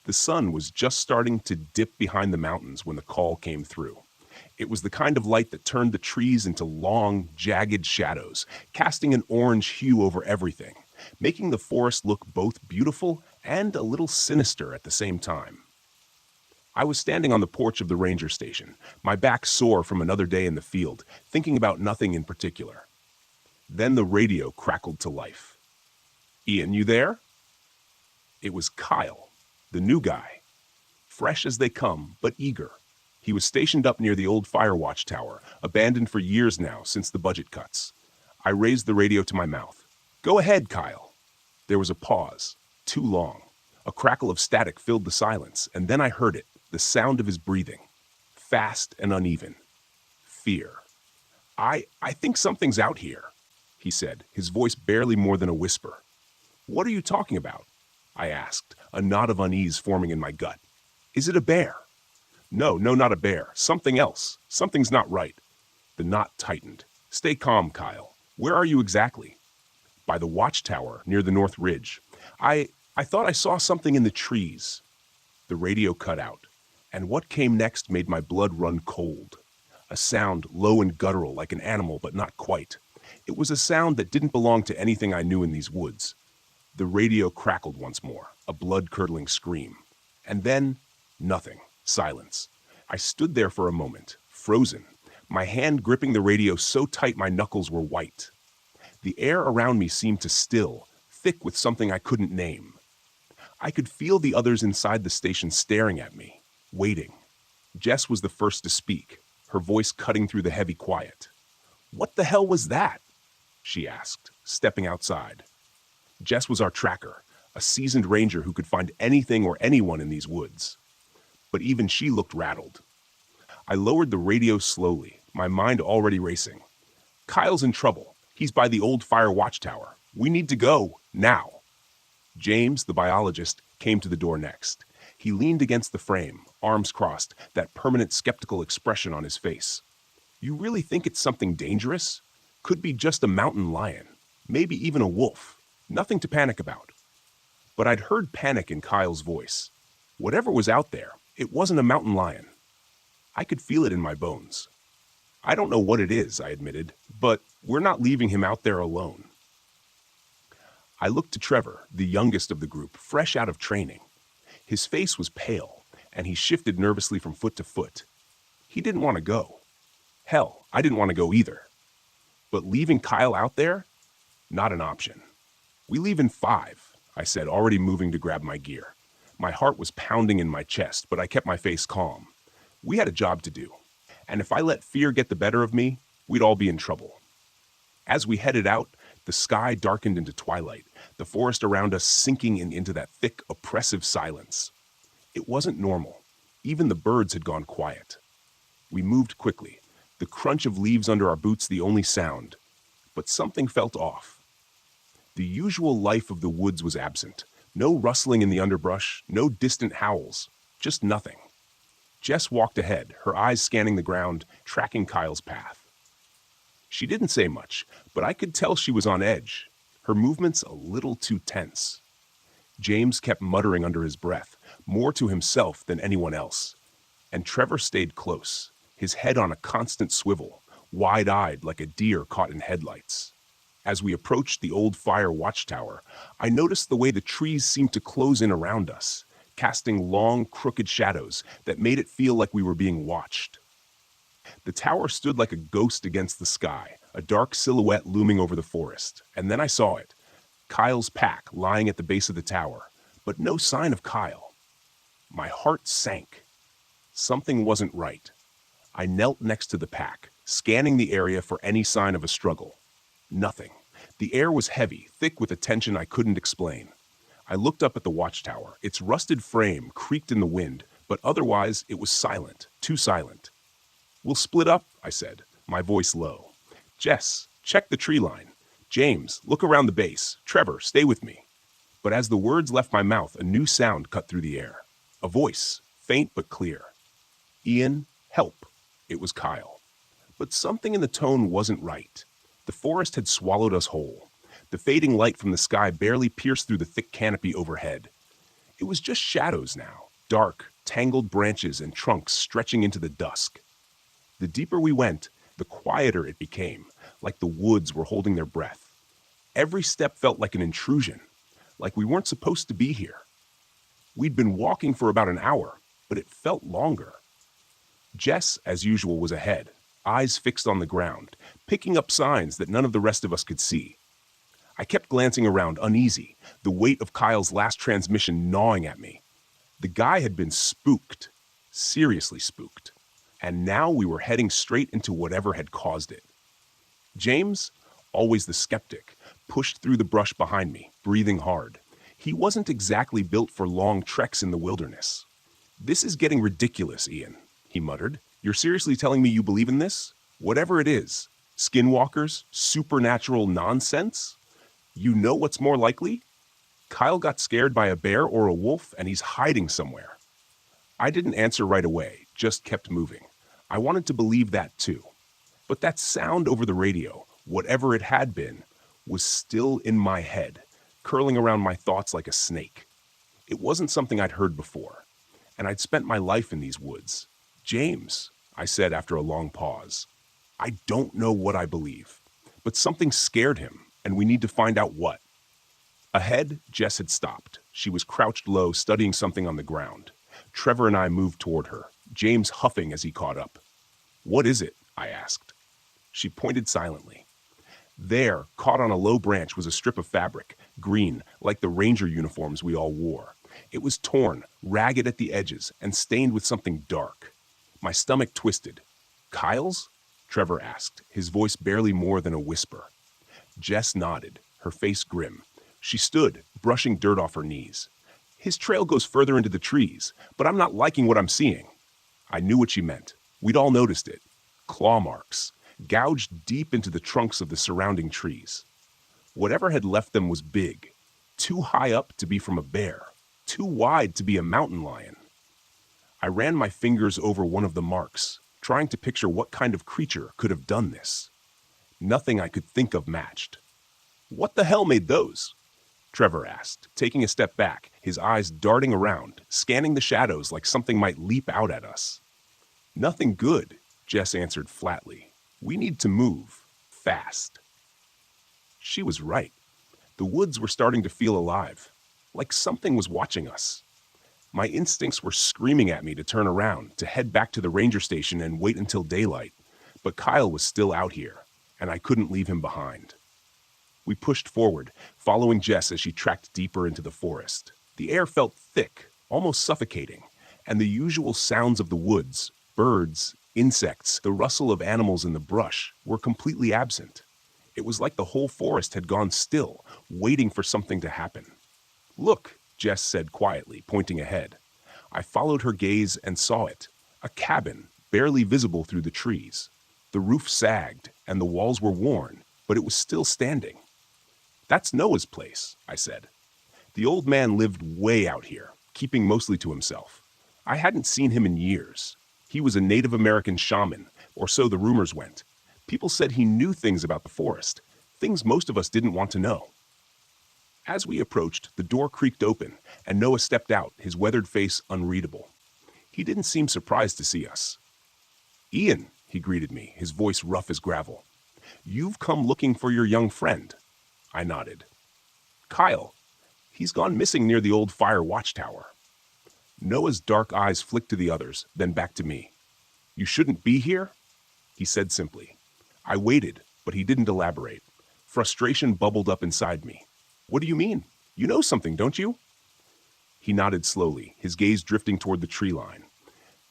The sun was just starting to dip behind the mountains when the call came through. It was the kind of light that turned the trees into long, jagged shadows, casting an orange hue over everything, making the forest look both beautiful and a little sinister at the same time. I was standing on the porch of the ranger station, my back sore from another day in the field, thinking about nothing in particular. Then the radio crackled to life. "Ian, you there?" It was Kyle, the new guy. Fresh as they come, but eager. He was stationed up near the old fire watch tower, abandoned for years now since the budget cuts. I raised the radio to my mouth. "Go ahead, Kyle." There was a pause, too long. A crackle of static filled the silence, and then I heard it, the sound of his breathing. Fast and uneven. Fear. I think something's out here," he said, his voice barely more than a whisper. "What are you talking about?" I asked, a knot of unease forming in my gut. "Is it a bear?" No, not a bear. Something else. Something's not right." The knot tightened. "Stay calm, Kyle. Where are you exactly?" "By the watchtower, near the North Ridge. I thought I saw something in the trees." The radio cut out, and what came next made my blood run cold. A sound low and guttural like an animal, but not quite. It was a sound that didn't belong to anything I knew in these woods. The radio crackled once more, a blood-curdling scream. And then, nothing. Silence. I stood there for a moment, frozen, my hand gripping the radio so tight my knuckles were white. The air around me seemed to still, thick with something I couldn't name. I could feel the others inside the station staring at me, waiting. Jess was the first to speak, her voice cutting through the heavy quiet. "What the hell was that?" she asked, stepping outside. Jess was our tracker, a seasoned ranger who could find anything or anyone in these woods. But even she looked rattled. I lowered the radio slowly, my mind already racing. "Kyle's in trouble. He's by the old fire watchtower. We need to go, now." James, the biologist, came to the door next. He leaned against the frame, arms crossed, that permanent skeptical expression on his face. "You really think it's something dangerous? Could be just a mountain lion, maybe even a wolf. Nothing to panic about." But I'd heard panic in Kyle's voice. Whatever was out there, it wasn't a mountain lion. I could feel it in my bones. "I don't know what it is," I admitted, "but we're not leaving him out there alone." I looked to Trevor, the youngest of the group, fresh out of training. His face was pale, and he shifted nervously from foot to foot. He didn't want to go. Hell, I didn't want to go either. But leaving Kyle out there? Not an option. "We leave in 5, I said, already moving to grab my gear. My heart was pounding in my chest, but I kept my face calm. We had a job to do, and if I let fear get the better of me, we'd all be in trouble. As we headed out, the sky darkened into twilight, the forest around us sinking into that thick, oppressive silence. It wasn't normal. Even the birds had gone quiet. We moved quickly, the crunch of leaves under our boots the only sound. But something felt off. The usual life of the woods was absent. No rustling in the underbrush, no distant howls, just nothing. Jess walked ahead, her eyes scanning the ground, tracking Kyle's path. She didn't say much, but I could tell she was on edge, her movements a little too tense. James kept muttering under his breath, more to himself than anyone else. And Trevor stayed close, his head on a constant swivel, wide-eyed like a deer caught in headlights. As we approached the old fire watchtower, I noticed the way the trees seemed to close in around us, casting long, crooked shadows that made it feel like we were being watched. The tower stood like a ghost against the sky, a dark silhouette looming over the forest, and then I saw it. Kyle's pack lying at the base of the tower, but no sign of Kyle. My heart sank. Something wasn't right. I knelt next to the pack, scanning the area for any sign of a struggle. Nothing. The air was heavy, thick with a tension I couldn't explain. I looked up at the watchtower. Its rusted frame creaked in the wind, but otherwise it was silent, too silent. "We'll split up," I said, my voice low. "Jess, check the tree line. James, look around the base. Trevor, stay with me." But as the words left my mouth, a new sound cut through the air. A voice, faint but clear. "Ian, help." It was Kyle. But something in the tone wasn't right. The forest had swallowed us whole. The fading light from the sky barely pierced through the thick canopy overhead. It was just shadows now, dark, tangled branches and trunks stretching into the dusk. The deeper we went, the quieter it became, like the woods were holding their breath. Every step felt like an intrusion, like we weren't supposed to be here. We'd been walking for about an hour, but it felt longer. Jess, as usual, was ahead, eyes fixed on the ground, picking up signs that none of the rest of us could see. I kept glancing around, uneasy, the weight of Kyle's last transmission gnawing at me. The guy had been spooked, seriously spooked, and now we were heading straight into whatever had caused it. James, always the skeptic, pushed through the brush behind me, breathing hard. He wasn't exactly built for long treks in the wilderness. "This is getting ridiculous, Ian," he muttered. "You're seriously telling me you believe in this? Whatever it is, skinwalkers, supernatural nonsense? You know what's more likely? Kyle got scared by a bear or a wolf and he's hiding somewhere." I didn't answer right away, just kept moving. I wanted to believe that too. But that sound over the radio, whatever it had been, was still in my head, curling around my thoughts like a snake. It wasn't something I'd heard before, and I'd spent my life in these woods. "James," I said after a long pause, "I don't know what I believe, but something scared him, and we need to find out what." Ahead, Jess had stopped. She was crouched low, studying something on the ground. Trevor and I moved toward her, James huffing as he caught up. "What is it?" I asked. She pointed silently. There, caught on a low branch, was a strip of fabric, green, like the ranger uniforms we all wore. It was torn, ragged at the edges, and stained with something dark. My stomach twisted. "Kyle's?" Trevor asked, his voice barely more than a whisper. Jess nodded, her face grim. She stood, brushing dirt off her knees. "His trail goes further into the trees, but I'm not liking what I'm seeing." I knew what she meant. We'd all noticed it. Claw marks, gouged deep into the trunks of the surrounding trees. Whatever had left them was big, too high up to be from a bear, too wide to be a mountain lion. I ran my fingers over one of the marks, trying to picture what kind of creature could have done this. Nothing I could think of matched. "What the hell made those?" Trevor asked, taking a step back, his eyes darting around, scanning the shadows like something might leap out at us. "Nothing good," Jess answered flatly. "We need to move. Fast." She was right. The woods were starting to feel alive, like something was watching us. My instincts were screaming at me to turn around, to head back to the ranger station and wait until daylight. But Kyle was still out here, and I couldn't leave him behind. We pushed forward, following Jess as she tracked deeper into the forest. The air felt thick, almost suffocating, and the usual sounds of the woods, birds, insects, the rustle of animals in the brush, were completely absent. It was like the whole forest had gone still, waiting for something to happen. "Look," Jess said quietly, pointing ahead. I followed her gaze and saw it, a cabin, barely visible through the trees. The roof sagged, and the walls were worn, but it was still standing. "That's Noah's place," I said. The old man lived way out here, keeping mostly to himself. I hadn't seen him in years. He was a Native American shaman, or so the rumors went. People said he knew things about the forest, things most of us didn't want to know. As we approached, the door creaked open, and Noah stepped out, his weathered face unreadable. He didn't seem surprised to see us. "Ian," he greeted me, his voice rough as gravel. "You've come looking for your young friend." I nodded. "Kyle. He's gone missing near the old fire watchtower." Noah's dark eyes flicked to the others, then back to me. "You shouldn't be here?" he said simply. I waited, but he didn't elaborate. Frustration bubbled up inside me. "What do you mean? You know something, don't you?" He nodded slowly, his gaze drifting toward the tree line.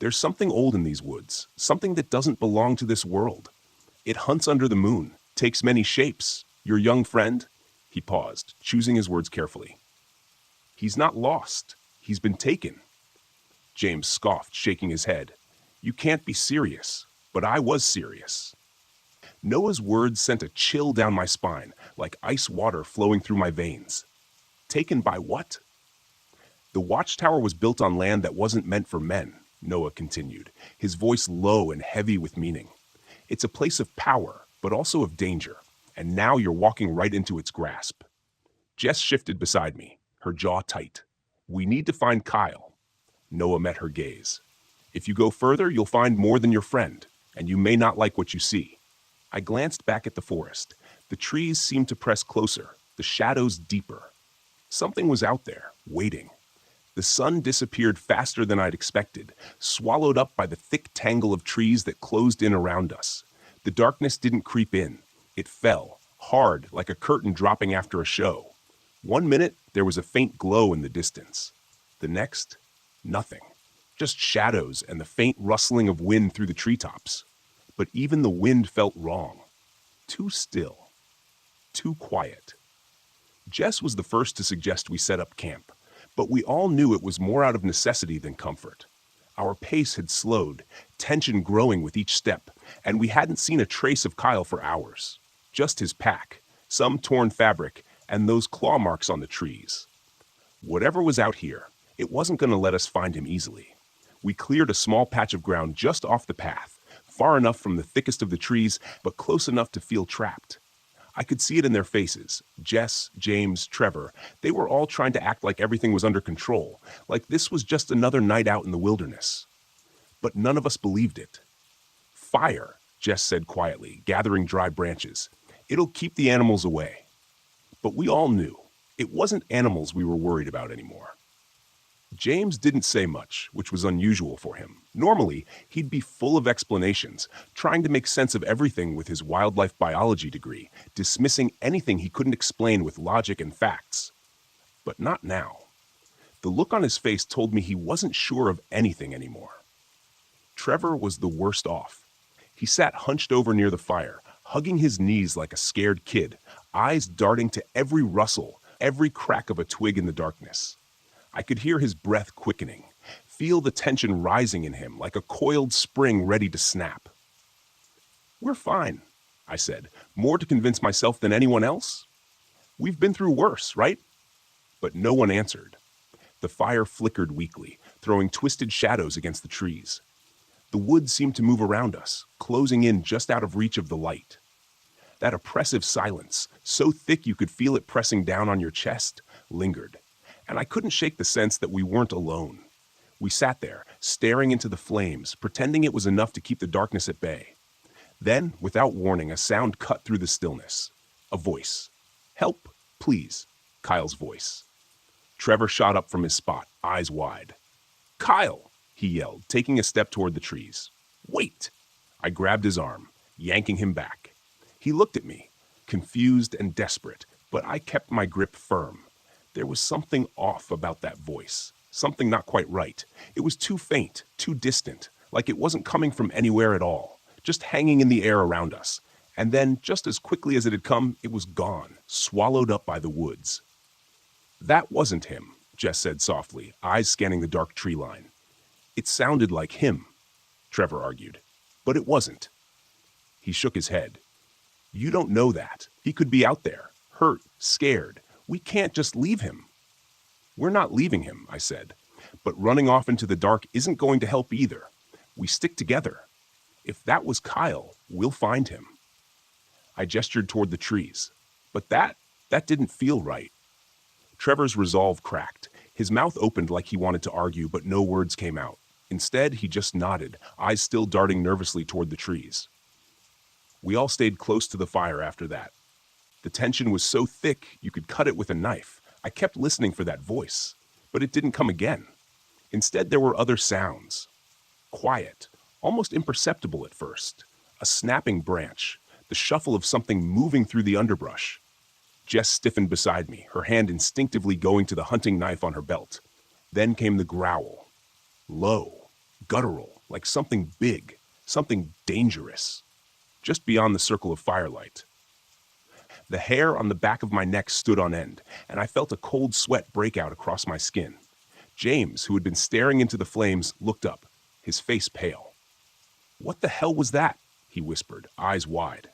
"There's something old in these woods, something that doesn't belong to this world. It hunts under the moon, takes many shapes. Your young friend?" He paused, choosing his words carefully. "He's not lost. He's been taken." James scoffed, shaking his head. "You can't be serious." But I was serious. Noah's words sent a chill down my spine, like ice water flowing through my veins. "Taken by what?" "The watchtower was built on land that wasn't meant for men," Noah continued, his voice low and heavy with meaning. "It's a place of power, but also of danger, and now you're walking right into its grasp." Jess shifted beside me, her jaw tight. We need to find Kyle. Noah met her gaze. If you go further, you'll find more than your friend, and you may not like what you see. I glanced back at the forest. The trees seemed to press closer, the shadows deeper. Something was out there, waiting. The sun disappeared faster than I'd expected, swallowed up by the thick tangle of trees that closed in around us. The darkness didn't creep in. It fell, hard, like a curtain dropping after a show. 1 minute, there was a faint glow in the distance. The next, nothing. Just shadows and the faint rustling of wind through the treetops. But even the wind felt wrong. Too still. Too quiet. Jess was the first to suggest we set up camp, but we all knew it was more out of necessity than comfort. Our pace had slowed, tension growing with each step, and we hadn't seen a trace of Kyle for hours. Just his pack, some torn fabric, and those claw marks on the trees. Whatever was out here, it wasn't going to let us find him easily. We cleared a small patch of ground just off the path, far enough from the thickest of the trees, but close enough to feel trapped. I could see it in their faces. Jess, James, Trevor, they were all trying to act like everything was under control, like this was just another night out in the wilderness. But none of us believed it. Fire, Jess said quietly, gathering dry branches. It'll keep the animals away. But we all knew. It wasn't animals we were worried about anymore. James didn't say much, which was unusual for him. Normally, he'd be full of explanations, trying to make sense of everything with his wildlife biology degree, dismissing anything he couldn't explain with logic and facts. But not now. The look on his face told me he wasn't sure of anything anymore. Trevor was the worst off. He sat hunched over near the fire, hugging his knees like a scared kid, eyes darting to every rustle, every crack of a twig in the darkness. I could hear his breath quickening, feel the tension rising in him like a coiled spring ready to snap. "We're fine," I said, more to convince myself than anyone else. "We've been through worse, right?" But no one answered. The fire flickered weakly, throwing twisted shadows against the trees. The woods seemed to move around us, closing in just out of reach of the light. That oppressive silence, so thick you could feel it pressing down on your chest, lingered. And I couldn't shake the sense that we weren't alone. We sat there, staring into the flames, pretending it was enough to keep the darkness at bay. Then, without warning, a sound cut through the stillness. A voice. "Help, please," Kyle's voice. Trevor shot up from his spot, eyes wide. "Kyle!" he yelled, taking a step toward the trees. "Wait!" I grabbed his arm, yanking him back. He looked at me, confused and desperate, but I kept my grip firm. There was something off about that voice, something not quite right. It was too faint, too distant, like it wasn't coming from anywhere at all, just hanging in the air around us. And then, just as quickly as it had come, it was gone, swallowed up by the woods. "That wasn't him," Jess said softly, eyes scanning the dark tree line. "It sounded like him," Trevor argued, "but it wasn't." He shook his head. "You don't know that. He could be out there, hurt, scared. We can't just leave him." "We're not leaving him," I said. "But running off into the dark isn't going to help either. We stick together. If that was Kyle, we'll find him." I gestured toward the trees. But that didn't feel right. Trevor's resolve cracked. His mouth opened like he wanted to argue, but no words came out. Instead, he just nodded, eyes still darting nervously toward the trees. We all stayed close to the fire after that. The tension was so thick you could cut it with a knife. I kept listening for that voice, but it didn't come again. Instead, there were other sounds. Quiet, almost imperceptible at first. A snapping branch, the shuffle of something moving through the underbrush. Jess stiffened beside me, her hand instinctively going to the hunting knife on her belt. Then came the growl. Low, guttural, like something big, something dangerous. Just beyond the circle of firelight. The hair on the back of my neck stood on end, and I felt a cold sweat break out across my skin. James, who had been staring into the flames, looked up, his face pale. "What the hell was that?" he whispered, eyes wide.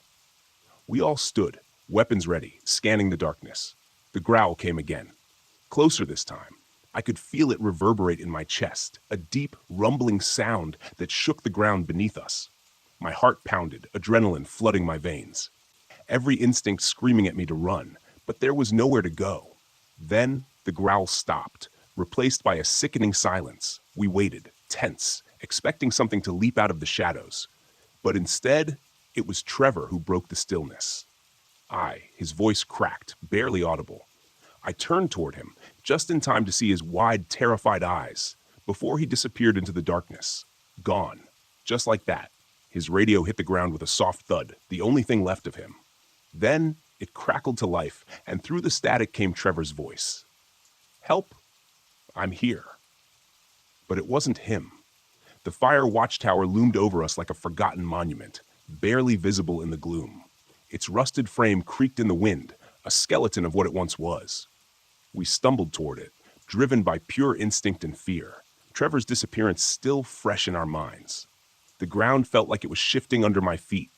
We all stood, weapons ready, scanning the darkness. The growl came again. Closer this time. I could feel it reverberate in my chest, a deep, rumbling sound that shook the ground beneath us. My heart pounded, adrenaline flooding my veins. Every instinct screaming at me to run, but there was nowhere to go. Then the growl stopped, replaced by a sickening silence. We waited, tense, expecting something to leap out of the shadows. But instead, it was Trevor who broke the stillness. His voice cracked, barely audible. I turned toward him, just in time to see his wide, terrified eyes, before he disappeared into the darkness. Gone. Just like that. His radio hit the ground with a soft thud, the only thing left of him. Then, it crackled to life, and through the static came Trevor's voice. "Help? I'm here." But it wasn't him. The fire watchtower loomed over us like a forgotten monument, barely visible in the gloom. Its rusted frame creaked in the wind, a skeleton of what it once was. We stumbled toward it, driven by pure instinct and fear, Trevor's disappearance still fresh in our minds. The ground felt like it was shifting under my feet,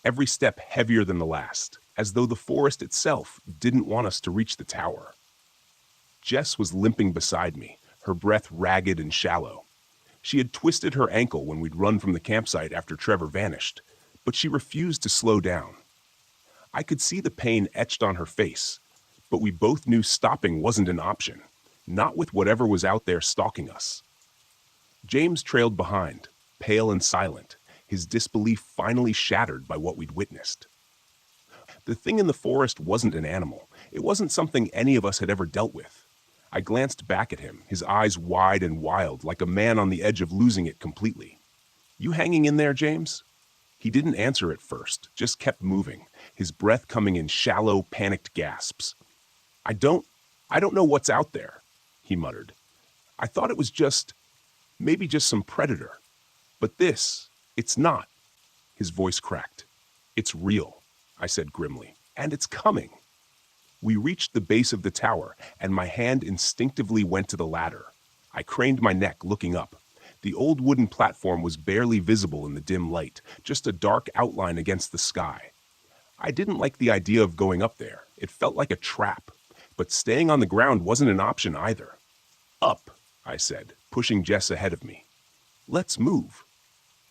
every step heavier than the last, as though the forest itself didn't want us to reach the tower. Jess was limping beside me, her breath ragged and shallow. She had twisted her ankle when we'd run from the campsite after Trevor vanished, but she refused to slow down. I could see the pain etched on her face, but we both knew stopping wasn't an option, not with whatever was out there stalking us. James trailed behind, pale and silent, his disbelief finally shattered by what we'd witnessed. The thing in the forest wasn't an animal. It wasn't something any of us had ever dealt with. I glanced back at him, his eyes wide and wild, like a man on the edge of losing it completely. "You hanging in there, James?" He didn't answer at first, just kept moving, his breath coming in shallow, panicked gasps. I don't know what's out there," he muttered. "I thought it was maybe just some predator. But it's not." His voice cracked. "It's real," I said grimly, "and it's coming." We reached the base of the tower, and my hand instinctively went to the ladder. I craned my neck, looking up. The old wooden platform was barely visible in the dim light, just a dark outline against the sky. I didn't like the idea of going up there. It felt like a trap. But staying on the ground wasn't an option either. "Up," I said, pushing Jess ahead of me. "Let's move."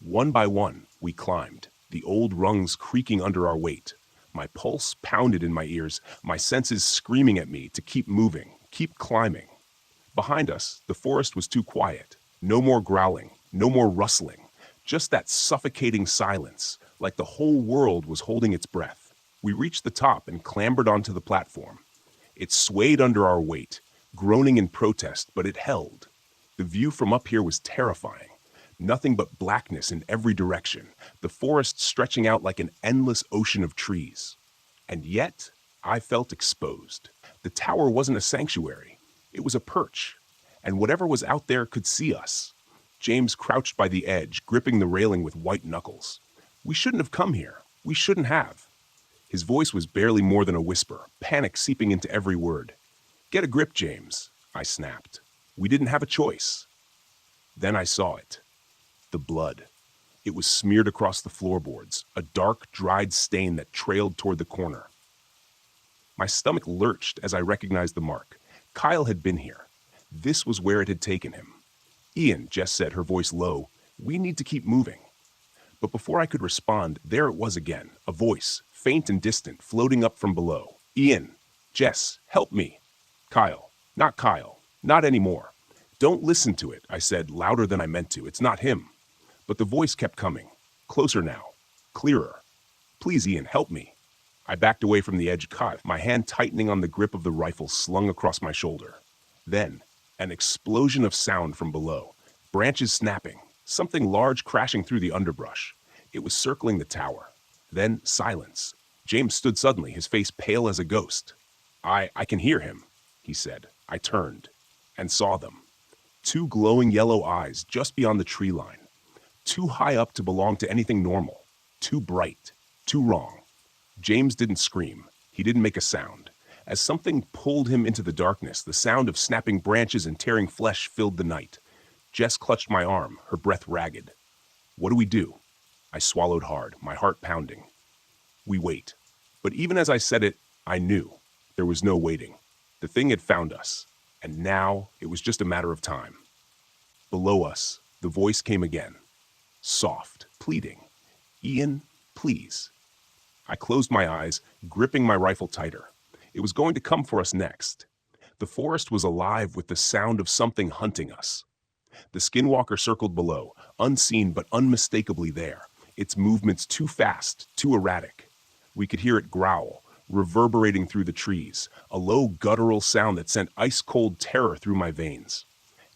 One by one, we climbed, the old rungs creaking under our weight. My pulse pounded in my ears, my senses screaming at me to keep moving, keep climbing. Behind us, the forest was too quiet. No more growling, no more rustling, just that suffocating silence, like the whole world was holding its breath. We reached the top and clambered onto the platform. It swayed under our weight, groaning in protest, but it held. The view from up here was terrifying. Nothing but blackness in every direction, the forest stretching out like an endless ocean of trees. And yet, I felt exposed. The tower wasn't a sanctuary. It was a perch. And whatever was out there could see us. James crouched by the edge, gripping the railing with white knuckles. "We shouldn't have come here. We shouldn't have." His voice was barely more than a whisper, panic seeping into every word. "Get a grip, James," I snapped. "We didn't have a choice." Then I saw it. The blood. It was smeared across the floorboards, a dark, dried stain that trailed toward the corner. My stomach lurched as I recognized the mark. Kyle had been here. This was where it had taken him. "Ian," Jess said, her voice low, "we need to keep moving." But before I could respond, there it was again, a voice, faint and distant, floating up from below. "Ian, Jess, help me." "Kyle, not anymore." "Don't listen to it," I said, louder than I meant to. "It's not him." But the voice kept coming, closer now, clearer. "Please, Ian, help me." I backed away from the edge, my hand tightening on the grip of the rifle slung across my shoulder. Then, an explosion of sound from below, branches snapping, something large crashing through the underbrush. It was circling the tower. Then silence. James stood suddenly, his face pale as a ghost. I can hear him," he said. I turned and saw them. Two glowing yellow eyes just beyond the tree line. Too high up to belong to anything normal. Too bright. Too wrong. James didn't scream. He didn't make a sound. As something pulled him into the darkness, the sound of snapping branches and tearing flesh filled the night. Jess clutched my arm, her breath ragged. "What do we do?" I swallowed hard, my heart pounding. "We wait." But even as I said it, I knew. There was no waiting. The thing had found us, and now it was just a matter of time. Below us, the voice came again. Soft, pleading. "Ian, please." I closed my eyes, gripping my rifle tighter. It was going to come for us next. The forest was alive with the sound of something hunting us. The skinwalker circled below, unseen but unmistakably there, its movements too fast, too erratic. We could hear it growl, reverberating through the trees, a low guttural sound that sent ice-cold terror through my veins.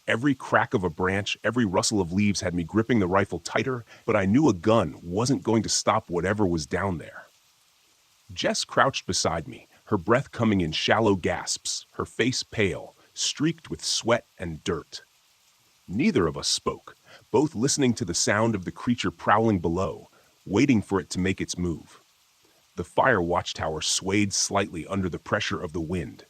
Every crack of a branch, every rustle of leaves had me gripping the rifle tighter, but I knew a gun wasn't going to stop whatever was down there. Jess crouched beside me, her breath coming in shallow gasps, her face pale, streaked with sweat and dirt. Neither of us spoke, both listening to the sound of the creature prowling below, waiting for it to make its move. The fire watchtower swayed slightly under the pressure of the wind,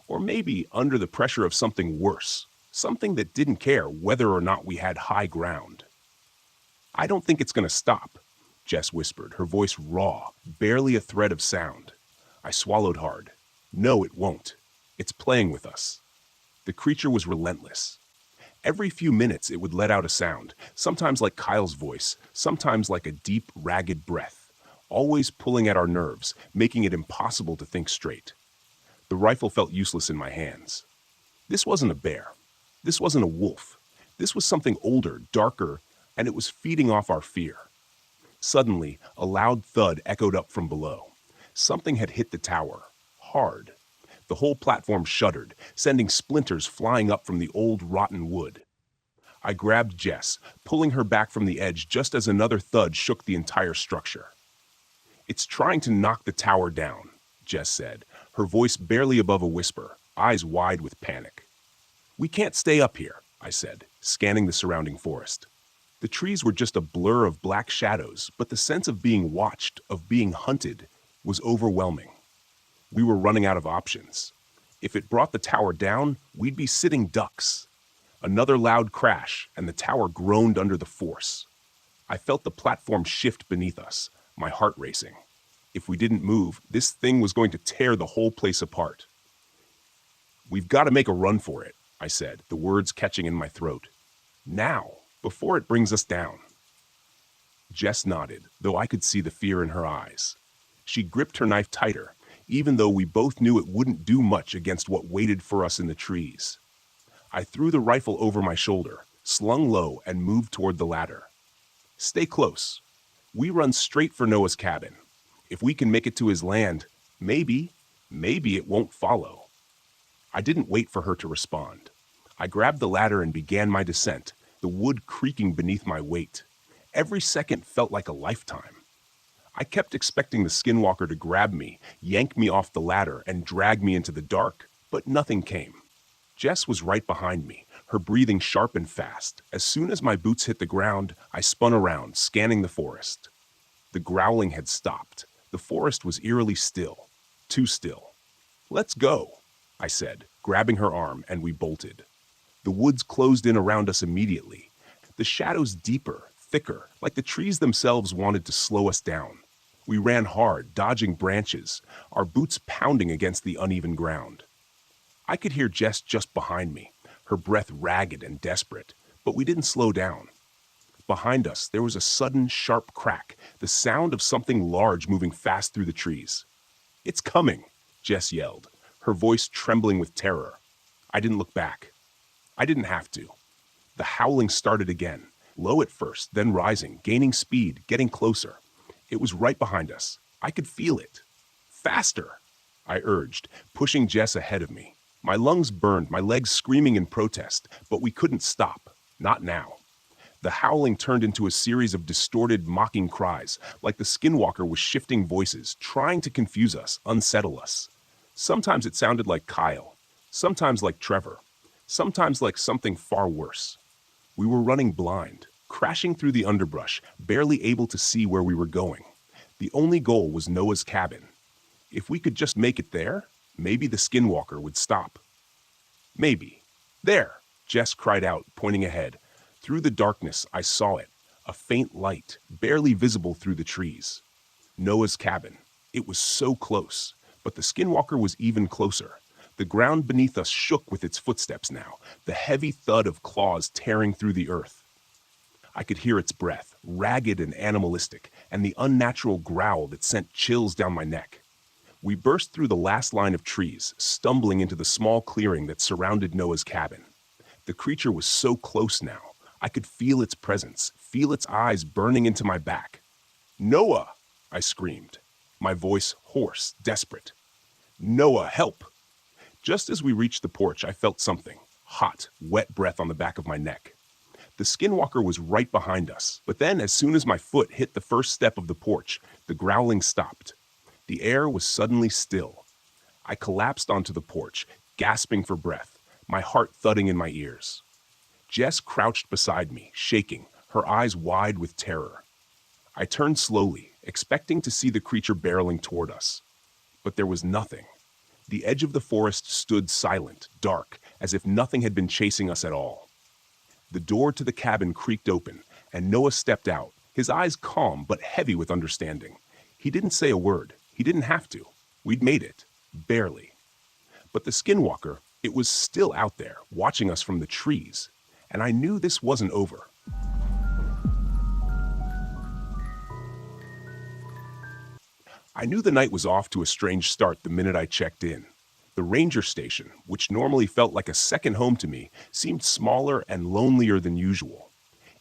or maybe under the pressure of something worse, something that didn't care whether or not we had high ground. "I don't think it's going to stop," Jess whispered, her voice raw, barely a thread of sound. I swallowed hard. "No, it won't. It's playing with us." The creature was relentless. Every few minutes it would let out a sound, sometimes like Kyle's voice, sometimes like a deep, ragged breath, always pulling at our nerves, making it impossible to think straight. The rifle felt useless in my hands. This wasn't a bear. This wasn't a wolf. This was something older, darker, and it was feeding off our fear. Suddenly, a loud thud echoed up from below. Something had hit the tower, hard. The whole platform shuddered, sending splinters flying up from the old, rotten wood. I grabbed Jess, pulling her back from the edge just as another thud shook the entire structure. "It's trying to knock the tower down," Jess said, her voice barely above a whisper, eyes wide with panic. "We can't stay up here," I said, scanning the surrounding forest. The trees were just a blur of black shadows, but the sense of being watched, of being hunted, was overwhelming. We were running out of options. If it brought the tower down, we'd be sitting ducks. Another loud crash, and the tower groaned under the force. I felt the platform shift beneath us, my heart racing. If we didn't move, this thing was going to tear the whole place apart. "We've got to make a run for it," I said, the words catching in my throat. "Now, before it brings us down." Jess nodded, though I could see the fear in her eyes. She gripped her knife tighter, even though we both knew it wouldn't do much against what waited for us in the trees. I threw the rifle over my shoulder, slung low, and moved toward the ladder. "Stay close. We run straight for Noah's cabin. If we can make it to his land, maybe it won't follow." I didn't wait for her to respond. I grabbed the ladder and began my descent, the wood creaking beneath my weight. Every second felt like a lifetime. I kept expecting the skinwalker to grab me, yank me off the ladder, and drag me into the dark, but nothing came. Jess was right behind me, her breathing sharp and fast. As soon as my boots hit the ground, I spun around, scanning the forest. The growling had stopped. The forest was eerily still, too still. "Let's go," I said, grabbing her arm, and we bolted. The woods closed in around us immediately. The shadows deeper, thicker, like the trees themselves wanted to slow us down. We ran hard, dodging branches, our boots pounding against the uneven ground. I could hear Jess just behind me, her breath ragged and desperate, but we didn't slow down. Behind us, there was a sudden, sharp crack, the sound of something large moving fast through the trees. "It's coming," Jess yelled, her voice trembling with terror. I didn't look back. I didn't have to. The howling started again, low at first, then rising, gaining speed, getting closer. It was right behind us. I could feel it. "Faster," I urged, pushing Jess ahead of me. My lungs burned, my legs screaming in protest, but we couldn't stop. Not now. The howling turned into a series of distorted, mocking cries, like the skinwalker was shifting voices, trying to confuse us, unsettle us. Sometimes it sounded like Kyle, sometimes like Trevor, sometimes like something far worse. We were running blind, crashing through the underbrush, barely able to see where we were going. The only goal was Noah's cabin. If we could just make it there, maybe the skinwalker would stop. Maybe. "There!" Jess cried out, pointing ahead. Through the darkness, I saw it, a faint light, barely visible through the trees. Noah's cabin. It was so close, but the skinwalker was even closer. The ground beneath us shook with its footsteps now, the heavy thud of claws tearing through the earth. I could hear its breath, ragged and animalistic, and the unnatural growl that sent chills down my neck. We burst through the last line of trees, stumbling into the small clearing that surrounded Noah's cabin. The creature was so close now. I could feel its presence, feel its eyes burning into my back. "Noah!" I screamed, my voice hoarse, desperate. "Noah, help!" Just as we reached the porch, I felt something, hot, wet breath on the back of my neck. The skinwalker was right behind us, but then as soon as my foot hit the first step of the porch, the growling stopped. The air was suddenly still. I collapsed onto the porch, gasping for breath, my heart thudding in my ears. Jess crouched beside me, shaking, her eyes wide with terror. I turned slowly, expecting to see the creature barreling toward us. But there was nothing. The edge of the forest stood silent, dark, as if nothing had been chasing us at all. The door to the cabin creaked open, and Noah stepped out, his eyes calm but heavy with understanding. He didn't say a word. He didn't have to. We'd made it. Barely. But the skinwalker, it was still out there, watching us from the trees. And I knew this wasn't over. I knew the night was off to a strange start the minute I checked in. The ranger station, which normally felt like a second home to me, seemed smaller and lonelier than usual.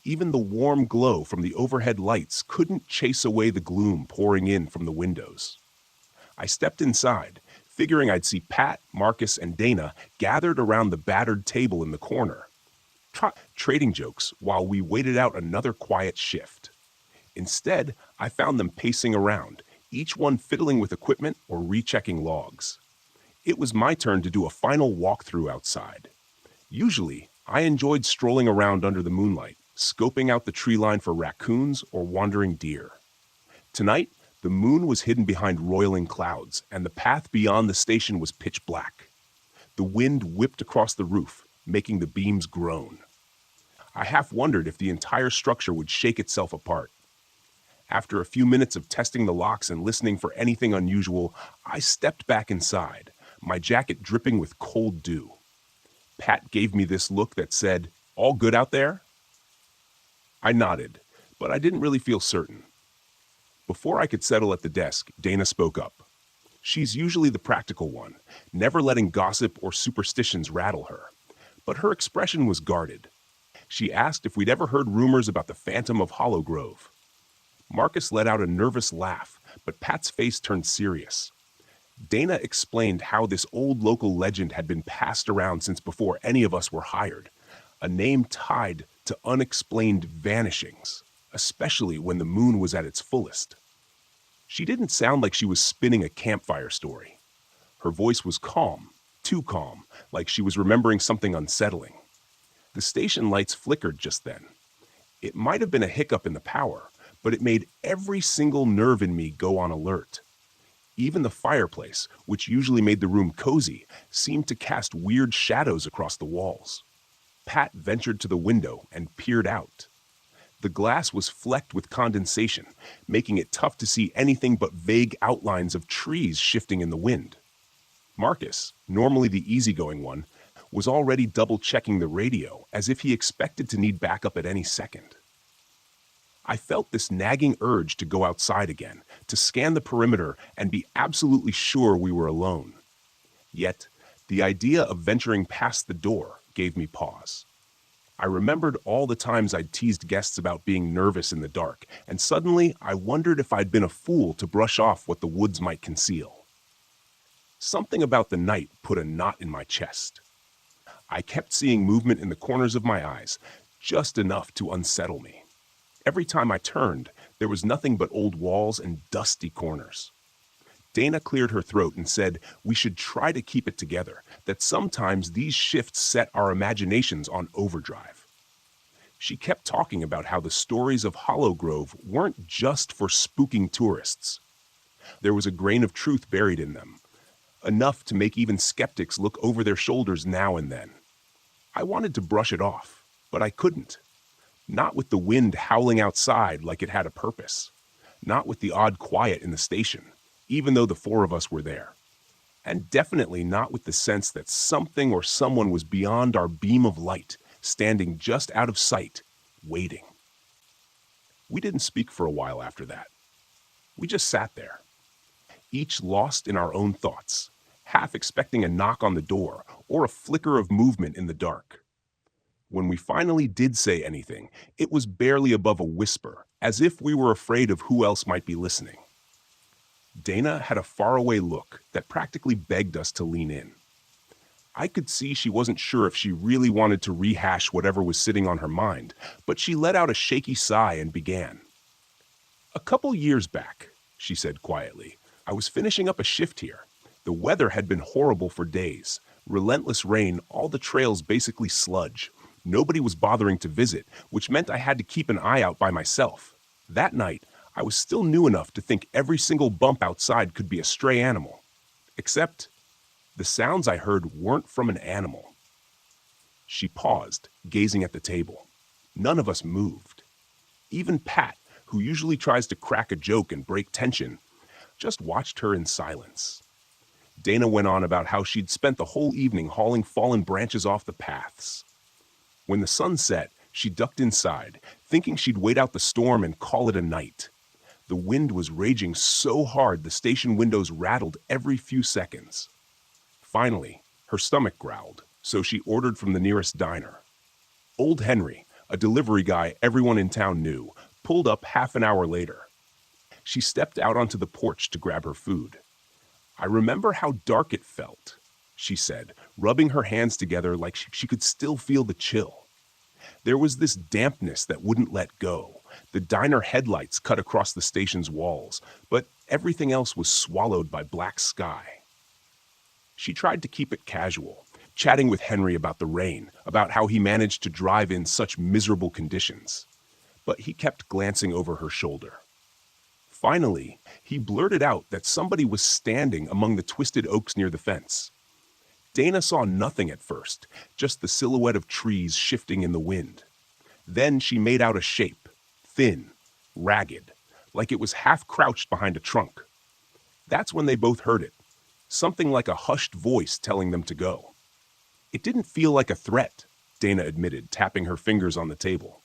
Even the warm glow from the overhead lights couldn't chase away the gloom pouring in from the windows. I stepped inside, figuring I'd see Pat, Marcus, and Dana gathered around the battered table in the corner, trading jokes while we waited out another quiet shift. Instead, I found them pacing around, each one fiddling with equipment or rechecking logs. It was my turn to do a final walkthrough outside. Usually, I enjoyed strolling around under the moonlight, scoping out the tree line for raccoons or wandering deer. Tonight, the moon was hidden behind roiling clouds, and the path beyond the station was pitch black. The wind whipped across the roof, making the beams groan. I half wondered if the entire structure would shake itself apart. After a few minutes of testing the locks and listening for anything unusual, I stepped back inside, my jacket dripping with cold dew. Pat gave me this look that said, "All good out there?" I nodded, but I didn't really feel certain. Before I could settle at the desk, Dana spoke up. She's usually the practical one, never letting gossip or superstitions rattle her. But her expression was guarded. She asked if we'd ever heard rumors about the Phantom of Hollow Grove. Marcus let out a nervous laugh, but Pat's face turned serious. Dana explained how this old local legend had been passed around since before any of us were hired, a name tied to unexplained vanishings, especially when the moon was at its fullest. She didn't sound like she was spinning a campfire story. Her voice was calm, too calm, like she was remembering something unsettling. The station lights flickered just then. It might have been a hiccup in the power, but it made every single nerve in me go on alert. Even the fireplace, which usually made the room cozy, seemed to cast weird shadows across the walls. Pat ventured to the window and peered out. The glass was flecked with condensation, making it tough to see anything but vague outlines of trees shifting in the wind. Marcus, normally the easygoing one, was already double-checking the radio as if he expected to need backup at any second. I felt this nagging urge to go outside again, to scan the perimeter and be absolutely sure we were alone. Yet, the idea of venturing past the door gave me pause. I remembered all the times I'd teased guests about being nervous in the dark, and suddenly I wondered if I'd been a fool to brush off what the woods might conceal. Something about the night put a knot in my chest. I kept seeing movement in the corners of my eyes, just enough to unsettle me. Every time I turned, there was nothing but old walls and dusty corners. Dana cleared her throat and said we should try to keep it together, that sometimes these shifts set our imaginations on overdrive. She kept talking about how the stories of Hollow Grove weren't just for spooking tourists. There was a grain of truth buried in them, enough to make even skeptics look over their shoulders now and then. I wanted to brush it off, but I couldn't. Not with the wind howling outside like it had a purpose. Not with the odd quiet in the station, even though the four of us were there. And definitely not with the sense that something or someone was beyond our beam of light, standing just out of sight, waiting. We didn't speak for a while after that. We just sat there. each lost in our own thoughts, half expecting a knock on the door or a flicker of movement in the dark. When we finally did say anything, it was barely above a whisper, as if we were afraid of who else might be listening. Dana had a faraway look that practically begged us to lean in. I could see she wasn't sure if she really wanted to rehash whatever was sitting on her mind, but she let out a shaky sigh and began. "A couple years back," she said quietly, "I was finishing up a shift here. The weather had been horrible for days. Relentless rain, all the trails basically sludge. Nobody was bothering to visit, which meant I had to keep an eye out by myself. That night, I was still new enough to think every single bump outside could be a stray animal. Except the sounds I heard weren't from an animal." She paused, gazing at the table. None of us moved. Even Pat, who usually tries to crack a joke and break tension, just watched her in silence. Dana went on about how she'd spent the whole evening hauling fallen branches off the paths. When the sun set, she ducked inside, thinking she'd wait out the storm and call it a night. The wind was raging so hard the station windows rattled every few seconds. Finally, her stomach growled, so she ordered from the nearest diner. Old Henry, a delivery guy everyone in town knew, pulled up half an hour later. She stepped out onto the porch to grab her food. "I remember how dark it felt," she said, rubbing her hands together like she could still feel the chill. There was this dampness that wouldn't let go. The diner headlights cut across the station's walls, but everything else was swallowed by black sky. She tried to keep it casual, chatting with Henry about the rain, about how he managed to drive in such miserable conditions. But he kept glancing over her shoulder. Finally, he blurted out that somebody was standing among the twisted oaks near the fence. Dana saw nothing at first, just the silhouette of trees shifting in the wind. Then she made out a shape, thin, ragged, like it was half crouched behind a trunk. That's when they both heard it, something like a hushed voice telling them to go. "It didn't feel like a threat," Dana admitted, tapping her fingers on the table.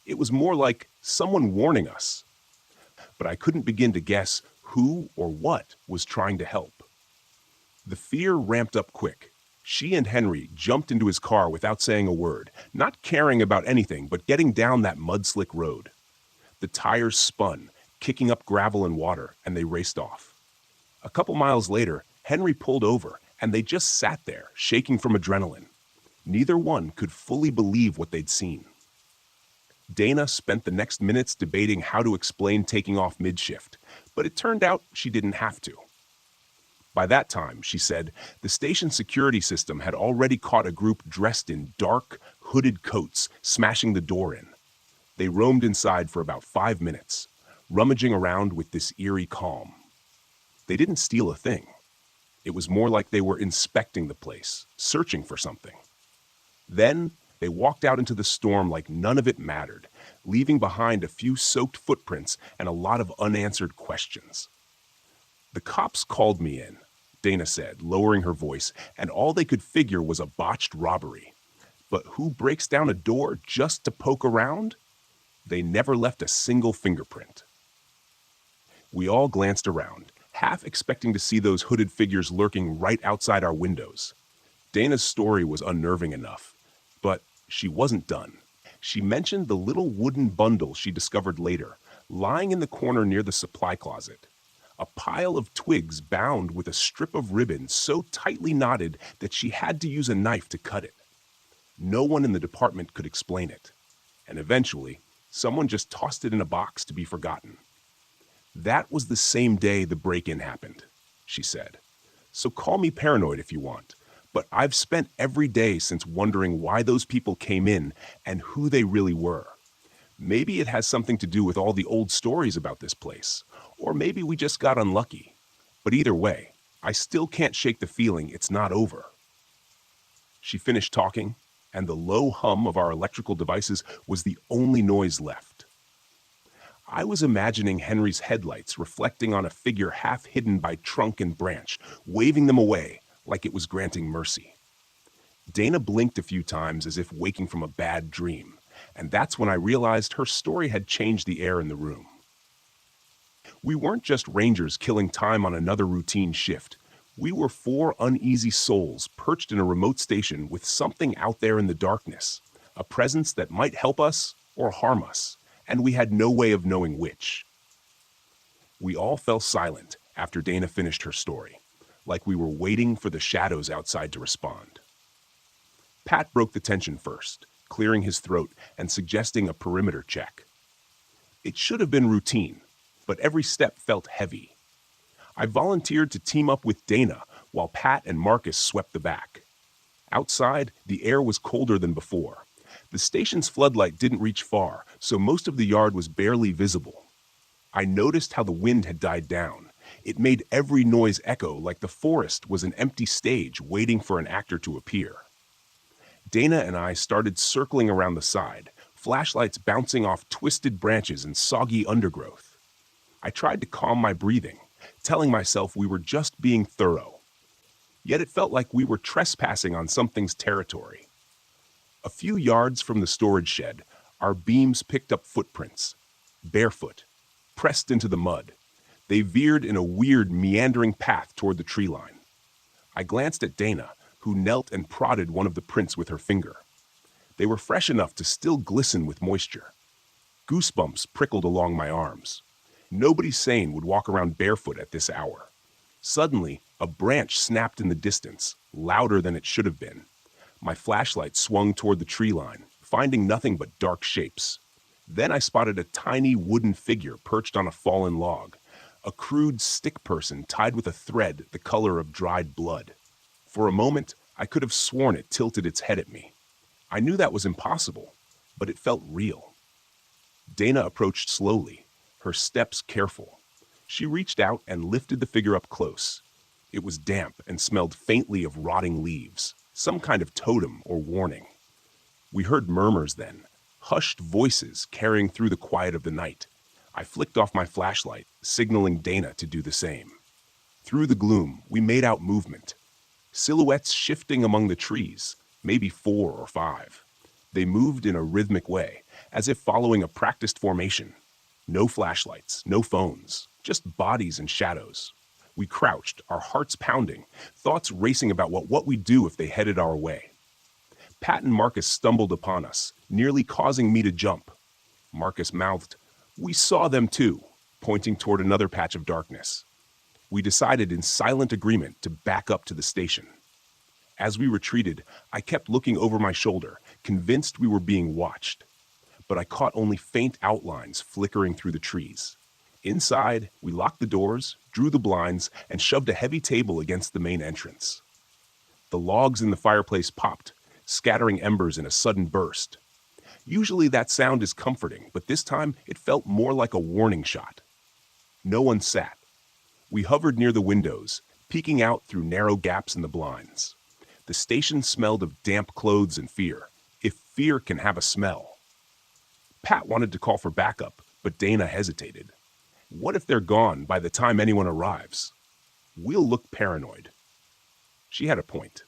"It was more like someone warning us. But I couldn't begin to guess who or what was trying to help." The fear ramped up quick. She and Henry jumped into his car without saying a word, not caring about anything but getting down that mud-slick road. The tires spun, kicking up gravel and water, and they raced off. A couple miles later, Henry pulled over, and they just sat there, shaking from adrenaline. Neither one could fully believe what they'd seen. Dana spent the next minutes debating how to explain taking off mid-shift, but it turned out she didn't have to. By that time, she said, the station security system had already caught a group dressed in dark, hooded coats, smashing the door in. They roamed inside for about 5 minutes, rummaging around with this eerie calm. They didn't steal a thing. It was more like they were inspecting the place, searching for something. Then they walked out into the storm like none of it mattered, leaving behind a few soaked footprints and a lot of unanswered questions. "The cops called me in," Dana said, lowering her voice, "and all they could figure was a botched robbery. But who breaks down a door just to poke around? They never left a single fingerprint." We all glanced around, half expecting to see those hooded figures lurking right outside our windows. Dana's story was unnerving enough, but she wasn't done. She mentioned the little wooden bundle she discovered later, lying in the corner near the supply closet. A pile of twigs bound with a strip of ribbon so tightly knotted that she had to use a knife to cut it. No one in the department could explain it, and eventually, someone just tossed it in a box to be forgotten. "That was the same day the break-in happened," she said. "So call me paranoid if you want, but I've spent every day since wondering why those people came in and who they really were. Maybe it has something to do with all the old stories about this place, or maybe we just got unlucky. But either way, I still can't shake the feeling it's not over." She finished talking, and the low hum of our electrical devices was the only noise left. I was imagining Henry's headlights reflecting on a figure half hidden by trunk and branch, waving them away like it was granting mercy. Dana blinked a few times as if waking from a bad dream, and that's when I realized her story had changed the air in the room. We weren't just rangers killing time on another routine shift. We were four uneasy souls perched in a remote station with something out there in the darkness, a presence that might help us or harm us, and we had no way of knowing which. We all fell silent after Dana finished her story, like we were waiting for the shadows outside to respond. Pat broke the tension first, clearing his throat and suggesting a perimeter check. It should have been routine, but every step felt heavy. I volunteered to team up with Dana while Pat and Marcus swept the back. Outside, the air was colder than before. The station's floodlight didn't reach far, so most of the yard was barely visible. I noticed how the wind had died down. It made every noise echo like the forest was an empty stage waiting for an actor to appear. Dana and I started circling around the side, flashlights bouncing off twisted branches and soggy undergrowth. I tried to calm my breathing, telling myself we were just being thorough. Yet it felt like we were trespassing on something's territory. A few yards from the storage shed, our beams picked up footprints, barefoot, pressed into the mud. They veered in a weird, meandering path toward the tree line. I glanced at Dana, who knelt and prodded one of the prints with her finger. They were fresh enough to still glisten with moisture. Goosebumps prickled along my arms. Nobody sane would walk around barefoot at this hour. Suddenly, a branch snapped in the distance, louder than it should have been. My flashlight swung toward the tree line, finding nothing but dark shapes. Then I spotted a tiny wooden figure perched on a fallen log, a crude stick person tied with a thread the color of dried blood. For a moment, I could have sworn it tilted its head at me. I knew that was impossible, but it felt real. Dana approached slowly, her steps careful. She reached out and lifted the figure up close. It was damp and smelled faintly of rotting leaves, some kind of totem or warning. We heard murmurs then, hushed voices carrying through the quiet of the night. I flicked off my flashlight, signaling Dana to do the same. Through the gloom, we made out movement. Silhouettes shifting among the trees, maybe 4 or 5. They moved in a rhythmic way, as if following a practiced formation. No flashlights, no phones, just bodies and shadows. We crouched, our hearts pounding, thoughts racing about what we'd do if they headed our way. Pat and Marcus stumbled upon us, nearly causing me to jump. Marcus mouthed, "We saw them too," pointing toward another patch of darkness. We decided in silent agreement to back up to the station. As we retreated, I kept looking over my shoulder, convinced we were being watched. But I caught only faint outlines flickering through the trees. Inside, we locked the doors, drew the blinds, and shoved a heavy table against the main entrance. The logs in the fireplace popped, scattering embers in a sudden burst. Usually that sound is comforting, but this time it felt more like a warning shot. No one sat. We hovered near the windows, peeking out through narrow gaps in the blinds. The station smelled of damp clothes and fear, if fear can have a smell. Pat wanted to call for backup, but Dana hesitated. What if they're gone by the time anyone arrives? We'll look paranoid. She had a point.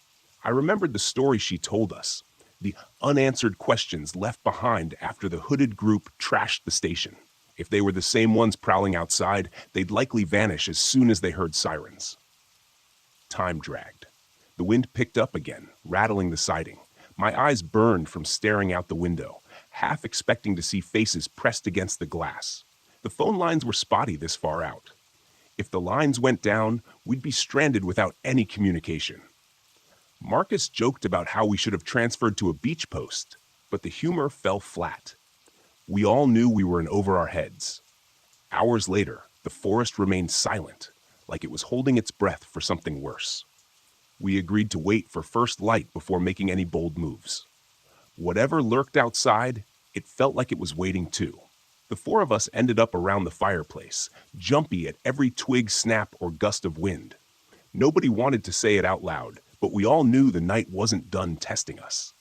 I remembered the story she told us, the unanswered questions left behind after the hooded group trashed the station. If they were the same ones prowling outside, they'd likely vanish as soon as they heard sirens. Time dragged. The wind picked up again, rattling the siding. My eyes burned from staring out the window, half expecting to see faces pressed against the glass. The phone lines were spotty this far out. If the lines went down, we'd be stranded without any communication. Marcus joked about how we should have transferred to a beach post, but the humor fell flat. We all knew we were in over our heads. Hours later, the forest remained silent, like it was holding its breath for something worse. We agreed to wait for first light before making any bold moves. Whatever lurked outside, it felt like it was waiting too. The 4 of us ended up around the fireplace, jumpy at every twig snap or gust of wind. Nobody wanted to say it out loud, but we all knew the night wasn't done testing us.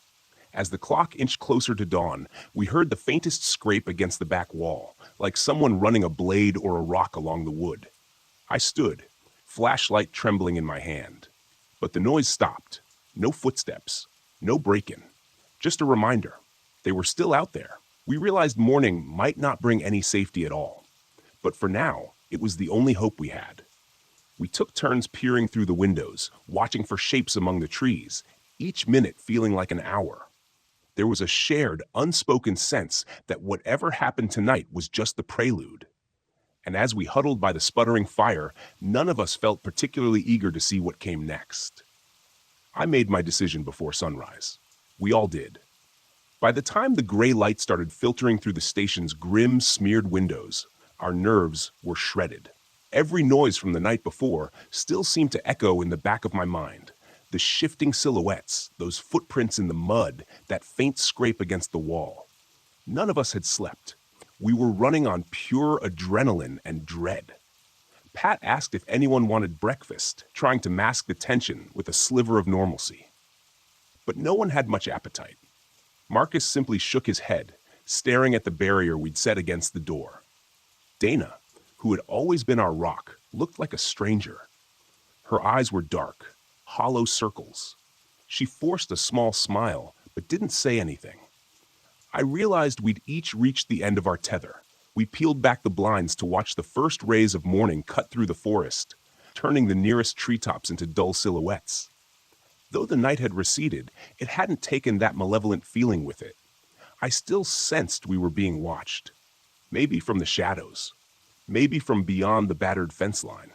As the clock inched closer to dawn, we heard the faintest scrape against the back wall, like someone running a blade or a rock along the wood. I stood, flashlight trembling in my hand. But the noise stopped. No footsteps, no break-in. Just a reminder. They were still out there. We realized morning might not bring any safety at all. But for now, It was the only hope we had. We took turns peering through the windows, watching for shapes among the trees, each minute feeling like an hour. There was a shared, unspoken sense that whatever happened tonight was just the prelude. And as we huddled by the sputtering fire, none of us felt particularly eager to see what came next. I made my decision before sunrise. We all did. By the time the gray light started filtering through the station's grim, smeared windows, our nerves were shredded. Every noise from the night before still seemed to echo in the back of my mind. The shifting silhouettes, those footprints in the mud, that faint scrape against the wall. None of us had slept. We were running on pure adrenaline and dread. Pat asked if anyone wanted breakfast, trying to mask the tension with a sliver of normalcy. But no one had much appetite. Marcus simply shook his head, staring at the barrier we'd set against the door. Dana, who had always been our rock, looked like a stranger. Her eyes were dark, hollow circles. She forced a small smile, but didn't say anything. I realized we'd each reached the end of our tether. We peeled back the blinds to watch the first rays of morning cut through the forest, turning the nearest treetops into dull silhouettes. Though the night had receded, it hadn't taken that malevolent feeling with it. I still sensed we were being watched. Maybe from the shadows. Maybe from beyond the battered fence line.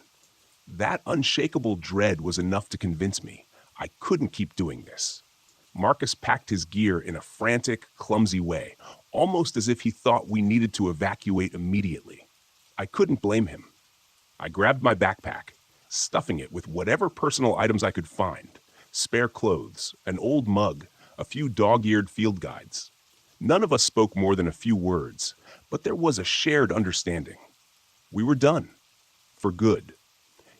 That unshakable dread was enough to convince me I couldn't keep doing this. Marcus packed his gear in a frantic, clumsy way, almost as if he thought we needed to evacuate immediately. I couldn't blame him. I grabbed my backpack, stuffing it with whatever personal items I could find, spare clothes, an old mug, a few dog-eared field guides. None of us spoke more than a few words, but there was a shared understanding. We were done. For good.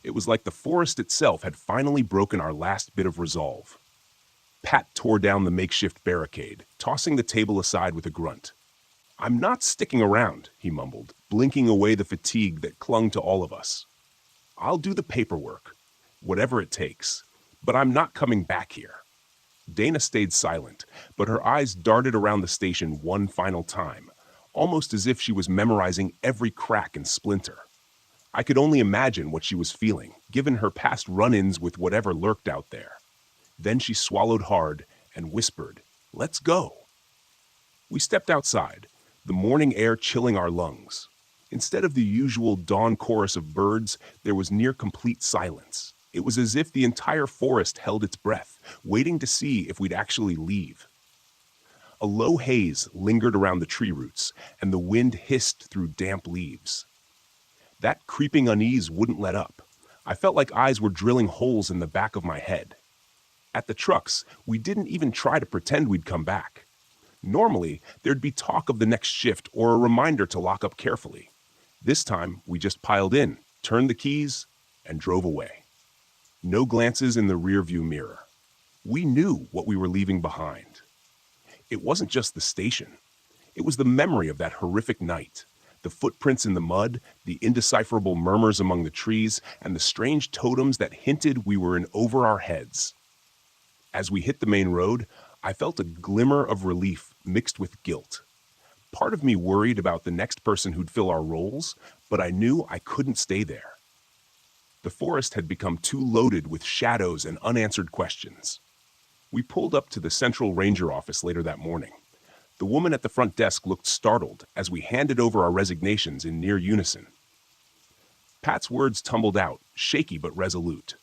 It was like the forest itself had finally broken our last bit of resolve. Pat tore down the makeshift barricade, tossing the table aside with a grunt. "I'm not sticking around," he mumbled, blinking away the fatigue that clung to all of us. "I'll do the paperwork, whatever it takes, but I'm not coming back here." Dana stayed silent, but her eyes darted around the station one final time, almost as if she was memorizing every crack and splinter. I could only imagine what she was feeling, given her past run-ins with whatever lurked out there. Then she swallowed hard and whispered, "Let's go." We stepped outside, the morning air chilling our lungs. Instead of the usual dawn chorus of birds, there was near complete silence. It was as if the entire forest held its breath, waiting to see if we'd actually leave. A low haze lingered around the tree roots, and the wind hissed through damp leaves. That creeping unease wouldn't let up. I felt like eyes were drilling holes in the back of my head. At the trucks, we didn't even try to pretend we'd come back. Normally, there'd be talk of the next shift or a reminder to lock up carefully. This time, we just piled in, turned the keys, and drove away. No glances in the rearview mirror. We knew what we were leaving behind. It wasn't just the station. It was the memory of that horrific night. The footprints in the mud, the indecipherable murmurs among the trees, and the strange totems that hinted we were in over our heads. As we hit the main road, I felt a glimmer of relief mixed with guilt. Part of me worried about the next person who'd fill our roles, but I knew I couldn't stay there. The forest had become too loaded with shadows and unanswered questions. We pulled up to the Central Ranger office later that morning. The woman at the front desk looked startled as we handed over our resignations in near unison. Pat's words tumbled out, shaky but resolute.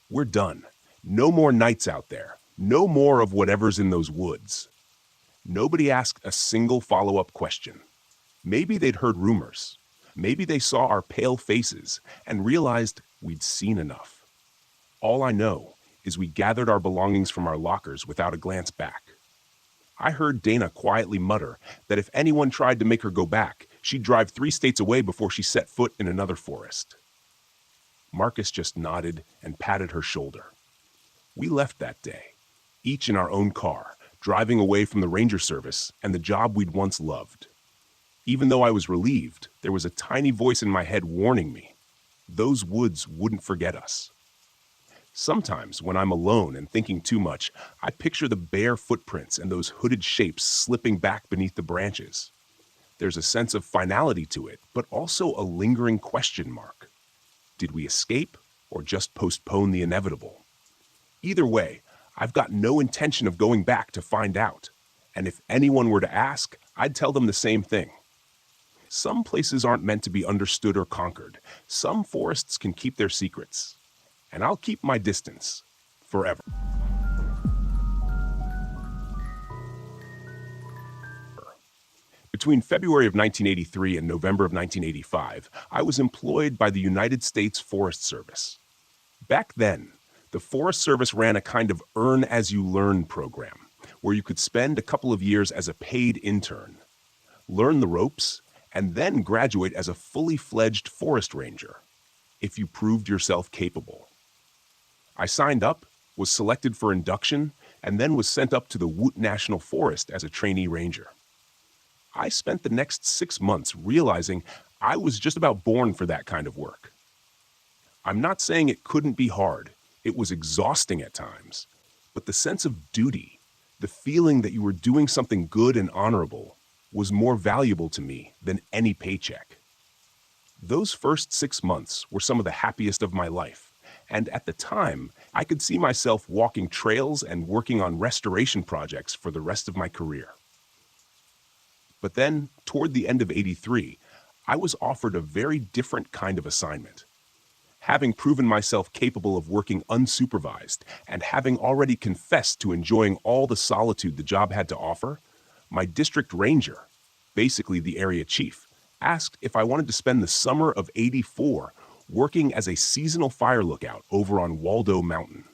"We're done. No more nights out there. No more of whatever's in those woods." Nobody asked a single follow-up question. Maybe they'd heard rumors. Maybe they saw our pale faces and realized we'd seen enough. All I know is we gathered our belongings from our lockers without a glance back. I heard Dana quietly mutter that if anyone tried to make her go back, she'd drive 3 states away before she set foot in another forest. Marcus just nodded and patted her shoulder. We left that day, each in our own car, driving away from the ranger service and the job we'd once loved. Even though I was relieved, there was a tiny voice in my head warning me, those woods wouldn't forget us. Sometimes, when I'm alone and thinking too much, I picture the bare footprints and those hooded shapes slipping back beneath the branches. There's a sense of finality to it, but also a lingering question mark. Did we escape or just postpone the inevitable? Either way, I've got no intention of going back to find out. And if anyone were to ask, I'd tell them the same thing. Some places aren't meant to be understood or conquered. Some forests can keep their secrets. And I'll keep my distance forever. Between February of 1983 and November of 1985, I was employed by the United States Forest Service. Back then, the Forest Service ran a kind of earn-as-you-learn program, where you could spend a couple of years as a paid intern, learn the ropes, and then graduate as a fully fledged forest ranger, if you proved yourself capable. I signed up, was selected for induction, and then was sent up to the Woot National Forest as a trainee ranger. I spent the next 6 months realizing I was just about born for that kind of work. I'm not saying it couldn't be hard. It was exhausting at times. But the sense of duty, the feeling that you were doing something good and honorable, was more valuable to me than any paycheck. Those first 6 months were some of the happiest of my life. And at the time, I could see myself walking trails and working on restoration projects for the rest of my career. But then, toward the end of '83, I was offered a very different kind of assignment. Having proven myself capable of working unsupervised and having already confessed to enjoying all the solitude the job had to offer, my district ranger, basically the area chief, asked if I wanted to spend the summer of '84 working as a seasonal fire lookout over on Waldo Mountain.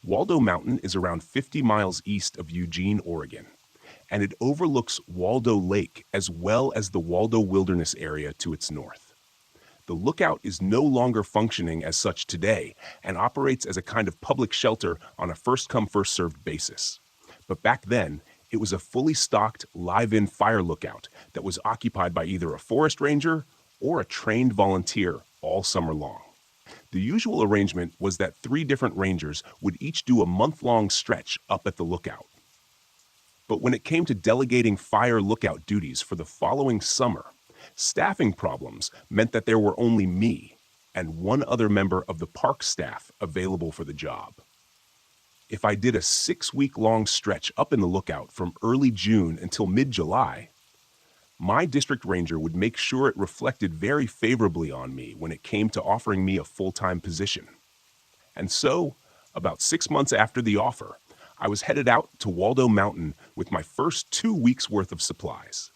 Waldo Mountain is around 50 miles east of Eugene, Oregon, and it overlooks Waldo Lake as well as the Waldo Wilderness area to its north. The lookout is no longer functioning as such today and operates as a kind of public shelter on a first-come, first-served basis. But back then, it was a fully stocked, live-in fire lookout that was occupied by either a forest ranger or a trained volunteer all summer long. The usual arrangement was that 3 different rangers would each do a month-long stretch up at the lookout. But when it came to delegating fire lookout duties for the following summer, staffing problems meant that there were only me and one other member of the park staff available for the job. If I did a 6-week-long stretch up in the lookout from early June until mid-July, my district ranger would make sure it reflected very favorably on me when it came to offering me a full-time position. And so, about 6 months after the offer, I was headed out to Waldo Mountain with my first 2 weeks' worth of supplies.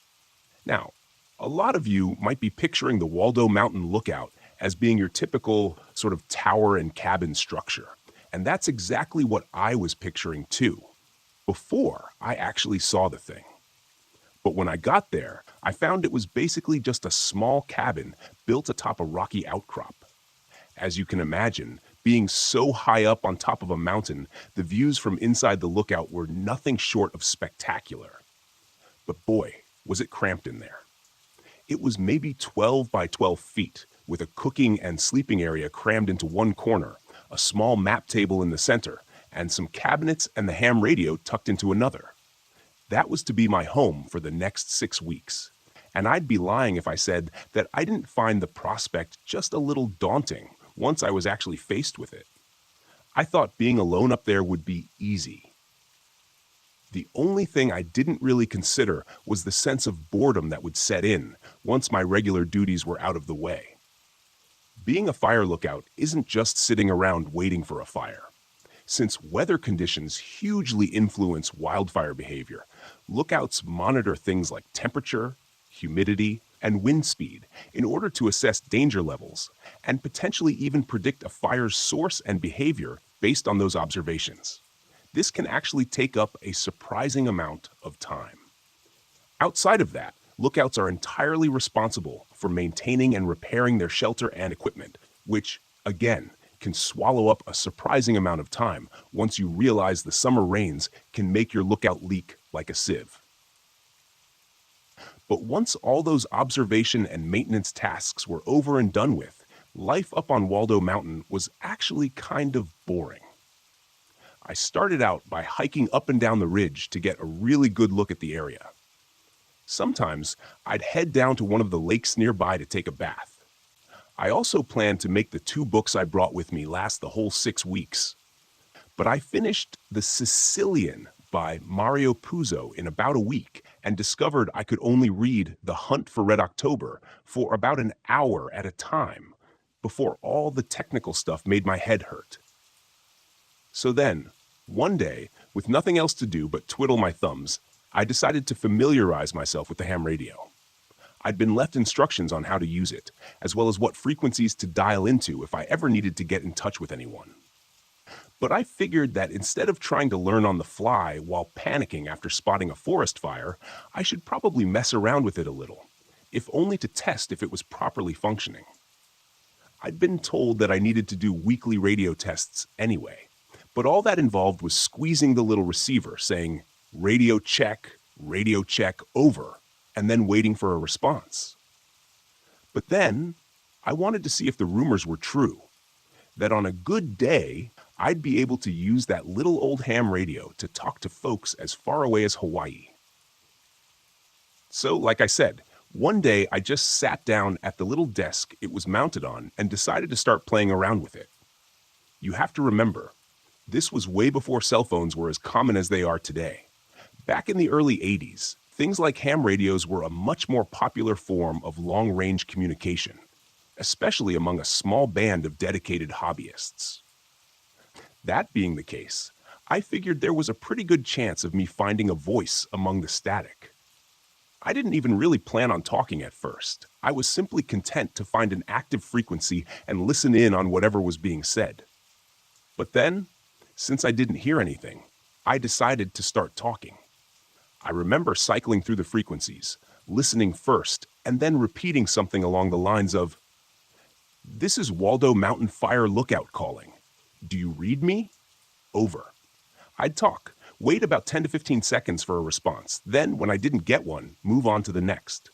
Now, a lot of you might be picturing the Waldo Mountain lookout as being your typical sort of tower and cabin structure. And that's exactly what I was picturing too, before I actually saw the thing. But when I got there, I found it was basically just a small cabin built atop a rocky outcrop. As you can imagine, being so high up on top of a mountain, the views from inside the lookout were nothing short of spectacular. But boy, was it cramped in there. It was maybe 12 by 12 feet, with a cooking and sleeping area crammed into one corner, a small map table in the center, and some cabinets and the ham radio tucked into another. That was to be my home for the next 6 weeks. And I'd be lying if I said that I didn't find the prospect just a little daunting once I was actually faced with it. I thought being alone up there would be easy. The only thing I didn't really consider was the sense of boredom that would set in once my regular duties were out of the way. Being a fire lookout isn't just sitting around waiting for a fire. Since weather conditions hugely influence wildfire behavior, lookouts monitor things like temperature, humidity, and wind speed in order to assess danger levels and potentially even predict a fire's source and behavior based on those observations. This can actually take up a surprising amount of time. Outside of that, lookouts are entirely responsible for maintaining and repairing their shelter and equipment, which, again, can swallow up a surprising amount of time once you realize the summer rains can make your lookout leak like a sieve. But once all those observation and maintenance tasks were over and done with, life up on Waldo Mountain was actually kind of boring. I started out by hiking up and down the ridge to get a really good look at the area. Sometimes I'd head down to one of the lakes nearby to take a bath. I also planned to make the 2 books I brought with me last the whole 6 weeks. But I finished The Sicilian by Mario Puzo in about a week and discovered I could only read The Hunt for Red October for about an hour at a time before all the technical stuff made my head hurt. So then, one day, with nothing else to do but twiddle my thumbs, I decided to familiarize myself with the ham radio. I'd been left instructions on how to use it, as well as what frequencies to dial into if I ever needed to get in touch with anyone. But I figured that instead of trying to learn on the fly while panicking after spotting a forest fire, I should probably mess around with it a little, if only to test if it was properly functioning. I'd been told that I needed to do weekly radio tests anyway, but all that involved was squeezing the little receiver, saying, radio check, over, and then waiting for a response. But then, I wanted to see if the rumors were true, that on a good day, I'd be able to use that little old ham radio to talk to folks as far away as Hawaii. So, like I said, one day I just sat down at the little desk it was mounted on and decided to start playing around with it. You have to remember, this was way before cell phones were as common as they are today. Back in the early 80s, things like ham radios were a much more popular form of long-range communication, especially among a small band of dedicated hobbyists. That being the case, I figured there was a pretty good chance of me finding a voice among the static. I didn't even really plan on talking at first. I was simply content to find an active frequency and listen in on whatever was being said. But then, since I didn't hear anything, I decided to start talking. I remember cycling through the frequencies, listening first, and then repeating something along the lines of, "This is Waldo Mountain Fire Lookout calling. Do you read me? Over." I'd talk, wait about 10 to 15 seconds for a response, then, when I didn't get one, move on to the next.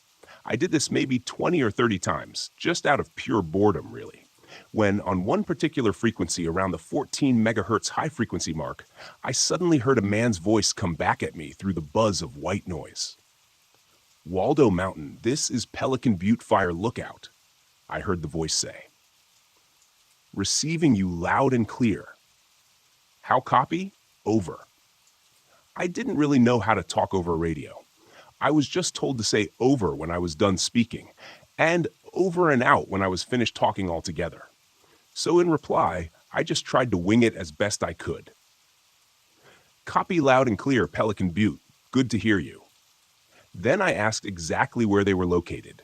I did this maybe 20 or 30 times, just out of pure boredom, really, when on one particular frequency around the 14 megahertz high-frequency mark, I suddenly heard a man's voice come back at me through the buzz of white noise. "Waldo Mountain, this is Pelican Butte Fire Lookout," I heard the voice say. "Receiving you loud and clear. How copy? Over." I didn't really know how to talk over radio. I was just told to say over when I was done speaking, and over and out when I was finished talking altogether. So in reply, I just tried to wing it as best I could. "Copy loud and clear, Pelican Butte. Good to hear you." Then I asked exactly where they were located.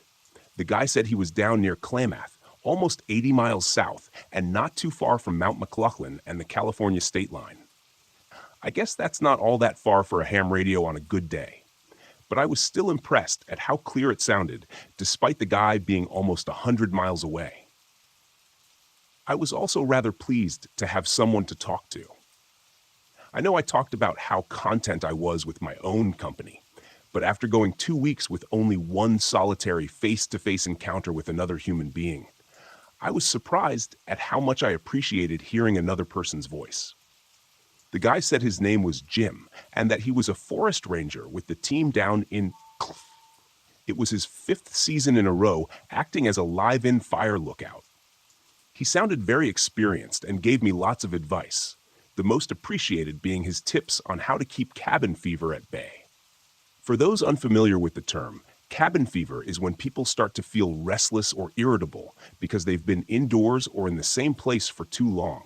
The guy said he was down near Klamath, almost 80 miles south, and not too far from Mount McLaughlin and the California state line. I guess that's not all that far for a ham radio on a good day. But I was still impressed at how clear it sounded, despite the guy being almost 100 miles away. I was also rather pleased to have someone to talk to. I know I talked about how content I was with my own company, but after going 2 weeks with only one solitary face-to-face encounter with another human being, I was surprised at how much I appreciated hearing another person's voice. The guy said his name was Jim, and that he was a forest ranger with the team down in It was his 5th season in a row acting as a live-in fire lookout. He sounded very experienced and gave me lots of advice, the most appreciated being his tips on how to keep cabin fever at bay. For those unfamiliar with the term, cabin fever is when people start to feel restless or irritable because they've been indoors or in the same place for too long.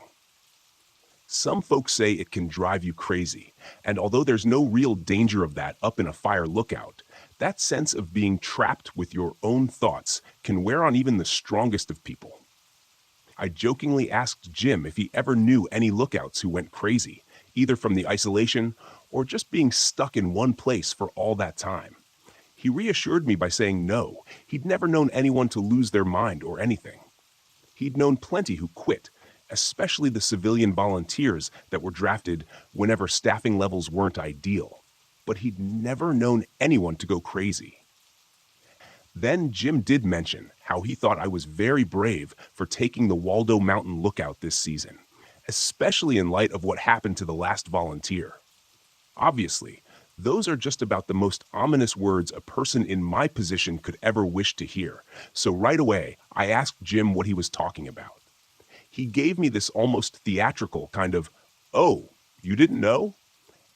Some folks say it can drive you crazy, and although there's no real danger of that up in a fire lookout, that sense of being trapped with your own thoughts can wear on even the strongest of people. I jokingly asked Jim if he ever knew any lookouts who went crazy, either from the isolation or just being stuck in one place for all that time. He reassured me by saying no, he'd never known anyone to lose their mind or anything. He'd known plenty who quit, especially the civilian volunteers that were drafted whenever staffing levels weren't ideal, but he'd never known anyone to go crazy. Then Jim did mention how he thought I was very brave for taking the Waldo Mountain Lookout this season, especially in light of what happened to the last volunteer. Obviously, Those are just about the most ominous words a person in my position could ever wish to hear. So right away, I asked Jim what he was talking about. He gave me this almost theatrical kind of, "Oh, you didn't know?"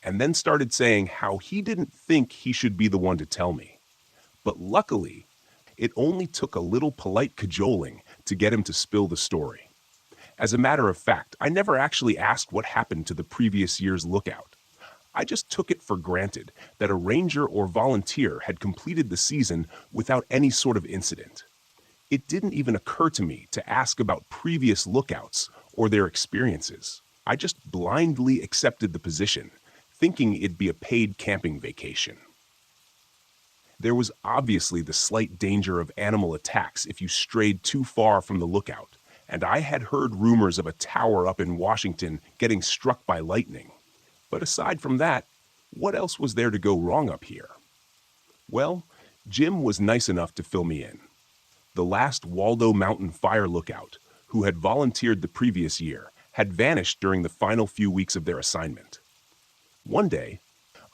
And then started saying how he didn't think he should be the one to tell me. But luckily, it only took a little polite cajoling to get him to spill the story. As a matter of fact, I never actually asked what happened to the previous year's lookout. I just took it for granted that a ranger or volunteer had completed the season without any sort of incident. It didn't even occur to me to ask about previous lookouts or their experiences. I just blindly accepted the position, thinking it'd be a paid camping vacation. There was obviously the slight danger of animal attacks if you strayed too far from the lookout, and I had heard rumors of a tower up in Washington getting struck by lightning. But aside from that, what else was there to go wrong up here? Well, Jim was nice enough to fill me in. The last Waldo Mountain fire lookout, who had volunteered the previous year, had vanished during the final few weeks of their assignment. One day,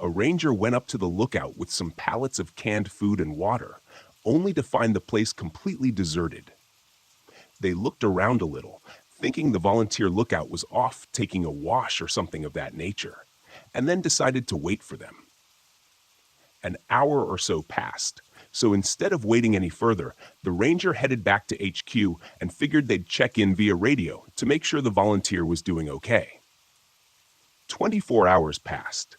a ranger went up to the lookout with some pallets of canned food and water, only to find the place completely deserted. They looked around a little, thinking the volunteer lookout was off taking a wash or something of that nature, and then decided to wait for them. An hour or so passed, so instead of waiting any further, the ranger headed back to HQ and figured they'd check in via radio to make sure the volunteer was doing okay. 24 hours passed,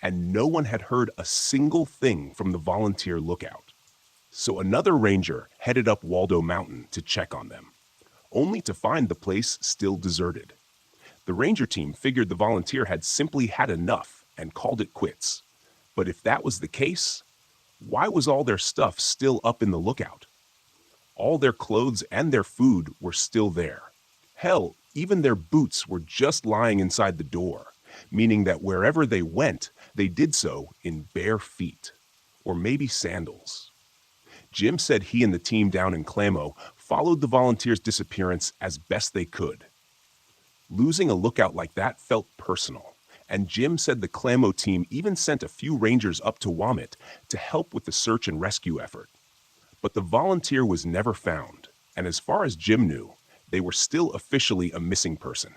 and no one had heard a single thing from the volunteer lookout. So another ranger headed up Waldo Mountain to check on them, only to find the place still deserted. The ranger team figured the volunteer had simply had enough and called it quits. But if that was the case, why was all their stuff still up in the lookout? All their clothes and their food were still there. Hell, even their boots were just lying inside the door, meaning that wherever they went, they did so in bare feet, or maybe sandals. Jim said he and the team down in Clamo followed the volunteer's disappearance as best they could. Losing a lookout like that felt personal, and Jim said the Clamo team even sent a few rangers up to Womit to help with the search and rescue effort. But the volunteer was never found, and as far as Jim knew, they were still officially a missing person.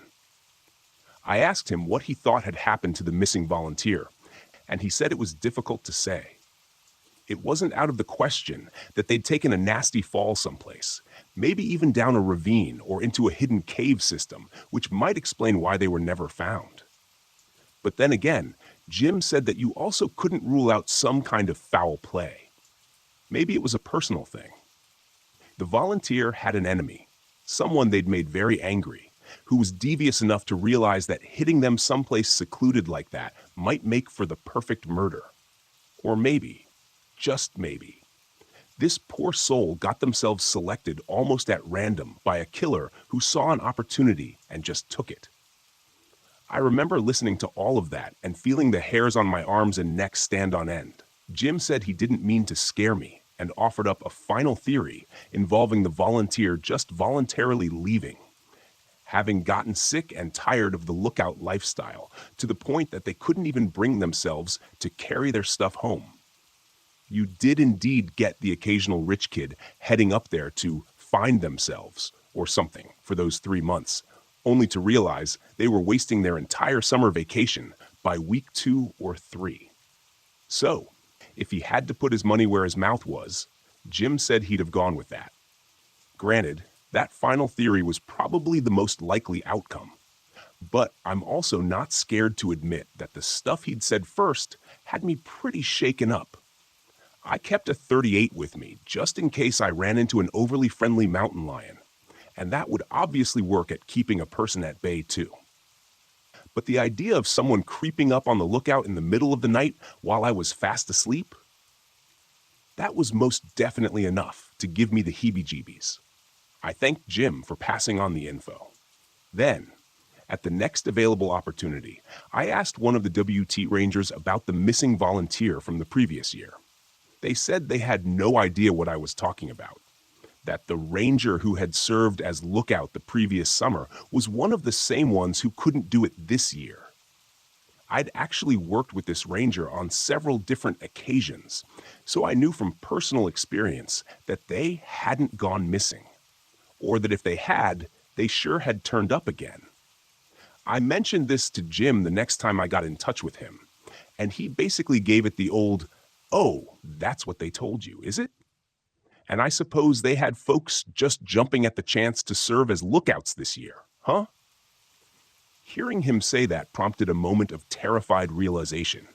I asked him what he thought had happened to the missing volunteer, and he said it was difficult to say. It wasn't out of the question that they'd taken a nasty fall someplace, maybe even down a ravine or into a hidden cave system, which might explain why they were never found. But then again, Jim said that you also couldn't rule out some kind of foul play. Maybe it was a personal thing. The volunteer had an enemy, someone they'd made very angry, who was devious enough to realize that hitting them someplace secluded like that might make for the perfect murder. Or maybe, just maybe, this poor soul got themselves selected almost at random by a killer who saw an opportunity and just took it. I remember listening to all of that and feeling the hairs on my arms and neck stand on end. Jim said he didn't mean to scare me and offered up a final theory involving the volunteer just voluntarily leaving, having gotten sick and tired of the lookout lifestyle to the point that they couldn't even bring themselves to carry their stuff home. You did indeed get the occasional rich kid heading up there to find themselves or something for those 3 months, only to realize they were wasting their entire summer vacation by week 2 or 3. So, if he had to put his money where his mouth was, Jim said he'd have gone with that. Granted, that final theory was probably the most likely outcome. But I'm also not scared to admit that the stuff he'd said first had me pretty shaken up. I kept a .38 with me just in case I ran into an overly friendly mountain lion, and that would obviously work at keeping a person at bay too. But the idea of someone creeping up on the lookout in the middle of the night while I was fast asleep, that was most definitely enough to give me the heebie-jeebies. I thanked Jim for passing on the info. Then, at the next available opportunity, I asked one of the WT Rangers about the missing volunteer from the previous year. They said they had no idea what I was talking about, that the ranger who had served as lookout the previous summer was one of the same ones who couldn't do it this year. I'd actually worked with this ranger on several different occasions, so I knew from personal experience that they hadn't gone missing, or that if they had, they sure had turned up again. I mentioned this to Jim the next time I got in touch with him, and he basically gave it the old, "Oh, that's what they told you, is it?" And I suppose they had folks just jumping at the chance to serve as lookouts this year, huh? Hearing him say that prompted a moment of terrified realization,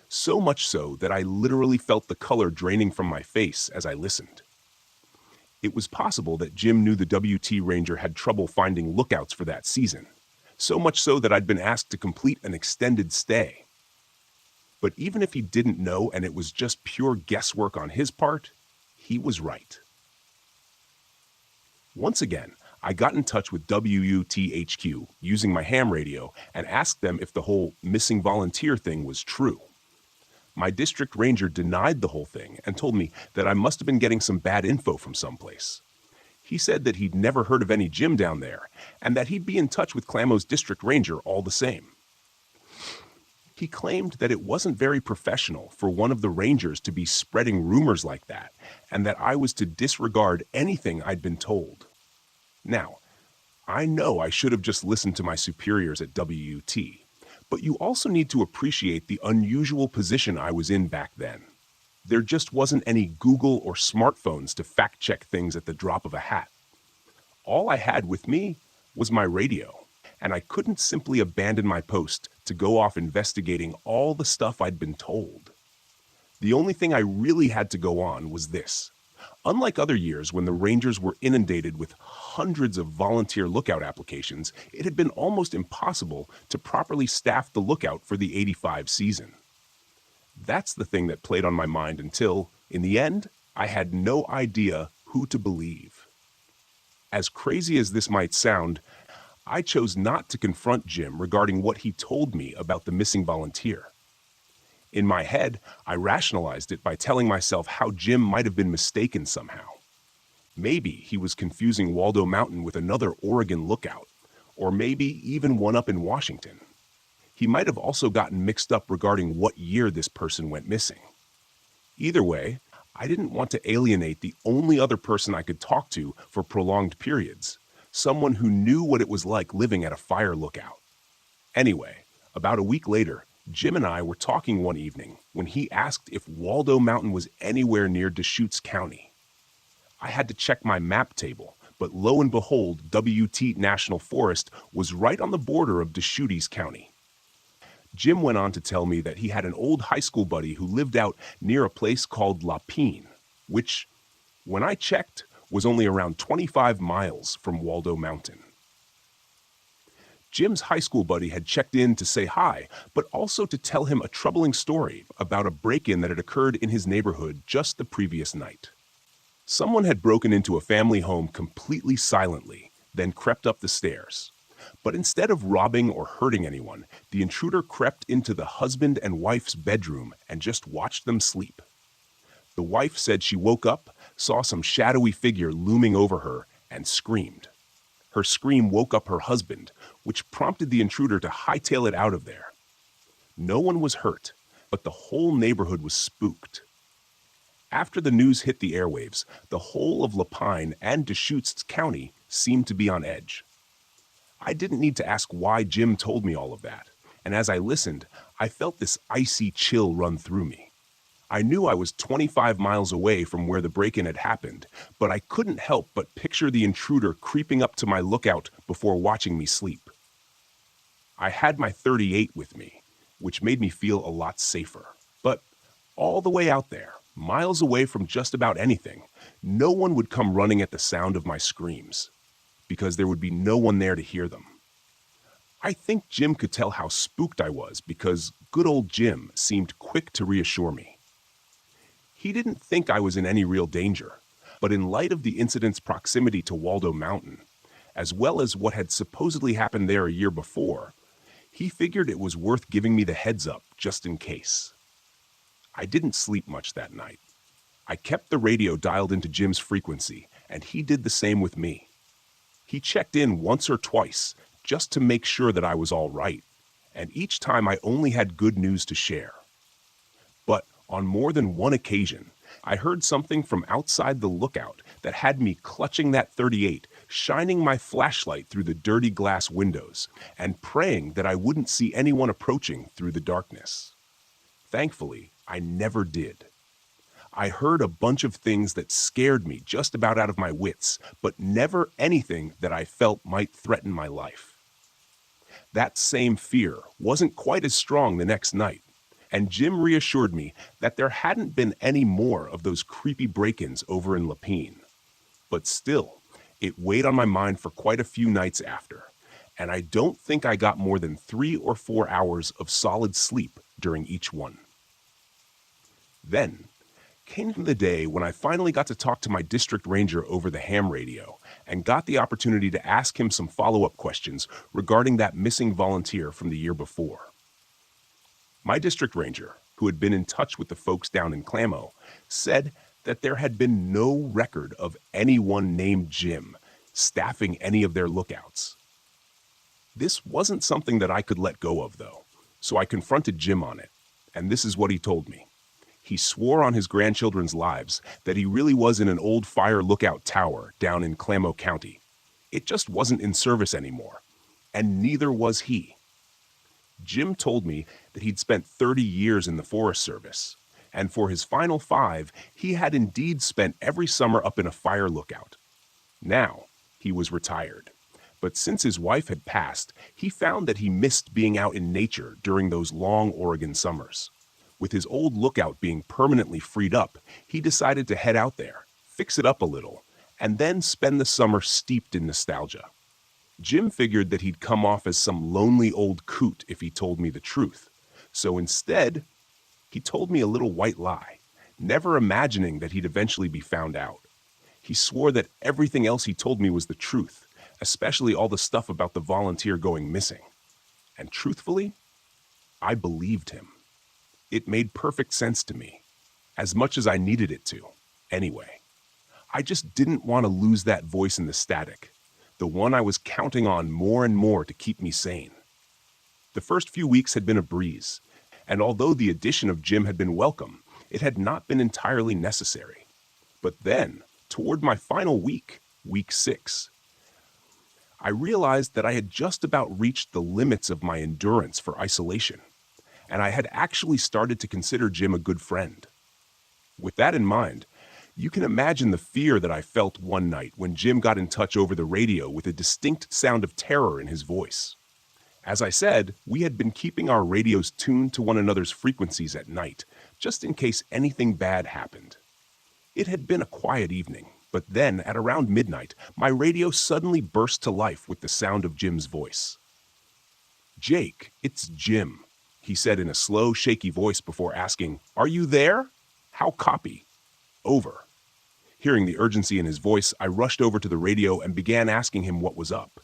so much so that I literally felt the color draining from my face as I listened. It was possible that Jim knew the WT Ranger had trouble finding lookouts for that season, so much so that I'd been asked to complete an extended stay. But even if he didn't know and it was just pure guesswork on his part, he was right. Once again, I got in touch with WUTHQ using my ham radio and asked them if the whole missing volunteer thing was true. My district ranger denied the whole thing and told me that I must have been getting some bad info from someplace. He said that he'd never heard of any Jim down there and that he'd be in touch with Clamo's district ranger all the same. He claimed that it wasn't very professional for one of the rangers to be spreading rumors like that and that I was to disregard anything I'd been told. Now, I know I should have just listened to my superiors at WUT, but you also need to appreciate the unusual position I was in back then. There just wasn't any Google or smartphones to fact-check things at the drop of a hat. All I had with me was my radio, and I couldn't simply abandon my post to go off investigating all the stuff I'd been told. The only thing I really had to go on was this. Unlike other years when the Rangers were inundated with hundreds of volunteer lookout applications, it had been almost impossible to properly staff the lookout for the '85 season. That's the thing that played on my mind until, in the end, I had no idea who to believe. As crazy as this might sound, I chose not to confront Jim regarding what he told me about the missing volunteer. In my head, I rationalized it by telling myself how Jim might have been mistaken somehow. Maybe he was confusing Waldo Mountain with another Oregon lookout, or maybe even one up in Washington. He might have also gotten mixed up regarding what year this person went missing. Either way, I didn't want to alienate the only other person I could talk to for prolonged periods, someone who knew what it was like living at a fire lookout. Anyway, about a week later, Jim and I were talking one evening when he asked if Waldo Mountain was anywhere near Deschutes County. I had to check my map table, but lo and behold, WT National Forest was right on the border of Deschutes County. Jim went on to tell me that he had an old high school buddy who lived out near a place called Lapine, which, when I checked, was only around 25 miles from Waldo Mountain. Jim's high school buddy had checked in to say hi, but also to tell him a troubling story about a break-in that had occurred in his neighborhood just the previous night. Someone had broken into a family home completely silently, then crept up the stairs. But instead of robbing or hurting anyone, the intruder crept into the husband and wife's bedroom and just watched them sleep. The wife said she woke up, saw some shadowy figure looming over her, and screamed. Her scream woke up her husband, which prompted the intruder to hightail it out of there. No one was hurt, but the whole neighborhood was spooked. After the news hit the airwaves, the whole of Lapine and Deschutes County seemed to be on edge. I didn't need to ask why Jim told me all of that, and as I listened, I felt this icy chill run through me. I knew I was 25 miles away from where the break-in had happened, but I couldn't help but picture the intruder creeping up to my lookout before watching me sleep. I had my .38 with me, which made me feel a lot safer. But all the way out there, miles away from just about anything, no one would come running at the sound of my screams, because there would be no one there to hear them. I think Jim could tell how spooked I was because good old Jim seemed quick to reassure me. He didn't think I was in any real danger, but in light of the incident's proximity to Waldo Mountain, as well as what had supposedly happened there a year before, he figured it was worth giving me the heads up just in case. I didn't sleep much that night. I kept the radio dialed into Jim's frequency, and he did the same with me. He checked in once or twice just to make sure that I was all right, and each time I only had good news to share. But on more than one occasion, I heard something from outside the lookout that had me clutching that 38, shining my flashlight through the dirty glass windows, and praying that I wouldn't see anyone approaching through the darkness. Thankfully, I never did. I heard a bunch of things that scared me just about out of my wits, but never anything that I felt might threaten my life. That same fear wasn't quite as strong the next night, and Jim reassured me that there hadn't been any more of those creepy break-ins over in Lapine. But still, it weighed on my mind for quite a few nights after, and I don't think I got more than 3 or 4 hours of solid sleep during each one. Then came the day when I finally got to talk to my district ranger over the ham radio and got the opportunity to ask him some follow-up questions regarding that missing volunteer from the year before. My district ranger, who had been in touch with the folks down in Clamo, said that there had been no record of anyone named Jim staffing any of their lookouts. This wasn't something that I could let go of, though, so I confronted Jim on it, and this is what he told me. He swore on his grandchildren's lives that he really was in an old fire lookout tower down in Clamo County. It just wasn't in service anymore, and neither was he. Jim told me that he'd spent 30 years in the Forest Service, and for his final 5, he had indeed spent every summer up in a fire lookout. Now, he was retired, but since his wife had passed, he found that he missed being out in nature during those long Oregon summers. With his old lookout being permanently freed up, he decided to head out there, fix it up a little, and then spend the summer steeped in nostalgia. Jim figured that he'd come off as some lonely old coot if he told me the truth, so instead, he told me a little white lie, never imagining that he'd eventually be found out. He swore that everything else he told me was the truth, especially all the stuff about the volunteer going missing. And truthfully, I believed him. It made perfect sense to me, as much as I needed it to, anyway. I just didn't want to lose that voice in the static, the one I was counting on more and more to keep me sane. The first few weeks had been a breeze, and although the addition of Jim had been welcome, it had not been entirely necessary. But then, toward my final week, week 6, I realized that I had just about reached the limits of my endurance for isolation, and I had actually started to consider Jim a good friend. With that in mind, you can imagine the fear that I felt one night when Jim got in touch over the radio with a distinct sound of terror in his voice. As I said, we had been keeping our radios tuned to one another's frequencies at night, just in case anything bad happened. It had been a quiet evening, but then at around midnight, my radio suddenly burst to life with the sound of Jim's voice. "Jake, it's Jim," he said in a slow, shaky voice before asking, "Are you there? How copy?" "Over." Hearing the urgency in his voice, I rushed over to the radio and began asking him what was up.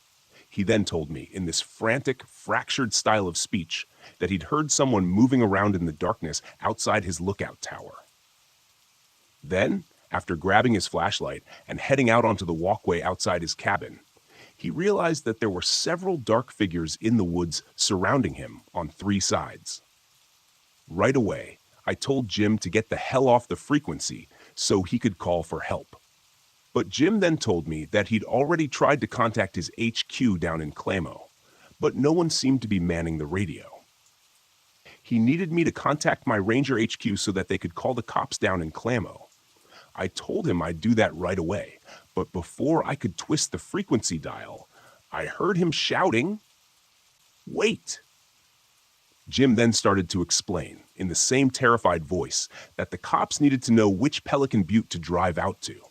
He then told me, in this frantic, fractured style of speech, that he'd heard someone moving around in the darkness outside his lookout tower. Then, after grabbing his flashlight and heading out onto the walkway outside his cabin, he realized that there were several dark figures in the woods surrounding him on 3 sides. Right away, I told Jim to get the hell off the frequency so he could call for help. But Jim then told me that he'd already tried to contact his HQ down in Clamo, but no one seemed to be manning the radio. He needed me to contact my Ranger HQ so that they could call the cops down in Clamo. I told him I'd do that right away, but before I could twist the frequency dial, I heard him shouting, "Wait!" Jim then started to explain, in the same terrified voice, that the cops needed to know which Pelican Butte to drive out to.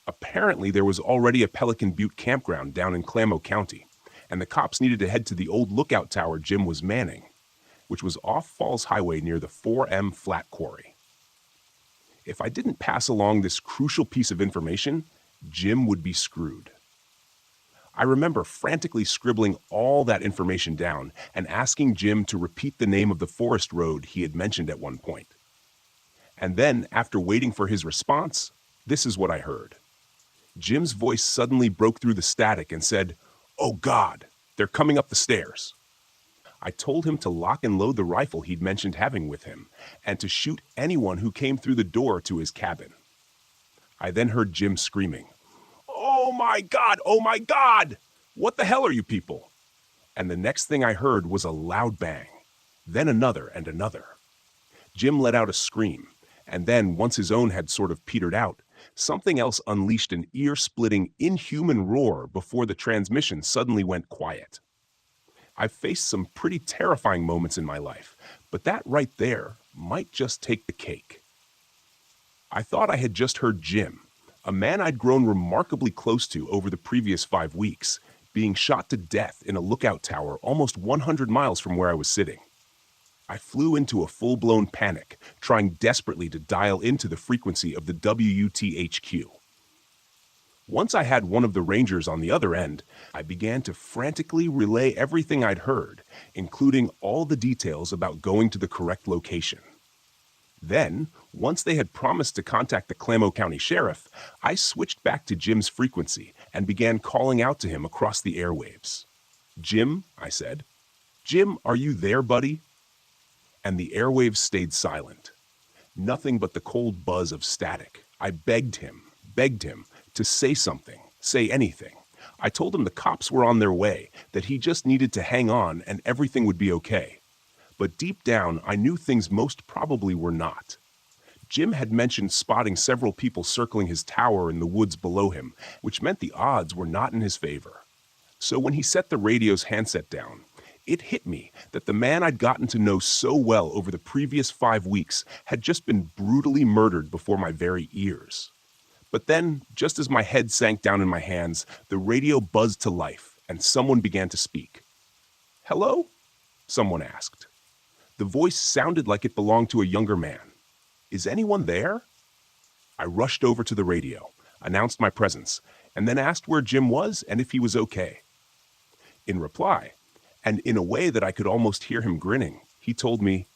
Apparently, there was already a Pelican Butte campground down in Clamo County, and the cops needed to head to the old lookout tower Jim was manning, which was off Falls Highway near the 4M Flat Quarry. If I didn't pass along this crucial piece of information, Jim would be screwed. I remember frantically scribbling all that information down and asking Jim to repeat the name of the forest road he had mentioned at one point. And then, after waiting for his response, this is what I heard. Jim's voice suddenly broke through the static and said, "Oh God, they're coming up the stairs." I told him to lock and load the rifle he'd mentioned having with him, and to shoot anyone who came through the door to his cabin. I then heard Jim screaming, "Oh my God! Oh my God! What the hell are you people?" And the next thing I heard was a loud bang, then another and another. Jim let out a scream, and then, once his own had sort of petered out, something else unleashed an ear-splitting, inhuman roar before the transmission suddenly went quiet. I've faced some pretty terrifying moments in my life, but that right there might just take the cake. I thought I had just heard Jim, a man I'd grown remarkably close to over the previous 5 weeks, being shot to death in a lookout tower almost 100 miles from where I was sitting. I flew into a full-blown panic, trying desperately to dial into the frequency of the WUTHQ. Once I had one of the Rangers on the other end, I began to frantically relay everything I'd heard, including all the details about going to the correct location. Then, once they had promised to contact the Klamath County Sheriff, I switched back to Jim's frequency and began calling out to him across the airwaves. "Jim," I said. "Jim, are you there, buddy?" And the airwaves stayed silent. Nothing but the cold buzz of static. I begged him to say something, say anything. I told him the cops were on their way, that he just needed to hang on and everything would be okay. But deep down, I knew things most probably were not. Jim had mentioned spotting several people circling his tower in the woods below him, which meant the odds were not in his favor. So when he set the radio's handset down, it hit me that the man I'd gotten to know so well over the previous 5 weeks had just been brutally murdered before my very ears. But then, just as my head sank down in my hands, the radio buzzed to life, and someone began to speak. "Hello?" someone asked. The voice sounded like it belonged to a younger man. "Is anyone there?" I rushed over to the radio, announced my presence, and then asked where Jim was and if he was okay. In reply, and in a way that I could almost hear him grinning, he told me,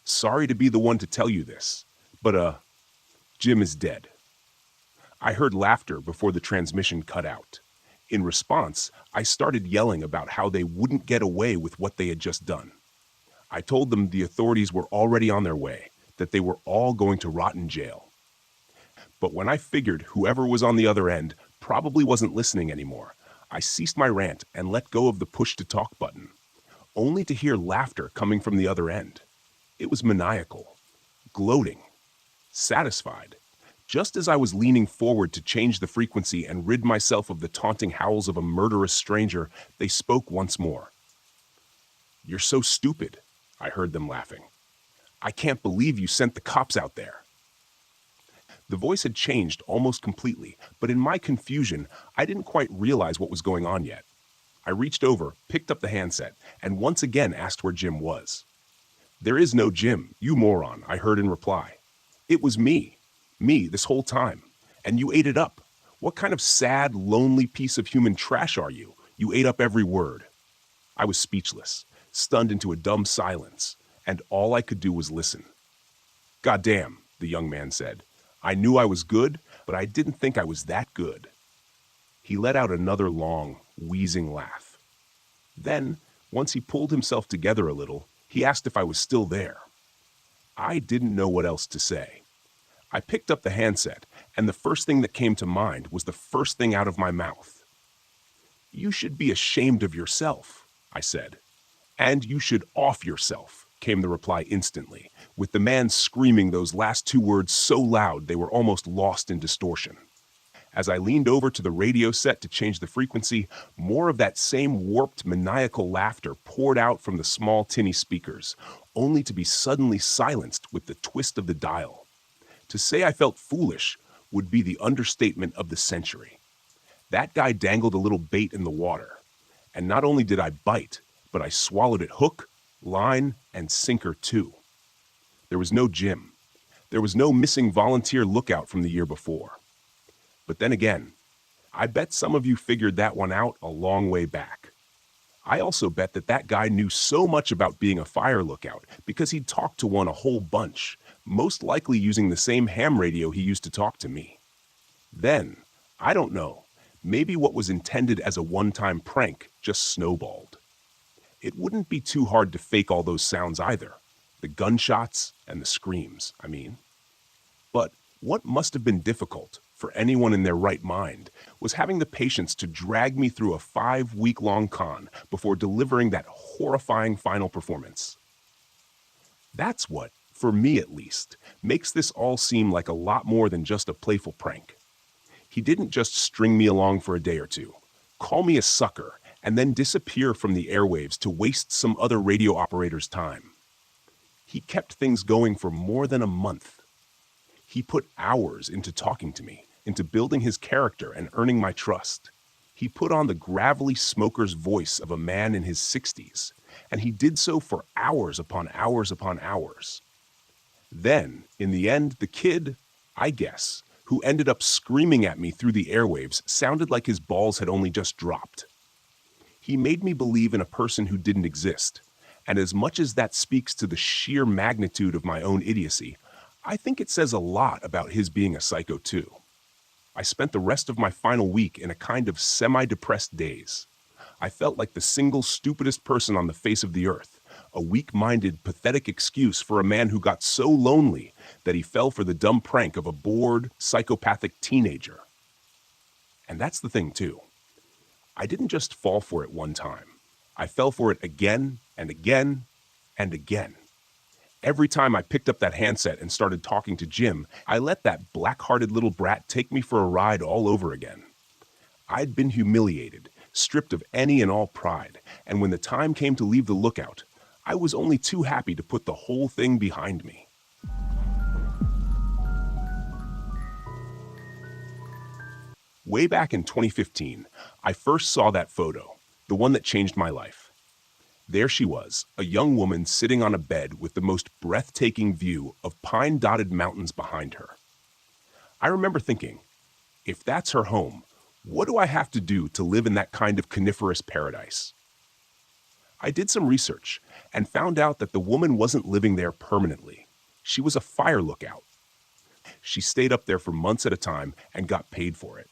"Sorry to be the one to tell you this, but, Jim is dead." I heard laughter before the transmission cut out. In response, I started yelling about how they wouldn't get away with what they had just done. I told them the authorities were already on their way, that they were all going to rot in jail. But when I figured whoever was on the other end probably wasn't listening anymore, I ceased my rant and let go of the push-to-talk button, only to hear laughter coming from the other end. It was maniacal, gloating, satisfied. Just as I was leaning forward to change the frequency and rid myself of the taunting howls of a murderous stranger, they spoke once more. "You're so stupid," I heard them laughing. "I can't believe you sent the cops out there." The voice had changed almost completely, but in my confusion, I didn't quite realize what was going on yet. I reached over, picked up the handset, and once again asked where Jim was. "There is no Jim, you moron," I heard in reply. "It was me this whole time, and you ate it up. What kind of sad, lonely piece of human trash are you? You ate up every word." I was speechless, stunned into a dumb silence, and all I could do was listen. "Goddamn," the young man said. "I knew I was good, but I didn't think I was that good." He let out another long, wheezing laugh. Then, once he pulled himself together a little, he asked if I was still there. I didn't know what else to say. I picked up the handset, and the first thing that came to mind was the first thing out of my mouth. "You should be ashamed of yourself," I said. "And you should off yourself," came the reply instantly, with the man screaming those last 2 words so loud they were almost lost in distortion. As I leaned over to the radio set to change the frequency, more of that same warped, maniacal laughter poured out from the small tinny speakers, only to be suddenly silenced with the twist of the dial. To say I felt foolish would be the understatement of the century. That guy dangled a little bait in the water, and not only did I bite, but I swallowed it hook, line, and sinker too. There was no Jim. There was no missing volunteer lookout from the year before. But then again, I bet some of you figured that one out a long way back. I also bet that guy knew so much about being a fire lookout because he'd talked to one a whole bunch, most likely using the same ham radio he used to talk to me. Then, I don't know, maybe what was intended as a one-time prank just snowballed. It wouldn't be too hard to fake all those sounds either. The gunshots and the screams, I mean. But what must have been difficult for anyone in their right mind was having the patience to drag me through a 5-week-long con before delivering that horrifying final performance. That's what, for me at least, makes this all seem like a lot more than just a playful prank. He didn't just string me along for a day or two, call me a sucker, and then disappear from the airwaves to waste some other radio operator's time. He kept things going for more than a month. He put hours into talking to me, into building his character and earning my trust. He put on the gravelly smoker's voice of a man in his 60s, and he did so for hours upon hours upon hours. Then, in the end, the kid, I guess, who ended up screaming at me through the airwaves sounded like his balls had only just dropped. He made me believe in a person who didn't exist, and as much as that speaks to the sheer magnitude of my own idiocy, I think it says a lot about his being a psycho too. I spent the rest of my final week in a kind of semi-depressed daze. I felt like the single stupidest person on the face of the earth, a weak-minded, pathetic excuse for a man who got so lonely that he fell for the dumb prank of a bored, psychopathic teenager. And that's the thing too. I didn't just fall for it one time. I fell for it again and again and again. Every time I picked up that handset and started talking to Jim, I let that black-hearted little brat take me for a ride all over again. I'd been humiliated, stripped of any and all pride, and when the time came to leave the lookout, I was only too happy to put the whole thing behind me. Way back in 2015, I first saw that photo, the one that changed my life. There she was, a young woman sitting on a bed with the most breathtaking view of pine-dotted mountains behind her. I remember thinking, if that's her home, what do I have to do to live in that kind of coniferous paradise? I did some research and found out that the woman wasn't living there permanently. She was a fire lookout. She stayed up there for months at a time and got paid for it.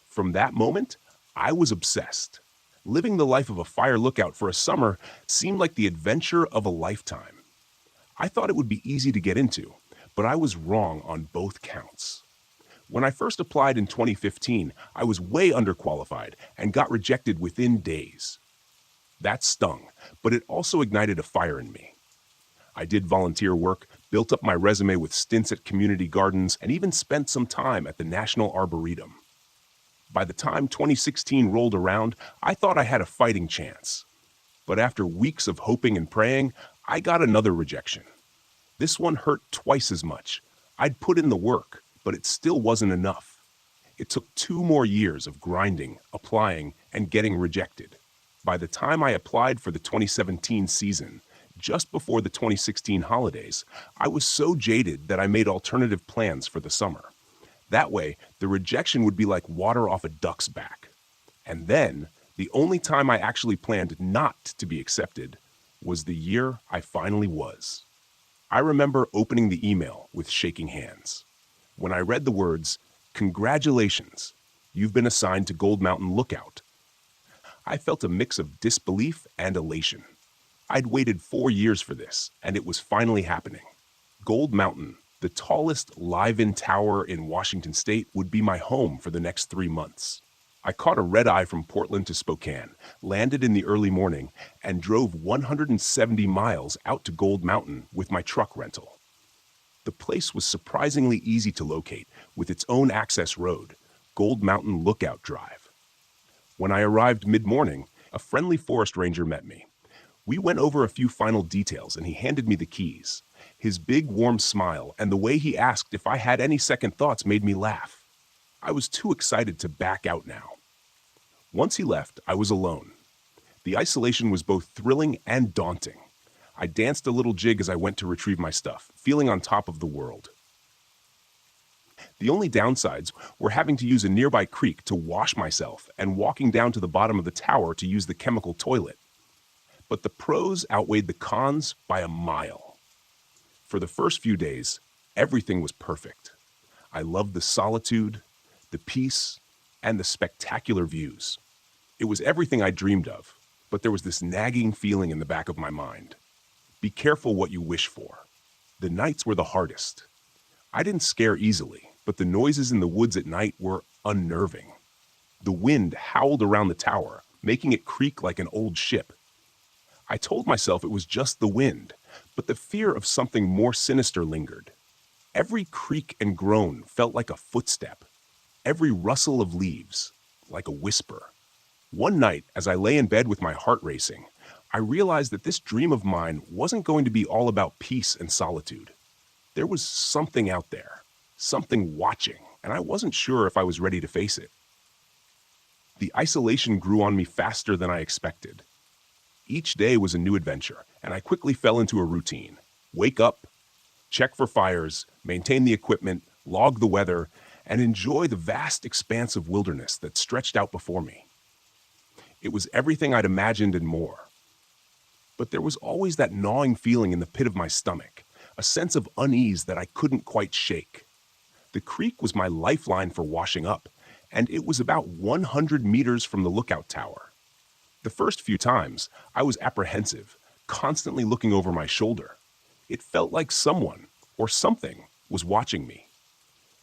From that moment, I was obsessed. Living the life of a fire lookout for a summer seemed like the adventure of a lifetime. I thought it would be easy to get into, but I was wrong on both counts. When I first applied in 2015, I was way underqualified and got rejected within days. That stung, but it also ignited a fire in me. I did volunteer work, built up my resume with stints at community gardens, and even spent some time at the National Arboretum. By the time 2016 rolled around, I thought I had a fighting chance. But after weeks of hoping and praying, I got another rejection. This one hurt twice as much. I'd put in the work, but it still wasn't enough. It took 2 more years of grinding, applying, and getting rejected. By the time I applied for the 2017 season, just before the 2016 holidays, I was so jaded that I made alternative plans for the summer. That way, the rejection would be like water off a duck's back. And then, the only time I actually planned not to be accepted was the year I finally was. I remember opening the email with shaking hands. When I read the words, "Congratulations, you've been assigned to Gold Mountain Lookout," I felt a mix of disbelief and elation. I'd waited 4 years for this, and it was finally happening. Gold Mountain, the tallest live-in tower in Washington state, would be my home for the next 3 months. I caught a red-eye from Portland to Spokane, landed in the early morning, and drove 170 miles out to Gold Mountain with my truck rental. The place was surprisingly easy to locate, with its own access road, Gold Mountain Lookout Drive. When I arrived mid-morning, a friendly forest ranger met me. We went over a few final details, and he handed me the keys. His big, warm smile and the way he asked if I had any second thoughts made me laugh. I was too excited to back out now. Once he left, I was alone. The isolation was both thrilling and daunting. I danced a little jig as I went to retrieve my stuff, feeling on top of the world. The only downsides were having to use a nearby creek to wash myself and walking down to the bottom of the tower to use the chemical toilet. But the pros outweighed the cons by a mile. For the first few days, everything was perfect. I loved the solitude, the peace, and the spectacular views. It was everything I dreamed of. But there was this nagging feeling in the back of my mind. Be careful what you wish for. The nights were the hardest. I didn't scare easily, but the noises in the woods at night were unnerving. The wind howled around the tower, making it creak like an old ship. I told myself it was just the wind, but the fear of something more sinister lingered. Every creak and groan felt like a footstep. Every rustle of leaves, like a whisper. One night, as I lay in bed with my heart racing, I realized that this dream of mine wasn't going to be all about peace and solitude. There was something out there, something watching, and I wasn't sure if I was ready to face it. The isolation grew on me faster than I expected. Each day was a new adventure, and I quickly fell into a routine. Wake up, check for fires, maintain the equipment, log the weather, and enjoy the vast expanse of wilderness that stretched out before me. It was everything I'd imagined and more. But there was always that gnawing feeling in the pit of my stomach, a sense of unease that I couldn't quite shake. The creek was my lifeline for washing up, and it was about 100 meters from the lookout tower. The first few times, I was apprehensive, constantly looking over my shoulder. It felt like someone, or something, was watching me.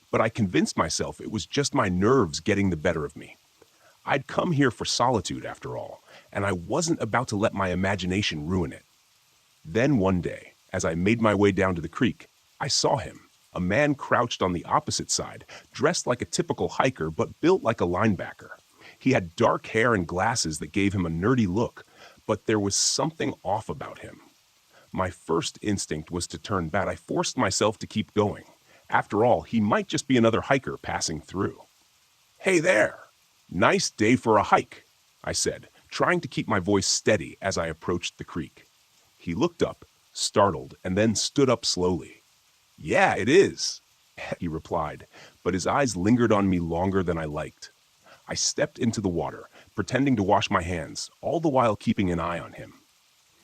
But I convinced myself it was just my nerves getting the better of me. I'd come here for solitude, after all, and I wasn't about to let my imagination ruin it. Then one day, as I made my way down to the creek, I saw him, a man crouched on the opposite side, dressed like a typical hiker but built like a linebacker. He had dark hair and glasses that gave him a nerdy look, but there was something off about him. My first instinct was to turn back. I forced myself to keep going. After all, he might just be another hiker passing through. "Hey there! Nice day for a hike," I said, trying to keep my voice steady as I approached the creek. He looked up, startled, and then stood up slowly. "Yeah, it is," he replied, but his eyes lingered on me longer than I liked. I stepped into the water, pretending to wash my hands, all the while keeping an eye on him.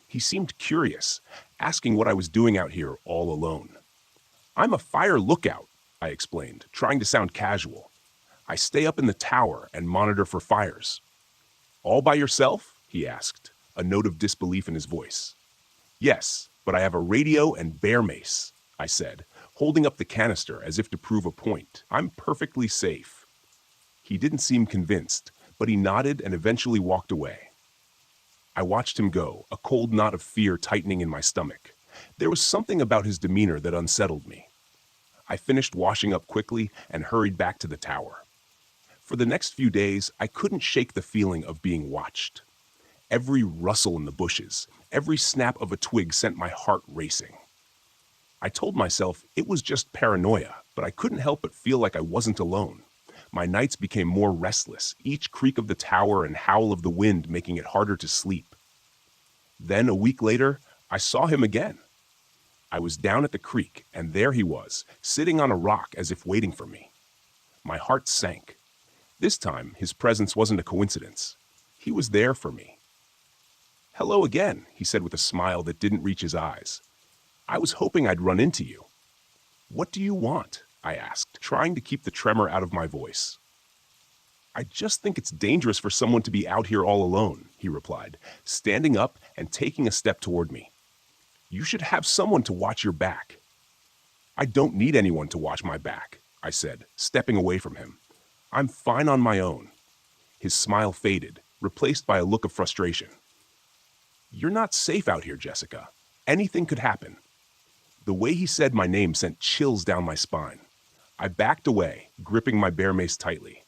He seemed curious, asking what I was doing out here all alone. "I'm a fire lookout," I explained, trying to sound casual. "I stay up in the tower and monitor for fires." "All by yourself?" he asked, a note of disbelief in his voice. "Yes, but I have a radio and bear mace," I said, holding up the canister as if to prove a point. "I'm perfectly safe." He didn't seem convinced, but he nodded and eventually walked away. I watched him go, a cold knot of fear tightening in my stomach. There was something about his demeanor that unsettled me. I finished washing up quickly and hurried back to the tower. For the next few days, I couldn't shake the feeling of being watched. Every rustle in the bushes, every snap of a twig sent my heart racing. I told myself it was just paranoia, but I couldn't help but feel like I wasn't alone. My nights became more restless, each creak of the tower and howl of the wind making it harder to sleep. Then, a week later, I saw him again. I was down at the creek, and there he was, sitting on a rock as if waiting for me. My heart sank. This time, his presence wasn't a coincidence. He was there for me. "Hello again," he said with a smile that didn't reach his eyes. "I was hoping I'd run into you." "What do you want?" I asked, trying to keep the tremor out of my voice. "I just think it's dangerous for someone to be out here all alone," he replied, standing up and taking a step toward me. "You should have someone to watch your back." "I don't need anyone to watch my back," I said, stepping away from him. "I'm fine on my own." His smile faded, replaced by a look of frustration. "You're not safe out here, Jessica. Anything could happen." The way he said my name sent chills down my spine. I backed away, gripping my bear mace tightly.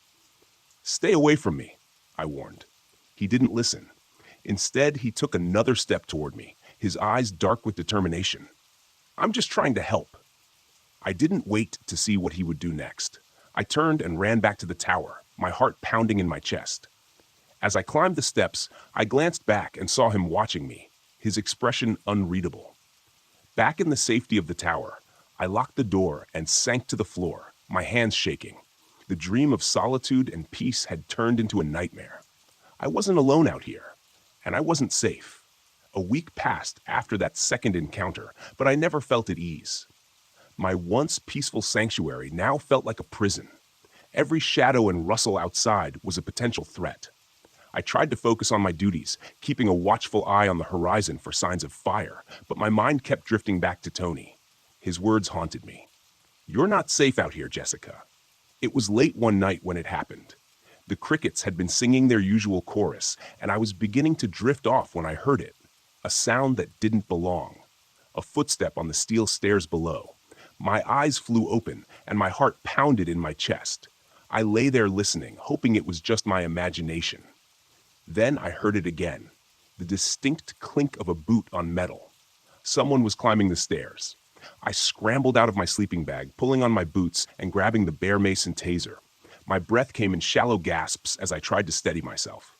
"Stay away from me," I warned. He didn't listen. Instead, he took another step toward me, his eyes dark with determination. "I'm just trying to help." I didn't wait to see what he would do next. I turned and ran back to the tower, my heart pounding in my chest. As I climbed the steps, I glanced back and saw him watching me, his expression unreadable. Back in the safety of the tower, I locked the door and sank to the floor, my hands shaking. The dream of solitude and peace had turned into a nightmare. I wasn't alone out here, and I wasn't safe. A week passed after that second encounter, but I never felt at ease. My once peaceful sanctuary now felt like a prison. Every shadow and rustle outside was a potential threat. I tried to focus on my duties, keeping a watchful eye on the horizon for signs of fire, but my mind kept drifting back to Tony. His words haunted me. "You're not safe out here, Jessica." It was late one night when it happened. The crickets had been singing their usual chorus, and I was beginning to drift off when I heard it. A sound that didn't belong. A footstep on the steel stairs below. My eyes flew open, and my heart pounded in my chest. I lay there listening, hoping it was just my imagination. Then I heard it again. The distinct clink of a boot on metal. Someone was climbing the stairs. I scrambled out of my sleeping bag, pulling on my boots and grabbing the bear mace and taser. My breath came in shallow gasps as I tried to steady myself.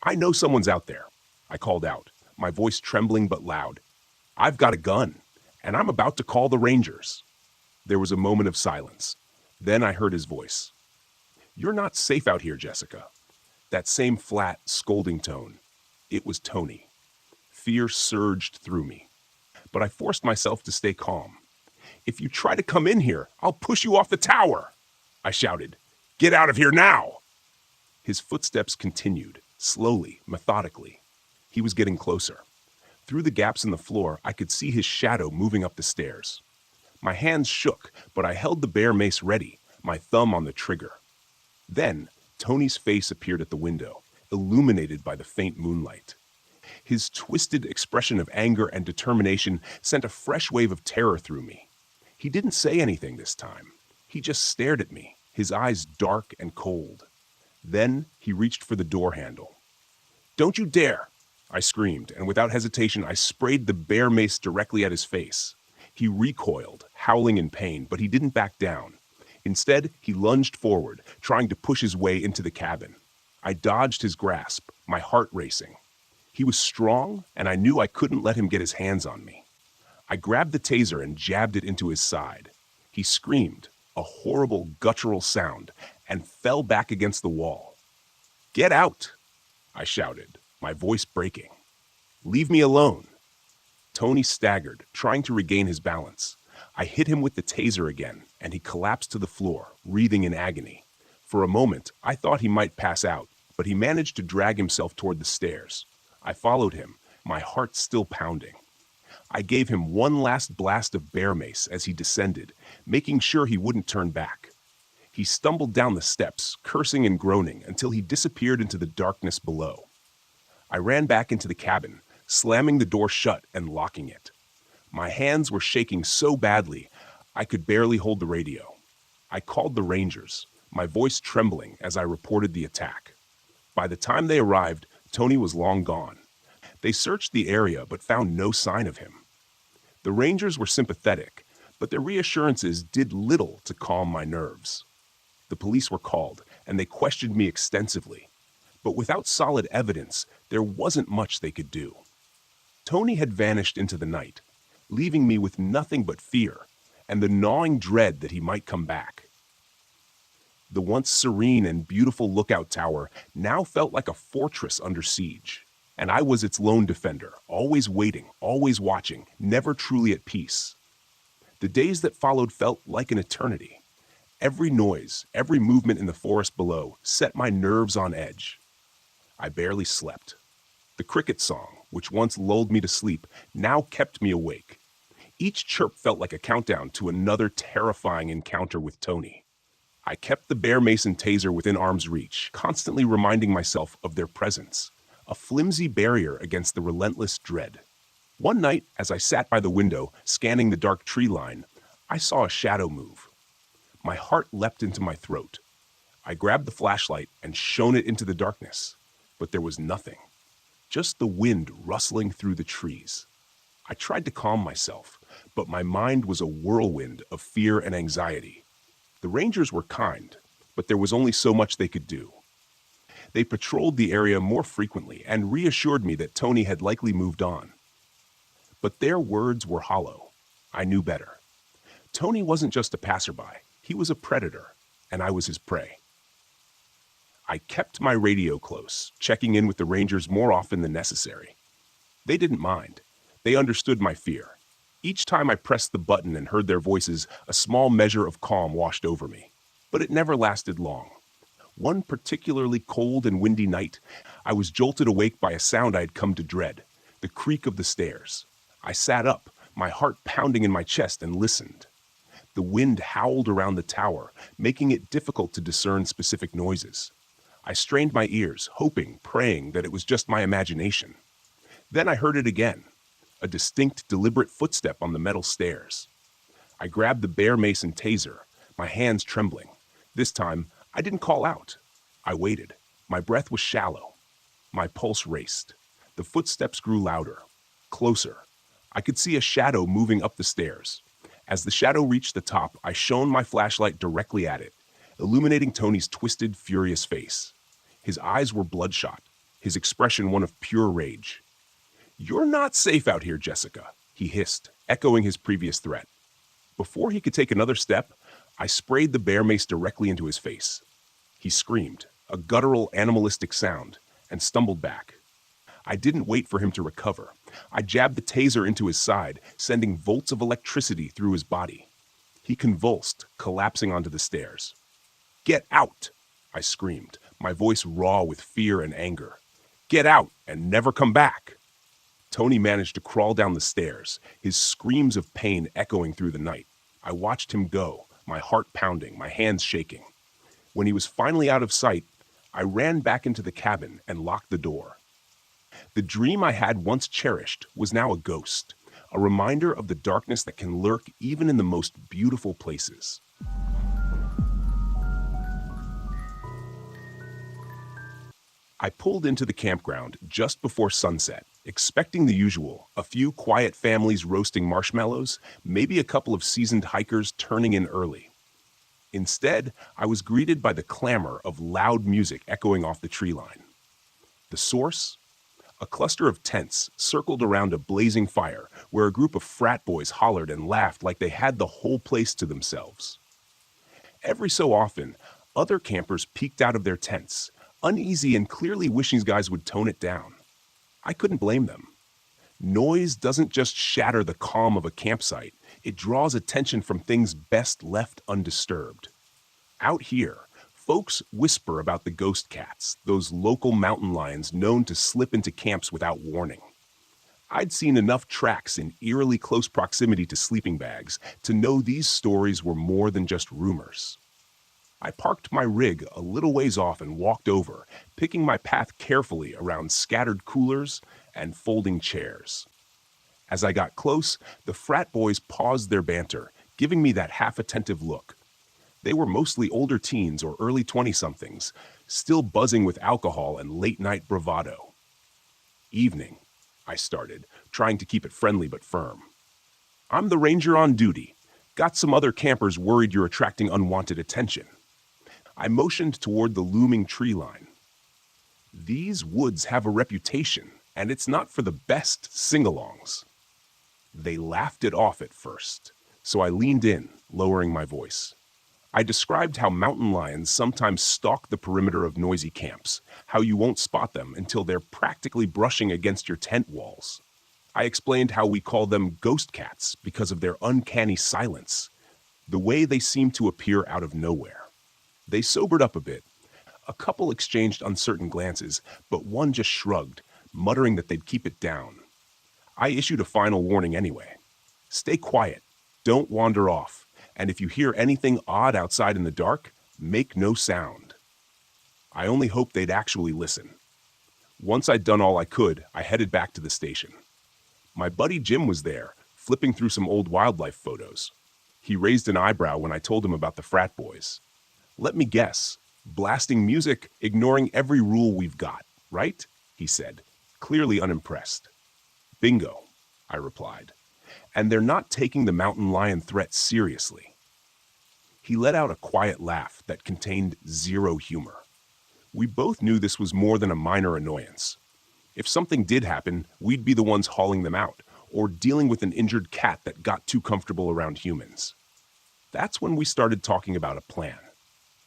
"I know someone's out there," I called out, my voice trembling but loud. "I've got a gun, and I'm about to call the Rangers." There was a moment of silence. Then I heard his voice. "You're not safe out here, Jessica." That same flat, scolding tone. It was Tony. Fear surged through me. But I forced myself to stay calm. "If you try to come in here, I'll push you off the tower," I shouted. "Get out of here now!" His footsteps continued, slowly, methodically. He was getting closer. Through the gaps in the floor, I could see his shadow moving up the stairs. My hands shook, but I held the bear mace ready, my thumb on the trigger. Then, Tony's face appeared at the window, illuminated by the faint moonlight. His twisted expression of anger and determination sent a fresh wave of terror through me. He didn't say anything this time. He just stared at me, his eyes dark and cold. Then he reached for the door handle. "Don't you dare!" I screamed, and without hesitation I sprayed the bear mace directly at his face. He recoiled, howling in pain, but he didn't back down. Instead, he lunged forward, trying to push his way into the cabin. I dodged his grasp, my heart racing. He was strong, and I knew I couldn't let him get his hands on me. I grabbed the taser and jabbed it into his side. He screamed, a horrible guttural sound, and fell back against the wall. "Get out!" I shouted, my voice breaking. "Leave me alone." Tony staggered, trying to regain his balance. I hit him with the taser again, and he collapsed to the floor, writhing in agony. For a moment, I thought he might pass out, but he managed to drag himself toward the stairs. I followed him, my heart still pounding. I gave him one last blast of bear mace as he descended, making sure he wouldn't turn back. He stumbled down the steps, cursing and groaning, until he disappeared into the darkness below. I ran back into the cabin, slamming the door shut and locking it. My hands were shaking so badly, I could barely hold the radio. I called the Rangers, my voice trembling as I reported the attack. By the time they arrived, Tony was long gone. They searched the area but found no sign of him. The Rangers were sympathetic, but their reassurances did little to calm my nerves. The police were called, and they questioned me extensively. But without solid evidence, there wasn't much they could do. Tony had vanished into the night, leaving me with nothing but fear and the gnawing dread that he might come back. The once serene and beautiful lookout tower now felt like a fortress under siege, and I was its lone defender, always waiting, always watching, never truly at peace. The days that followed felt like an eternity. Every noise, every movement in the forest below set my nerves on edge. I barely slept. The cricket song, which once lulled me to sleep, now kept me awake. Each chirp felt like a countdown to another terrifying encounter with Tony. I kept the bear mace and taser within arm's reach, constantly reminding myself of their presence, a flimsy barrier against the relentless dread. One night, as I sat by the window, scanning the dark tree line, I saw a shadow move. My heart leapt into my throat. I grabbed the flashlight and shone it into the darkness, but there was nothing. Just the wind rustling through the trees. I tried to calm myself, but my mind was a whirlwind of fear and anxiety. The Rangers were kind, but there was only so much they could do. They patrolled the area more frequently and reassured me that Tony had likely moved on. But their words were hollow. I knew better. Tony wasn't just a passerby. He was a predator, and I was his prey. I kept my radio close, checking in with the Rangers more often than necessary. They didn't mind. They understood my fear. Each time I pressed the button and heard their voices, a small measure of calm washed over me. But it never lasted long. One particularly cold and windy night, I was jolted awake by a sound I had come to dread, the creak of the stairs. I sat up, my heart pounding in my chest, and listened. The wind howled around the tower, making it difficult to discern specific noises. I strained my ears, hoping, praying that it was just my imagination. Then I heard it again, a distinct, deliberate footstep on the metal stairs. I grabbed the bear mace and taser, my hands trembling. This time, I didn't call out. I waited. My breath was shallow. My pulse raced. The footsteps grew louder, closer. I could see a shadow moving up the stairs. As the shadow reached the top, I shone my flashlight directly at it, illuminating Tony's twisted, furious face. His eyes were bloodshot, his expression one of pure rage. "You're not safe out here, Jessica," he hissed, echoing his previous threat. Before he could take another step, I sprayed the bear mace directly into his face. He screamed, a guttural, animalistic sound, and stumbled back. I didn't wait for him to recover. I jabbed the taser into his side, sending volts of electricity through his body. He convulsed, collapsing onto the stairs. "Get out!" I screamed, my voice raw with fear and anger. "Get out and never come back!" Tony managed to crawl down the stairs, his screams of pain echoing through the night. I watched him go, my heart pounding, my hands shaking. When he was finally out of sight, I ran back into the cabin and locked the door. The dream I had once cherished was now a ghost, a reminder of the darkness that can lurk even in the most beautiful places. I pulled into the campground just before sunset, expecting the usual, a few quiet families roasting marshmallows, maybe a couple of seasoned hikers turning in early. Instead, I was greeted by the clamor of loud music echoing off the tree line. The source? A cluster of tents circled around a blazing fire where a group of frat boys hollered and laughed like they had the whole place to themselves. Every so often, other campers peeked out of their tents, uneasy and clearly wishing guys would tone it down. I couldn't blame them. Noise doesn't just shatter the calm of a campsite, it draws attention from things best left undisturbed. Out here, folks whisper about the ghost cats, those local mountain lions known to slip into camps without warning. I'd seen enough tracks in eerily close proximity to sleeping bags to know these stories were more than just rumors. I parked my rig a little ways off and walked over, picking my path carefully around scattered coolers and folding chairs. As I got close, the frat boys paused their banter, giving me that half-attentive look. They were mostly older teens or early 20-somethings, still buzzing with alcohol and late-night bravado. "Evening," I started, trying to keep it friendly but firm. "I'm the ranger on duty. Got some other campers worried you're attracting unwanted attention." I motioned toward the looming tree line. These woods have a reputation, and it's not for the best sing-alongs. They laughed it off at first, so I leaned in, lowering my voice. I described how mountain lions sometimes stalk the perimeter of noisy camps, how you won't spot them until they're practically brushing against your tent walls. I explained how we call them ghost cats because of their uncanny silence, the way they seem to appear out of nowhere. They sobered up a bit. A couple exchanged uncertain glances, but one just shrugged, muttering that they'd keep it down. I issued a final warning anyway. "Stay quiet, don't wander off, and if you hear anything odd outside in the dark, make no sound." I only hoped they'd actually listen. Once I'd done all I could, I headed back to the station. My buddy Jim was there, flipping through some old wildlife photos. He raised an eyebrow when I told him about the frat boys. "Let me guess, blasting music, ignoring every rule we've got, right?" he said, clearly unimpressed. "Bingo," I replied. "And they're not taking the mountain lion threat seriously." He let out a quiet laugh that contained zero humor. We both knew this was more than a minor annoyance. If something did happen, we'd be the ones hauling them out, or dealing with an injured cat that got too comfortable around humans. That's when we started talking about a plan.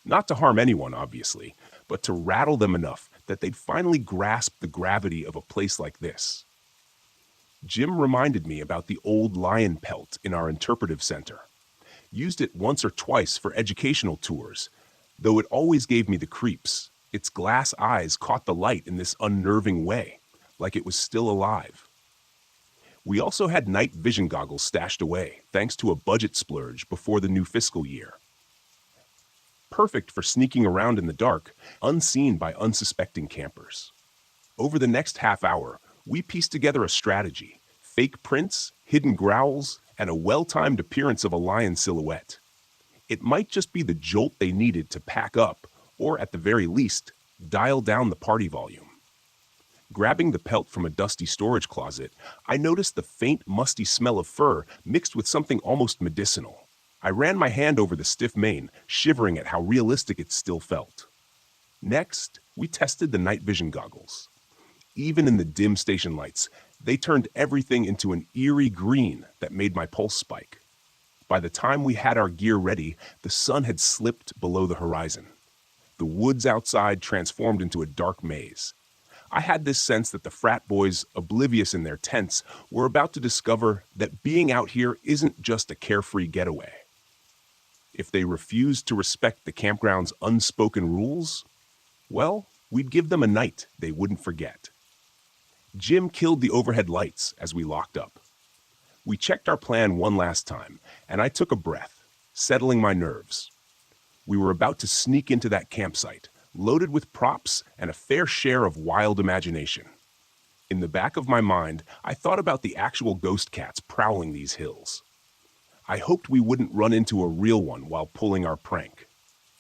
Not to harm anyone, obviously, but to rattle them enough that they'd finally grasp the gravity of a place like this. Jim reminded me about the old lion pelt in our interpretive center. Used it once or twice for educational tours. Though it always gave me the creeps, its glass eyes caught the light in this unnerving way, like it was still alive. We also had night vision goggles stashed away, thanks to a budget splurge before the new fiscal year. Perfect for sneaking around in the dark, unseen by unsuspecting campers. Over the next half hour, we pieced together a strategy: fake prints, hidden growls, and a well-timed appearance of a lion silhouette. It might just be the jolt they needed to pack up, or at the very least, dial down the party volume. Grabbing the pelt from a dusty storage closet, I noticed the faint, musty smell of fur mixed with something almost medicinal. I ran my hand over the stiff mane, shivering at how realistic it still felt. Next, we tested the night vision goggles. Even in the dim station lights, they turned everything into an eerie green that made my pulse spike. By the time we had our gear ready, the sun had slipped below the horizon. The woods outside transformed into a dark maze. I had this sense that the frat boys, oblivious in their tents, were about to discover that being out here isn't just a carefree getaway. If they refused to respect the campground's unspoken rules, well, we'd give them a night they wouldn't forget. Jim killed the overhead lights as we locked up. We checked our plan one last time, and I took a breath, settling my nerves. We were about to sneak into that campsite, loaded with props and a fair share of wild imagination. In the back of my mind, I thought about the actual ghost cats prowling these hills. I hoped we wouldn't run into a real one while pulling our prank.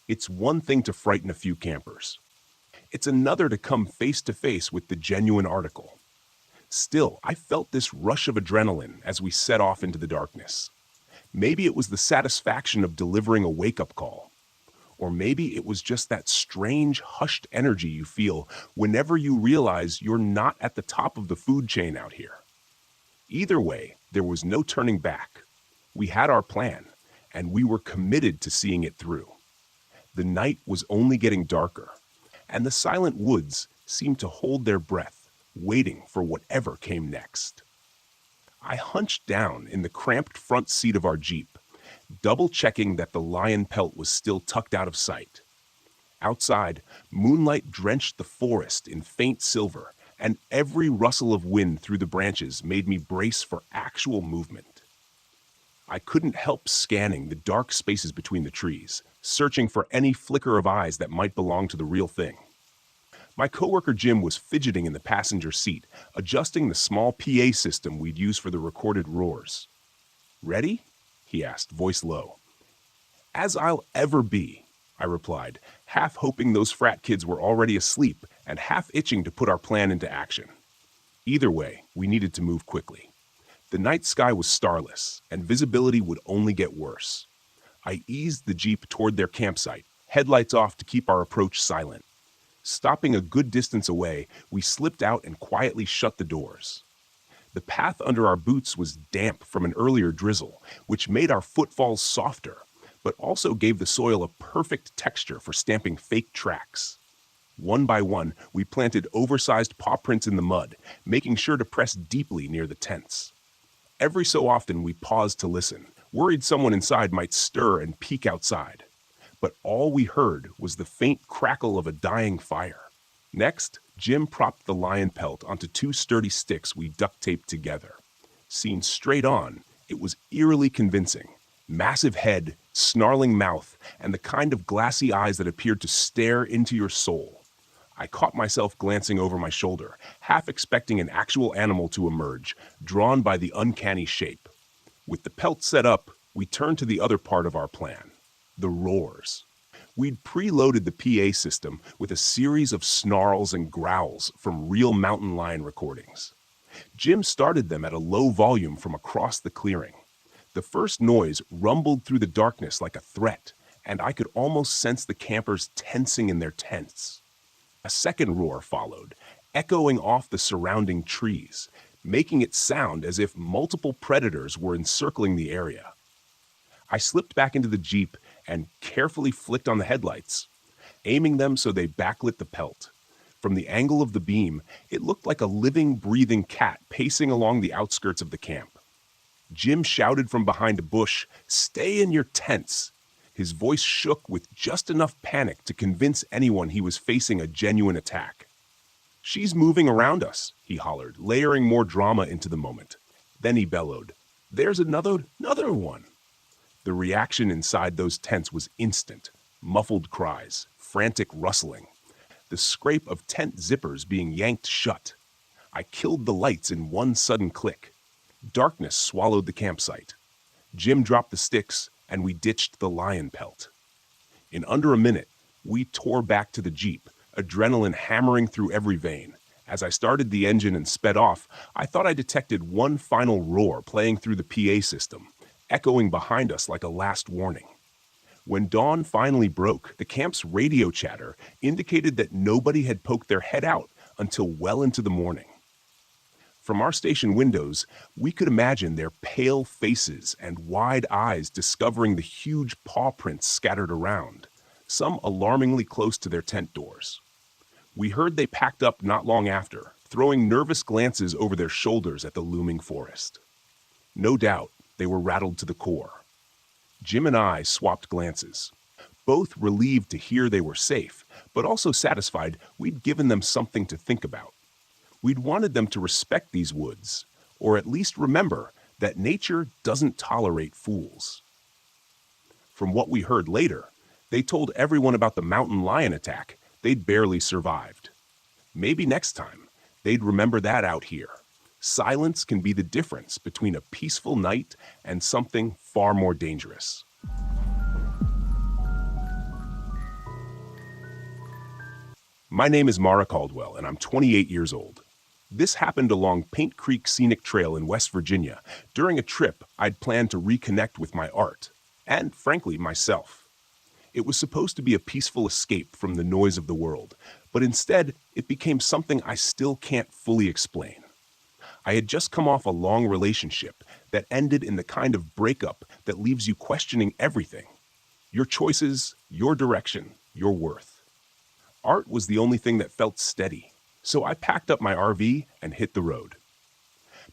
It's one thing to frighten a few campers. It's another to come face to face with the genuine article. Still, I felt this rush of adrenaline as we set off into the darkness. Maybe it was the satisfaction of delivering a wake-up call. Or maybe it was just that strange, hushed energy you feel whenever you realize you're not at the top of the food chain out here. Either way, there was no turning back. We had our plan, and we were committed to seeing it through. The night was only getting darker, and the silent woods seemed to hold their breath, waiting for whatever came next. I hunched down in the cramped front seat of our Jeep, double-checking that the lion pelt was still tucked out of sight. Outside, moonlight drenched the forest in faint silver, and every rustle of wind through the branches made me brace for actual movement. I couldn't help scanning the dark spaces between the trees, searching for any flicker of eyes that might belong to the real thing. My coworker Jim was fidgeting in the passenger seat, adjusting the small PA system we'd use for the recorded roars. "Ready?" he asked, voice low. "As I'll ever be," I replied, half hoping those frat kids were already asleep and half itching to put our plan into action. Either way, we needed to move quickly. The night sky was starless, and visibility would only get worse. I eased the Jeep toward their campsite, headlights off to keep our approach silent. Stopping a good distance away, we slipped out and quietly shut the doors. The path under our boots was damp from an earlier drizzle, which made our footfalls softer, but also gave the soil a perfect texture for stamping fake tracks. One by one, we planted oversized paw prints in the mud, making sure to press deeply near the tents. Every so often, we paused to listen, worried someone inside might stir and peek outside. But all we heard was the faint crackle of a dying fire. Next, Jim propped the lion pelt onto two sturdy sticks we duct-taped together. Seen straight on, it was eerily convincing. Massive head, snarling mouth, and the kind of glassy eyes that appeared to stare into your soul. I caught myself glancing over my shoulder, half expecting an actual animal to emerge, drawn by the uncanny shape. With the pelt set up, we turned to the other part of our plan, the roars. We'd preloaded the PA system with a series of snarls and growls from real mountain lion recordings. Jim started them at a low volume from across the clearing. The first noise rumbled through the darkness like a threat, and I could almost sense the campers tensing in their tents. A second roar followed, echoing off the surrounding trees, making it sound as if multiple predators were encircling the area. I slipped back into the Jeep and carefully flicked on the headlights, aiming them so they backlit the pelt. From the angle of the beam, it looked like a living, breathing cat pacing along the outskirts of the camp. Jim shouted from behind a bush, "Stay in your tents!" His voice shook with just enough panic to convince anyone he was facing a genuine attack. "She's moving around us," he hollered, layering more drama into the moment. Then he bellowed, "There's another one." The reaction inside those tents was instant. Muffled cries, frantic rustling, the scrape of tent zippers being yanked shut. I killed the lights in one sudden click. Darkness swallowed the campsite. Jim dropped the sticks, and we ditched the lion pelt. In under a minute, we tore back to the Jeep, adrenaline hammering through every vein. As I started the engine and sped off, I thought I detected one final roar playing through the PA system, echoing behind us like a last warning. When dawn finally broke, the camp's radio chatter indicated that nobody had poked their head out until well into the morning. From our station windows, we could imagine their pale faces and wide eyes discovering the huge paw prints scattered around, some alarmingly close to their tent doors. We heard they packed up not long after, throwing nervous glances over their shoulders at the looming forest. No doubt, they were rattled to the core. Jim and I swapped glances, both relieved to hear they were safe, but also satisfied we'd given them something to think about. We'd wanted them to respect these woods, or at least remember that nature doesn't tolerate fools. From what we heard later, they told everyone about the mountain lion attack they'd barely survived. Maybe next time, they'd remember that out here. Silence can be the difference between a peaceful night and something far more dangerous. My name is Mara Caldwell, and I'm 28 years old. This happened along Paint Creek Scenic Trail in West Virginia during a trip I'd planned to reconnect with my art, and frankly, myself. It was supposed to be a peaceful escape from the noise of the world, but instead, it became something I still can't fully explain. I had just come off a long relationship that ended in the kind of breakup that leaves you questioning everything. Your choices, your direction, your worth. Art was the only thing that felt steady. So I packed up my RV and hit the road.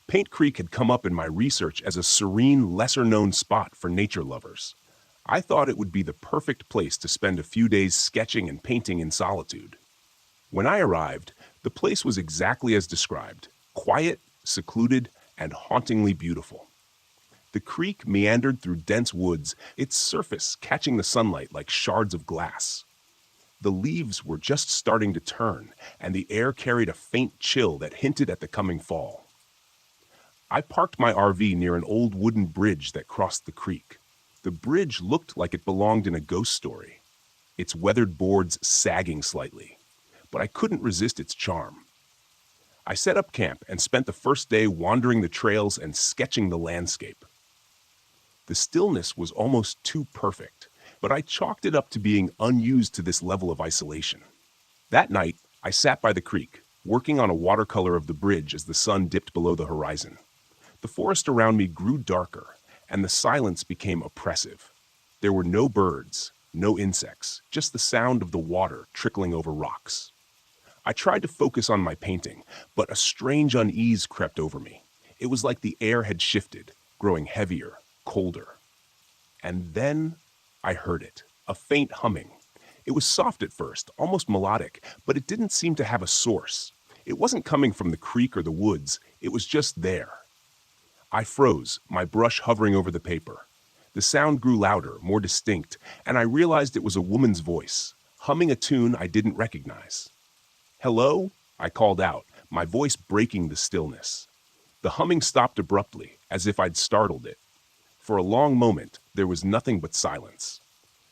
Paint Creek had come up in my research as a serene, lesser-known spot for nature lovers. I thought it would be the perfect place to spend a few days sketching and painting in solitude. When I arrived, the place was exactly as described, quiet, secluded, and hauntingly beautiful. The creek meandered through dense woods, its surface catching the sunlight like shards of glass. The leaves were just starting to turn, and the air carried a faint chill that hinted at the coming fall. I parked my RV near an old wooden bridge that crossed the creek. The bridge looked like it belonged in a ghost story, its weathered boards sagging slightly, but I couldn't resist its charm. I set up camp and spent the first day wandering the trails and sketching the landscape. The stillness was almost too perfect, but I chalked it up to being unused to this level of isolation. That night, I sat by the creek, working on a watercolor of the bridge as the sun dipped below the horizon. The forest around me grew darker, and the silence became oppressive. There were no birds, no insects, just the sound of the water trickling over rocks. I tried to focus on my painting, but a strange unease crept over me. It was like the air had shifted, growing heavier, colder. And then I heard it, a faint humming. It was soft at first, almost melodic, but it didn't seem to have a source. It wasn't coming from the creek or the woods, it was just there. I froze, my brush hovering over the paper. The sound grew louder, more distinct, and I realized it was a woman's voice, humming a tune I didn't recognize. "Hello?" I called out, my voice breaking the stillness. The humming stopped abruptly, as if I'd startled it. For a long moment, there was nothing but silence.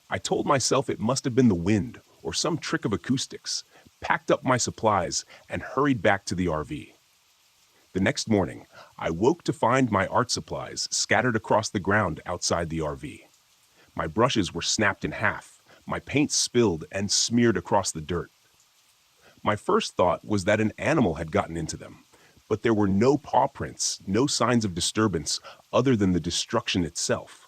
I told myself it must have been the wind or some trick of acoustics, packed up my supplies, and hurried back to the RV. The next morning, I woke to find my art supplies scattered across the ground outside the RV. My brushes were snapped in half, my paint spilled and smeared across the dirt. My first thought was that an animal had gotten into them, but there were no paw prints, no signs of disturbance other than the destruction itself.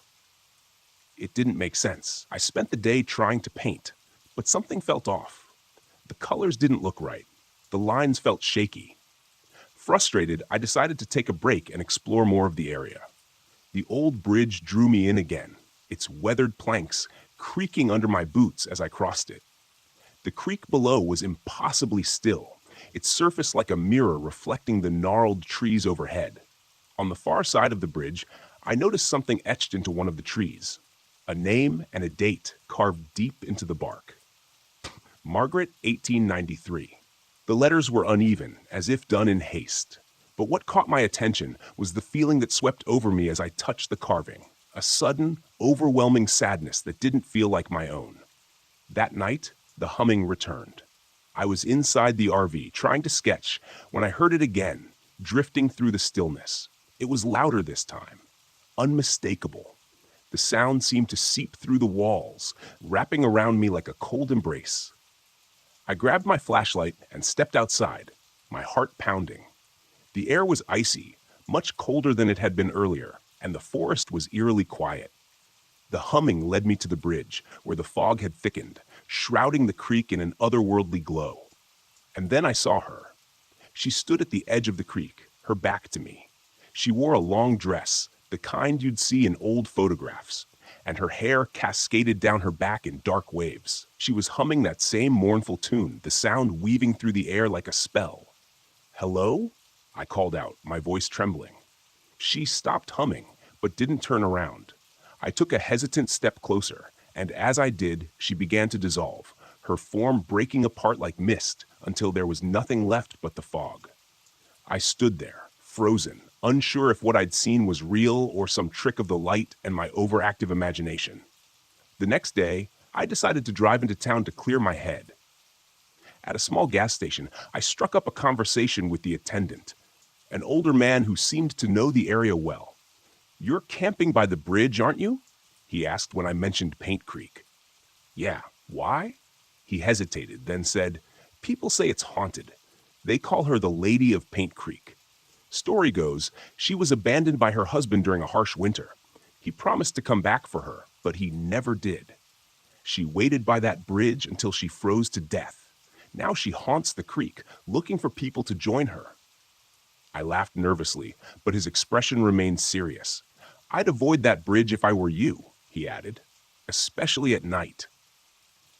It didn't make sense. I spent the day trying to paint, but something felt off. The colors didn't look right. The lines felt shaky. Frustrated, I decided to take a break and explore more of the area. The old bridge drew me in again, its weathered planks creaking under my boots as I crossed it. The creek below was impossibly still, its surface like a mirror reflecting the gnarled trees overhead. On the far side of the bridge, I noticed something etched into one of the trees. A name and a date carved deep into the bark. Margaret, 1893. The letters were uneven, as if done in haste. But what caught my attention was the feeling that swept over me as I touched the carving, a sudden, overwhelming sadness that didn't feel like my own. That night, the humming returned. I was inside the RV, trying to sketch, when I heard it again, drifting through the stillness. It was louder this time, unmistakable. The sound seemed to seep through the walls, wrapping around me like a cold embrace. I grabbed my flashlight and stepped outside, my heart pounding. The air was icy, much colder than it had been earlier, and the forest was eerily quiet. The humming led me to the bridge, where the fog had thickened, shrouding the creek in an otherworldly glow. And then I saw her. She stood at the edge of the creek, her back to me. She wore a long dress, the kind you'd see in old photographs, and her hair cascaded down her back in dark waves. She was humming that same mournful tune, the sound weaving through the air like a spell. "Hello?" I called out, my voice trembling. She stopped humming, but didn't turn around. I took a hesitant step closer, and as I did, she began to dissolve, her form breaking apart like mist until there was nothing left but the fog. I stood there, frozen, unsure if what I'd seen was real or some trick of the light and my overactive imagination. The next day, I decided to drive into town to clear my head. At a small gas station, I struck up a conversation with the attendant, an older man who seemed to know the area well. "You're camping by the bridge, aren't you?" he asked when I mentioned Paint Creek. "Yeah, why?" He hesitated, then said, "People say it's haunted. They call her the Lady of Paint Creek. Story goes, she was abandoned by her husband during a harsh winter. He promised to come back for her, but he never did. She waited by that bridge until she froze to death. Now she haunts the creek, looking for people to join her." I laughed nervously, but his expression remained serious. "I'd avoid that bridge if I were you," he added, "especially at night."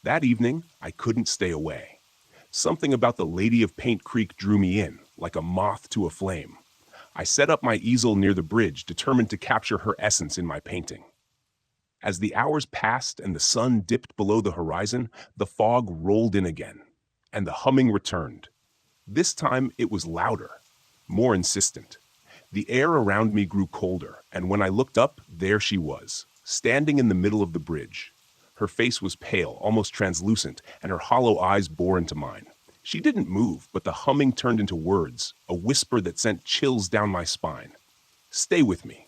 That evening, I couldn't stay away. Something about the Lady of Paint Creek drew me in, like a moth to a flame. I set up my easel near the bridge, determined to capture her essence in my painting. As the hours passed and the sun dipped below the horizon, the fog rolled in again, and the humming returned. This time it was louder, more insistent. The air around me grew colder, and when I looked up, there she was, standing in the middle of the bridge. Her face was pale, almost translucent, and her hollow eyes bore into mine. She didn't move, but the humming turned into words, a whisper that sent chills down my spine. "Stay with me."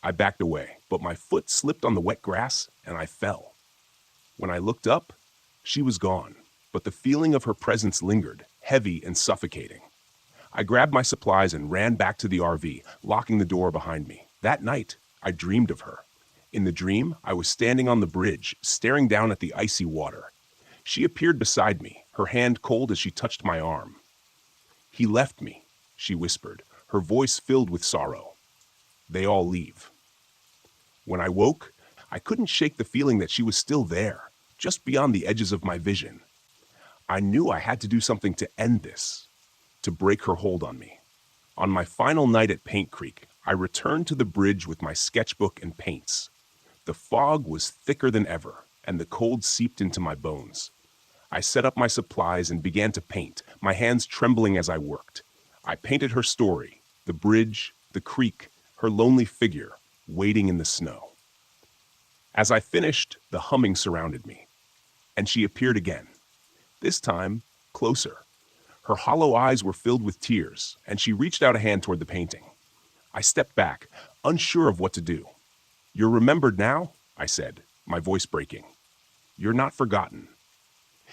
I backed away, but my foot slipped on the wet grass, and I fell. When I looked up, she was gone, but the feeling of her presence lingered, heavy and suffocating. I grabbed my supplies and ran back to the RV, locking the door behind me. That night, I dreamed of her. In the dream, I was standing on the bridge, staring down at the icy water. She appeared beside me, her hand cold as she touched my arm. "He left me," she whispered, her voice filled with sorrow. "They all leave." When I woke, I couldn't shake the feeling that she was still there, just beyond the edges of my vision. I knew I had to do something to end this, to break her hold on me. On my final night at Paint Creek, I returned to the bridge with my sketchbook and paints. The fog was thicker than ever, and the cold seeped into my bones. I set up my supplies and began to paint, my hands trembling as I worked. I painted her story, the bridge, the creek, her lonely figure, waiting in the snow. As I finished, the humming surrounded me, and she appeared again. This time, closer. Her hollow eyes were filled with tears, and she reached out a hand toward the painting. I stepped back, unsure of what to do. "You're remembered now," I said, my voice breaking. "You're not forgotten."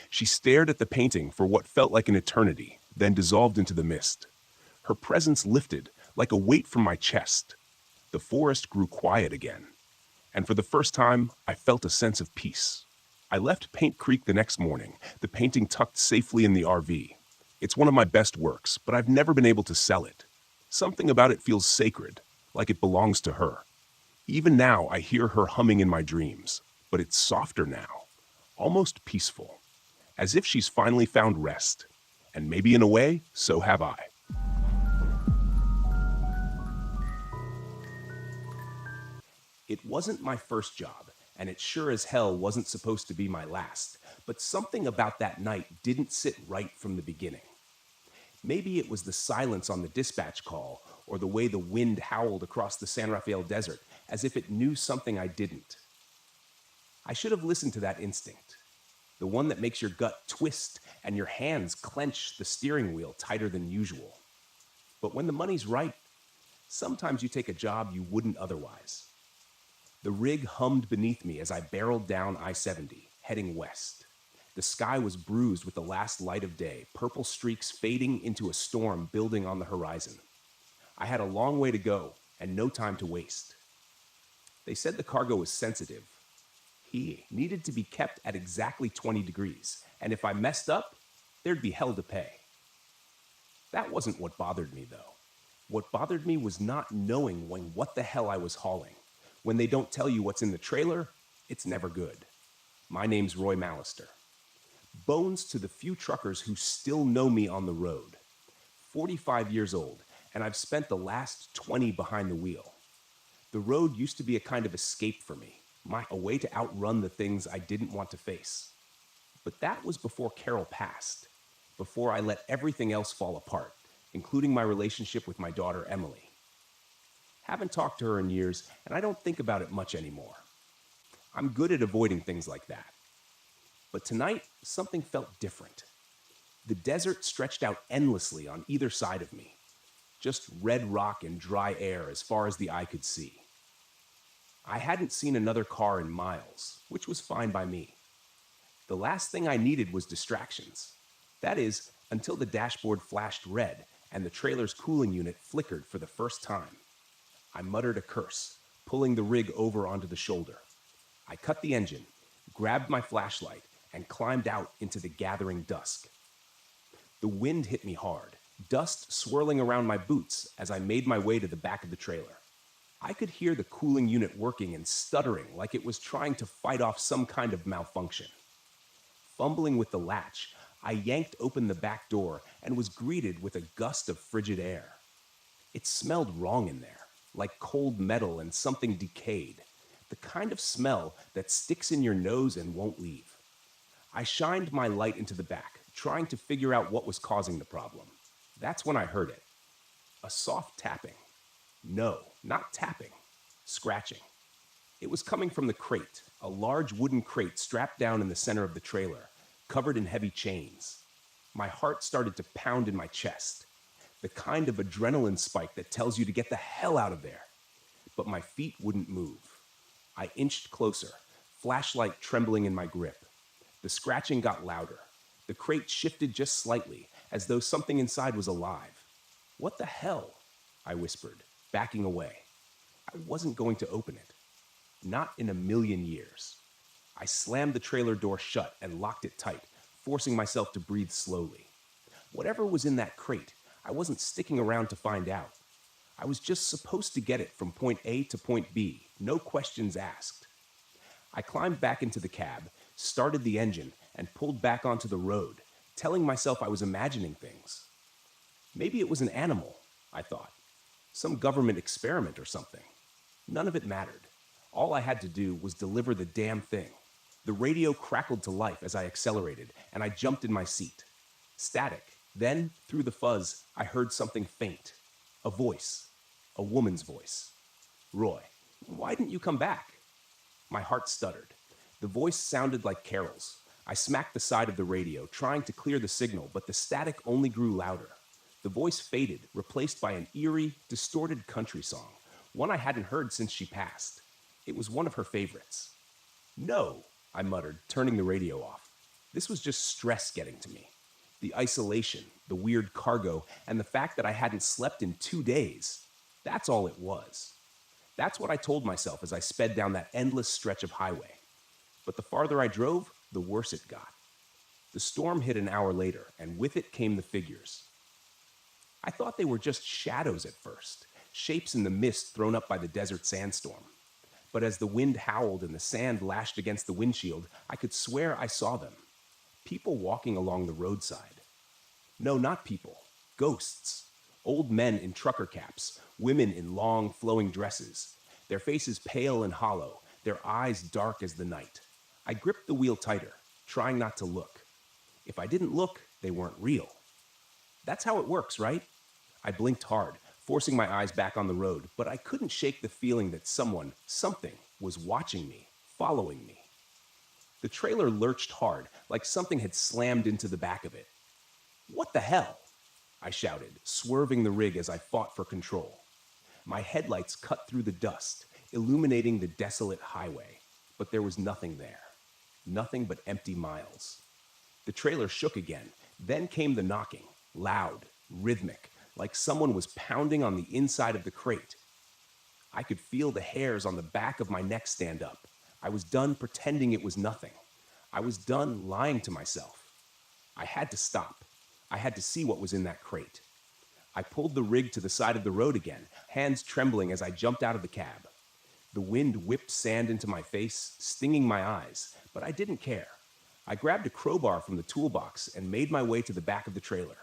She stared at the painting for what felt like an eternity, then dissolved into the mist. Her presence lifted, like a weight from my chest. The forest grew quiet again, and for the first time, I felt a sense of peace. I left Paint Creek the next morning, the painting tucked safely in the RV. It's one of my best works, but I've never been able to sell it. Something about it feels sacred, like it belongs to her. Even now, I hear her humming in my dreams. but it's softer now, almost peaceful, as if she's finally found rest. And maybe in a way, so have I. It wasn't my first job, and it sure as hell wasn't supposed to be my last, but something about that night didn't sit right from the beginning. Maybe it was the silence on the dispatch call, or the way the wind howled across the San Rafael desert, as if it knew something I didn't. I should have listened to that instinct, the one that makes your gut twist and your hands clench the steering wheel tighter than usual. But when the money's right, sometimes you take a job you wouldn't otherwise. The rig hummed beneath me as I barreled down I-70, heading west. The sky was bruised with the last light of day, purple streaks fading into a storm building on the horizon. I had a long way to go and no time to waste. They said the cargo was sensitive. He needed to be kept at exactly 20 degrees, and if I messed up, there'd be hell to pay. That wasn't what bothered me, though. What bothered me was not knowing what the hell I was hauling. When they don't tell you what's in the trailer, it's never good. My name's Roy Mallister. Bones to the few truckers who still know me on the road. 45 years old, and I've spent the last 20 behind the wheel. The road used to be a kind of escape for me, a way to outrun the things I didn't want to face. But that was before Carol passed, before I let everything else fall apart, including my relationship with my daughter Emily. Haven't talked to her in years, and I don't think about it much anymore. I'm good at avoiding things like that. But tonight, something felt different. The desert stretched out endlessly on either side of me. Just red rock and dry air as far as the eye could see. I hadn't seen another car in miles, which was fine by me. The last thing I needed was distractions. That is, until the dashboard flashed red and the trailer's cooling unit flickered for the first time. I muttered a curse, pulling the rig over onto the shoulder. I cut the engine, grabbed my flashlight, and climbed out into the gathering dusk. The wind hit me hard, dust swirling around my boots as I made my way to the back of the trailer. I could hear the cooling unit working and stuttering like it was trying to fight off some kind of malfunction. Fumbling with the latch, I yanked open the back door and was greeted with a gust of frigid air. It smelled wrong in there, like cold metal and something decayed, the kind of smell that sticks in your nose and won't leave. I shined my light into the back, trying to figure out what was causing the problem. That's when I heard it. A soft tapping. No, not tapping. Scratching. It was coming from the crate, a large wooden crate strapped down in the center of the trailer, covered in heavy chains. My heart started to pound in my chest, the kind of adrenaline spike that tells you to get the hell out of there. But my feet wouldn't move. I inched closer, flashlight trembling in my grip. The scratching got louder. The crate shifted just slightly, as though something inside was alive. "What the hell?" I whispered, backing away. I wasn't going to open it. Not in a million years. I slammed the trailer door shut and locked it tight, forcing myself to breathe slowly. Whatever was in that crate, I wasn't sticking around to find out. I was just supposed to get it from point A to point B, no questions asked. I climbed back into the cab, started the engine, and pulled back onto the road, telling myself I was imagining things. Maybe it was an animal, I thought. Some government experiment or something. None of it mattered. All I had to do was deliver the damn thing. The radio crackled to life as I accelerated, and I jumped in my seat. Static. Then, through the fuzz, I heard something faint. A voice. A woman's voice. "Roy, why didn't you come back?" My heart stuttered. The voice sounded like Carol's. I smacked the side of the radio, trying to clear the signal, but the static only grew louder. The voice faded, replaced by an eerie, distorted country song, one I hadn't heard since she passed. It was one of her favorites. "No," I muttered, turning the radio off. This was just stress getting to me. The isolation, the weird cargo, and the fact that I hadn't slept in 2 days. That's all it was. That's what I told myself as I sped down that endless stretch of highway. But the farther I drove, the worse it got. The storm hit an hour later, and with it came the figures. I thought they were just shadows at first, shapes in the mist thrown up by the desert sandstorm. But as the wind howled and the sand lashed against the windshield, I could swear I saw them. People walking along the roadside. No, not people. Ghosts. Old men in trucker caps, women in long, flowing dresses, their faces pale and hollow, their eyes dark as the night. I gripped the wheel tighter, trying not to look. If I didn't look, they weren't real. That's how it works, right? I blinked hard, forcing my eyes back on the road, but I couldn't shake the feeling that someone, something, was watching me, following me. The trailer lurched hard, like something had slammed into the back of it. "What the hell?" I shouted, swerving the rig as I fought for control. My headlights cut through the dust, illuminating the desolate highway, but there was nothing there. Nothing but empty miles. The trailer shook again, then came the knocking, loud, rhythmic, like someone was pounding on the inside of the crate. I could feel the hairs on the back of my neck stand up. I was done pretending it was nothing. I was done lying to myself. I had to stop. I had to see what was in that crate. I pulled the rig to the side of the road again, hands trembling as I jumped out of the cab. The wind whipped sand into my face, stinging my eyes, but I didn't care. I grabbed a crowbar from the toolbox and made my way to the back of the trailer.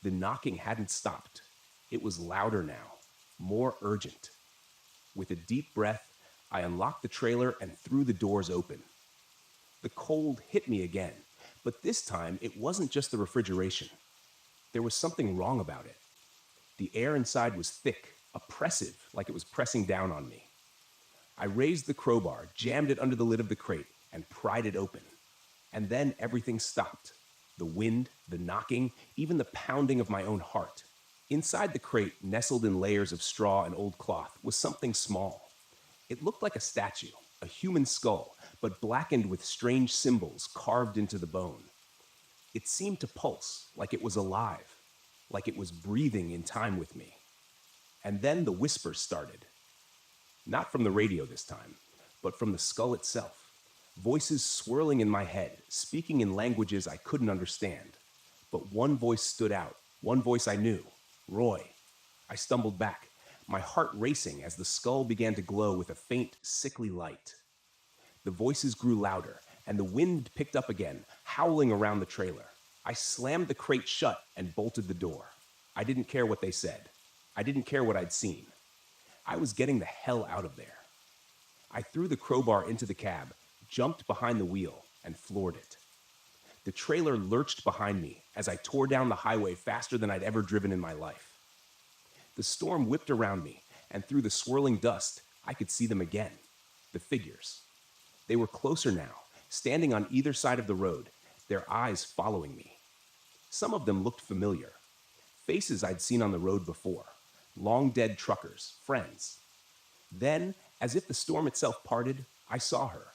The knocking hadn't stopped. It was louder now, more urgent. With a deep breath, I unlocked the trailer and threw the doors open. The cold hit me again, but this time it wasn't just the refrigeration. There was something wrong about it. The air inside was thick, oppressive, like it was pressing down on me. I raised the crowbar, jammed it under the lid of the crate, and pried it open. And then everything stopped. The wind, the knocking, even the pounding of my own heart. Inside the crate, nestled in layers of straw and old cloth, was something small. It looked like a statue, a human skull, but blackened with strange symbols carved into the bone. It seemed to pulse, like it was alive, like it was breathing in time with me. And then the whispers started. Not from the radio this time, but from the skull itself. Voices swirling in my head, speaking in languages I couldn't understand. But one voice stood out, one voice I knew. Roy. I stumbled back, my heart racing as the skull began to glow with a faint, sickly light. The voices grew louder, and the wind picked up again, howling around the trailer. I slammed the crate shut and bolted the door. I didn't care what they said. I didn't care what I'd seen. I was getting the hell out of there. I threw the crowbar into the cab, jumped behind the wheel, and floored it. The trailer lurched behind me as I tore down the highway faster than I'd ever driven in my life. The storm whipped around me, and through the swirling dust, I could see them again. The figures. They were closer now, standing on either side of the road, their eyes following me. Some of them looked familiar. Faces I'd seen on the road before. Long-dead truckers, friends. Then, as if the storm itself parted, I saw her.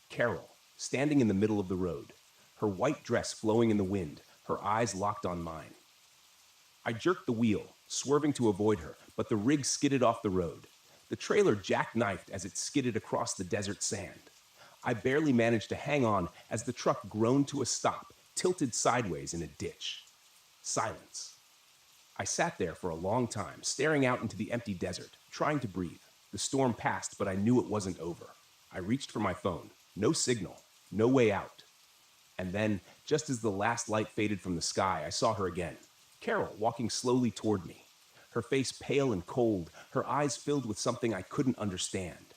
Carol, standing in the middle of the road, her white dress flowing in the wind, her eyes locked on mine. I jerked the wheel, swerving to avoid her, but the rig skidded off the road. The trailer jackknifed as it skidded across the desert sand. I barely managed to hang on as the truck groaned to a stop, tilted sideways in a ditch. Silence. I sat there for a long time, staring out into the empty desert, trying to breathe. The storm passed, but I knew it wasn't over. I reached for my phone. No signal. No way out. And then, just as the last light faded from the sky, I saw her again. Carol walking slowly toward me. Her face pale and cold, her eyes filled with something I couldn't understand.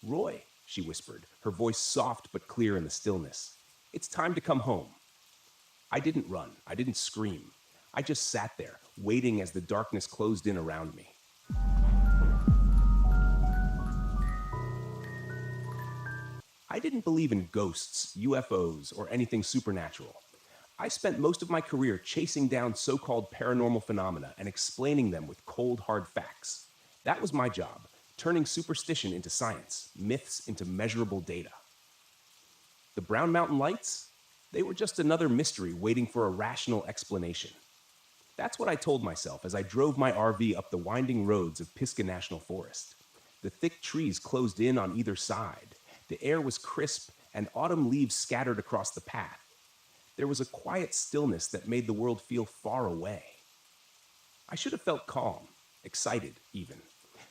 "Roy," she whispered, her voice soft but clear in the stillness. "It's time to come home." I didn't run. I didn't scream. I just sat there, waiting as the darkness closed in around me. I didn't believe in ghosts, UFOs, or anything supernatural. I spent most of my career chasing down so-called paranormal phenomena and explaining them with cold, hard facts. That was my job, turning superstition into science, myths into measurable data. The Brown Mountain Lights? They were just another mystery waiting for a rational explanation. That's what I told myself as I drove my RV up the winding roads of Pisgah National Forest. The thick trees closed in on either side. The air was crisp, and autumn leaves scattered across the path. There was a quiet stillness that made the world feel far away. I should have felt calm, excited even.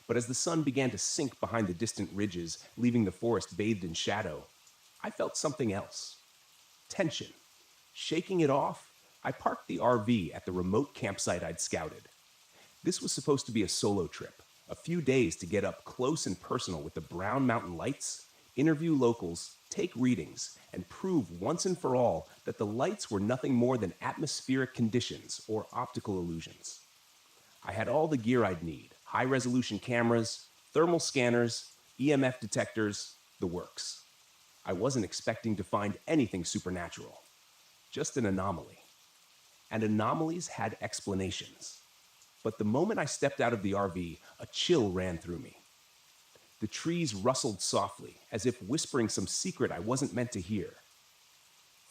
But as the sun began to sink behind the distant ridges, leaving the forest bathed in shadow, I felt something else. Tension. Shaking it off, I parked the RV at the remote campsite I'd scouted. This was supposed to be a solo trip, a few days to get up close and personal with the Brown Mountain lights, interview locals, take readings, and prove once and for all that the lights were nothing more than atmospheric conditions or optical illusions. I had all the gear I'd need: high-resolution cameras, thermal scanners, EMF detectors, the works. I wasn't expecting to find anything supernatural, just an anomaly. And anomalies had explanations. But the moment I stepped out of the RV, a chill ran through me. The trees rustled softly, as if whispering some secret I wasn't meant to hear.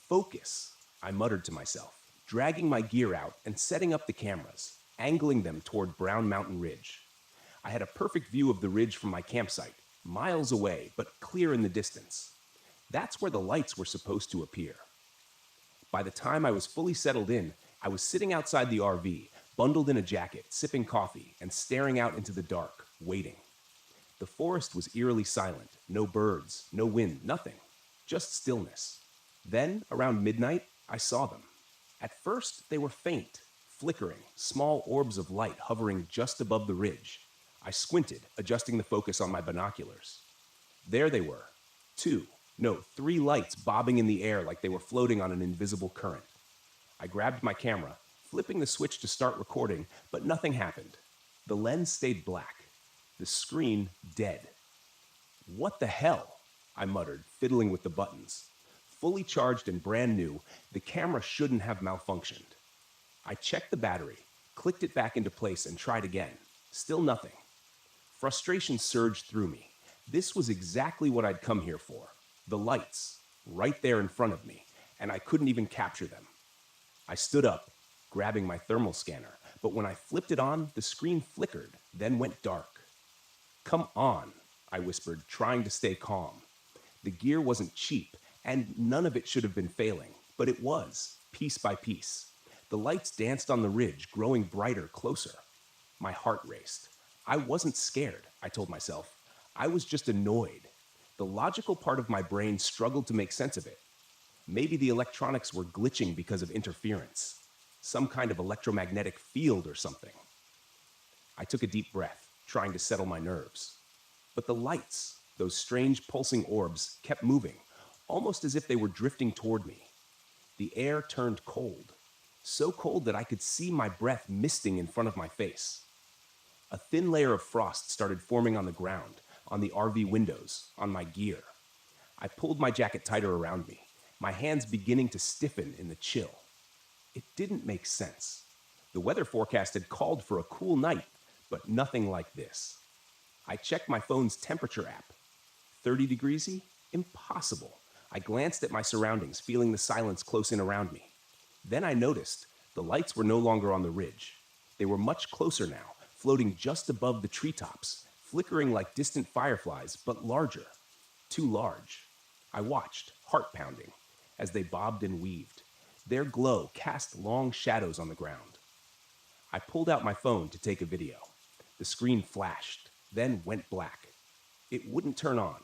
Focus, I muttered to myself, dragging my gear out and setting up the cameras, angling them toward Brown Mountain Ridge. I had a perfect view of the ridge from my campsite, miles away, but clear in the distance. That's where the lights were supposed to appear. By the time I was fully settled in, I was sitting outside the RV, bundled in a jacket, sipping coffee, and staring out into the dark, waiting. The forest was eerily silent. No birds, no wind, nothing. Just stillness. Then, around midnight, I saw them. At first, they were faint, flickering, small orbs of light hovering just above the ridge. I squinted, adjusting the focus on my binoculars. There they were. Three lights bobbing in the air like they were floating on an invisible current. I grabbed my camera, flipping the switch to start recording, but nothing happened. The lens stayed black. The screen dead. What the hell? I muttered, fiddling with the buttons. Fully charged and brand new, the camera shouldn't have malfunctioned. I checked the battery, clicked it back into place, and tried again. Still nothing. Frustration surged through me. This was exactly what I'd come here for. The lights, right there in front of me, and I couldn't even capture them. I stood up, grabbing my thermal scanner, but when I flipped it on, the screen flickered, then went dark. "Come on," I whispered, trying to stay calm. The gear wasn't cheap, and none of it should have been failing, but it was, piece by piece. The lights danced on the ridge, growing brighter, closer. My heart raced. I wasn't scared, I told myself. I was just annoyed. The logical part of my brain struggled to make sense of it. Maybe the electronics were glitching because of interference. Some kind of electromagnetic field or something. I took a deep breath, trying to settle my nerves. But the lights, those strange pulsing orbs, kept moving, almost as if they were drifting toward me. The air turned cold, so cold that I could see my breath misting in front of my face. A thin layer of frost started forming on the ground, on the RV windows, on my gear. I pulled my jacket tighter around me, my hands beginning to stiffen in the chill. It didn't make sense. The weather forecast had called for a cool night, but nothing like this. I checked my phone's temperature app. 30 degrees? Impossible. I glanced at my surroundings, feeling the silence close in around me. Then I noticed the lights were no longer on the ridge. They were much closer now, floating just above the treetops, flickering like distant fireflies, but larger. Too large. I watched, heart pounding, as they bobbed and weaved. Their glow cast long shadows on the ground. I pulled out my phone to take a video. The screen flashed, then went black. It wouldn't turn on.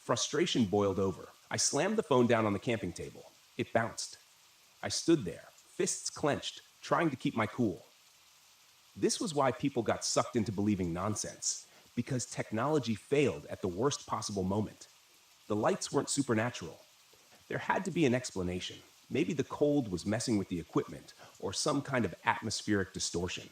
Frustration boiled over. I slammed the phone down on the camping table. It bounced. I stood there, fists clenched, trying to keep my cool. This was why people got sucked into believing nonsense, because technology failed at the worst possible moment. The lights weren't supernatural. There had to be an explanation. Maybe the cold was messing with the equipment, or some kind of atmospheric distortion.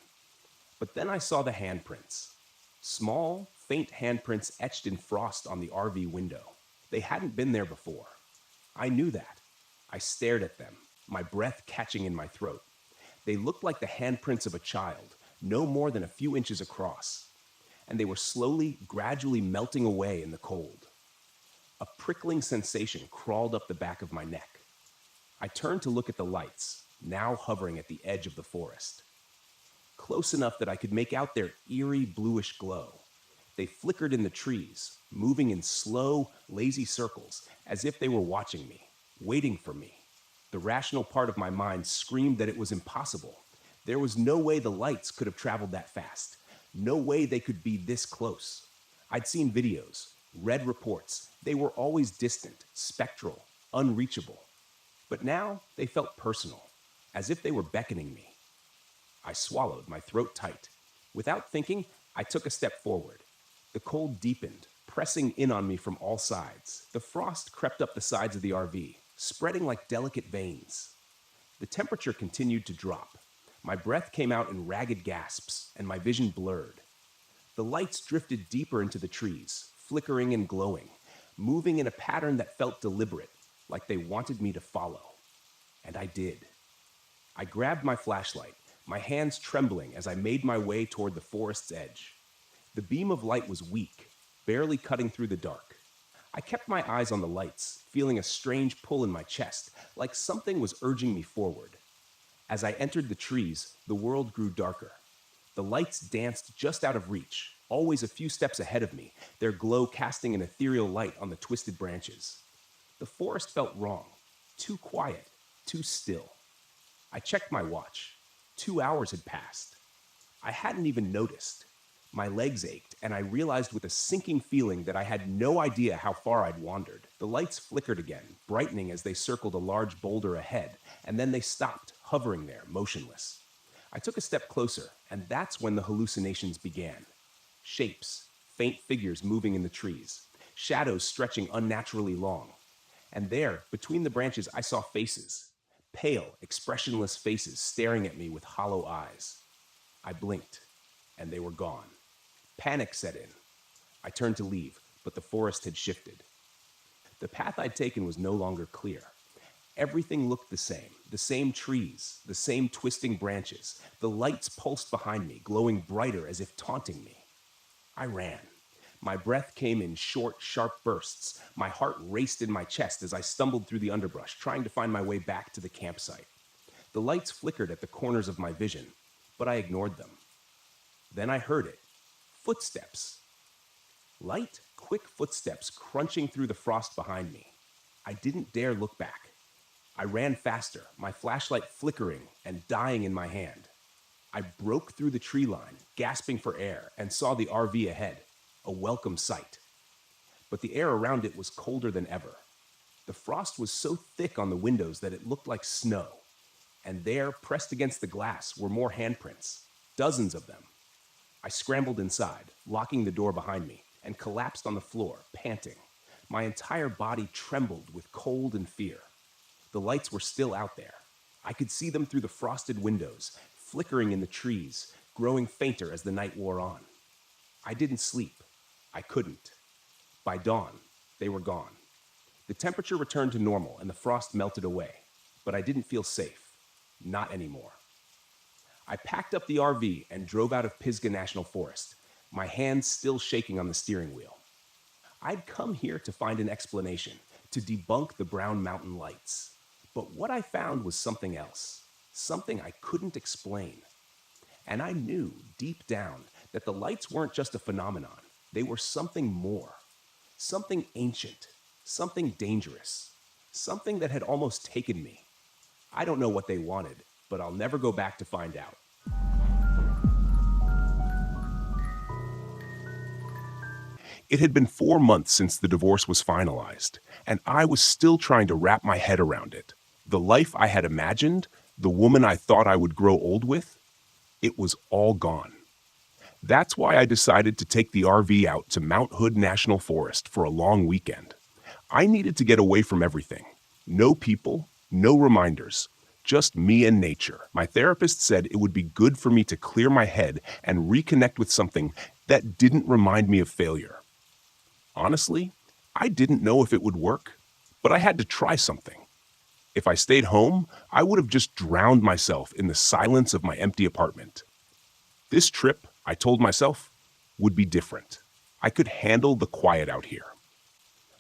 But then I saw the handprints. Small, faint handprints etched in frost on the RV window. They hadn't been there before. I knew that. I stared at them, my breath catching in my throat. They looked like the handprints of a child, no more than a few inches across. And they were slowly, gradually melting away in the cold. A prickling sensation crawled up the back of my neck. I turned to look at the lights, now hovering at the edge of the forest. Close enough that I could make out their eerie bluish glow. They flickered in the trees, moving in slow, lazy circles, as if they were watching me, waiting for me. The rational part of my mind screamed that it was impossible. There was no way the lights could have traveled that fast. No way they could be this close. I'd seen videos, read reports. They were always distant, spectral, unreachable. But now they felt personal, as if they were beckoning me. I swallowed, my throat tight. Without thinking, I took a step forward. The cold deepened, pressing in on me from all sides. The frost crept up the sides of the RV, spreading like delicate veins. The temperature continued to drop. My breath came out in ragged gasps, and my vision blurred. The lights drifted deeper into the trees, flickering and glowing, moving in a pattern that felt deliberate, like they wanted me to follow. And I did. I grabbed my flashlight, my hands trembling as I made my way toward the forest's edge. The beam of light was weak, barely cutting through the dark. I kept my eyes on the lights, feeling a strange pull in my chest, like something was urging me forward. As I entered the trees, the world grew darker. The lights danced just out of reach, always a few steps ahead of me, their glow casting an ethereal light on the twisted branches. The forest felt wrong, too quiet, too still. I checked my watch. 2 hours had passed. I hadn't even noticed. My legs ached, and I realized with a sinking feeling that I had no idea how far I'd wandered. The lights flickered again, brightening as they circled a large boulder ahead, and then they stopped, hovering there, motionless. I took a step closer, and that's when the hallucinations began. Shapes, faint figures moving in the trees, shadows stretching unnaturally long. And there, between the branches, I saw faces. Pale, expressionless faces staring at me with hollow eyes. I blinked, and they were gone. Panic set in. I turned to leave, but the forest had shifted. The path I'd taken was no longer clear. Everything looked the same trees, the same twisting branches. The lights pulsed behind me, glowing brighter as if taunting me. I ran. My breath came in short, sharp bursts. My heart raced in my chest as I stumbled through the underbrush, trying to find my way back to the campsite. The lights flickered at the corners of my vision, but I ignored them. Then I heard it. Footsteps. Light, quick footsteps crunching through the frost behind me. I didn't dare look back. I ran faster, my flashlight flickering and dying in my hand. I broke through the tree line, gasping for air, and saw the RV ahead, a welcome sight. But the air around it was colder than ever. The frost was so thick on the windows that it looked like snow. And there, pressed against the glass, were more handprints, dozens of them. I scrambled inside, locking the door behind me, and collapsed on the floor, panting. My entire body trembled with cold and fear. The lights were still out there. I could see them through the frosted windows, flickering in the trees, growing fainter as the night wore on. I didn't sleep. I couldn't. By dawn, they were gone. The temperature returned to normal and the frost melted away, but I didn't feel safe. Not anymore. I packed up the RV and drove out of Pisgah National Forest, my hands still shaking on the steering wheel. I'd come here to find an explanation, to debunk the Brown Mountain lights. But what I found was something else, something I couldn't explain. And I knew, deep down, that the lights weren't just a phenomenon. They were something more, something ancient, something dangerous, something that had almost taken me. I don't know what they wanted, but I'll never go back to find out. It had been 4 months since the divorce was finalized, and I was still trying to wrap my head around it. The life I had imagined, the woman I thought I would grow old with, it was all gone. That's why I decided to take the RV out to Mount Hood National Forest for a long weekend. I needed to get away from everything. No people, no reminders, just me and nature. My therapist said it would be good for me to clear my head and reconnect with something that didn't remind me of failure. Honestly, I didn't know if it would work, but I had to try something. If I stayed home, I would have just drowned myself in the silence of my empty apartment. This trip, I told myself, would be different. I could handle the quiet out here.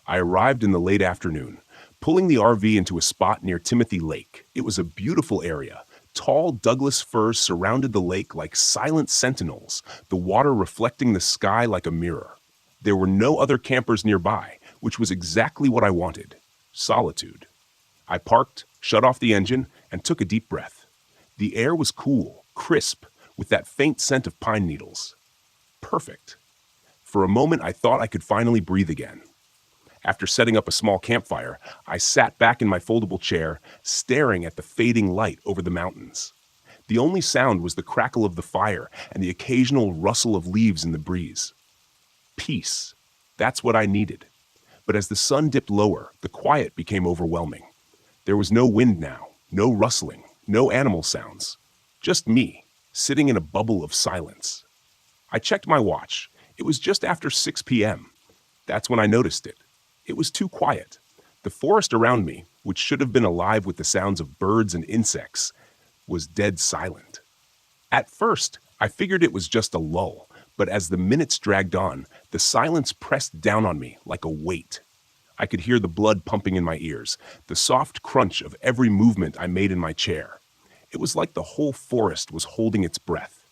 I arrived in the late afternoon, pulling the RV into a spot near Timothy Lake. It was a beautiful area. Tall Douglas firs surrounded the lake like silent sentinels, the water reflecting the sky like a mirror. There were no other campers nearby, which was exactly what I wanted. Solitude. I parked, shut off the engine, and took a deep breath. The air was cool, crisp, with that faint scent of pine needles. perfect. For a moment, I thought I could finally breathe again. After setting up a small campfire, I sat back in my foldable chair, staring at the fading light over the mountains. The only sound was the crackle of the fire and the occasional rustle of leaves in the breeze. Peace. That's what I needed. But as the sun dipped lower, the quiet became overwhelming. There was no wind now, no rustling, no animal sounds. Just me, sitting in a bubble of silence. I checked my watch. It was just after 6 p.m. That's when I noticed it. It was too quiet. The forest around me, which should have been alive with the sounds of birds and insects, was dead silent. At first, I figured it was just a lull, but as the minutes dragged on, the silence pressed down on me like a weight. I could hear the blood pumping in my ears, the soft crunch of every movement I made in my chair. It was like the whole forest was holding its breath.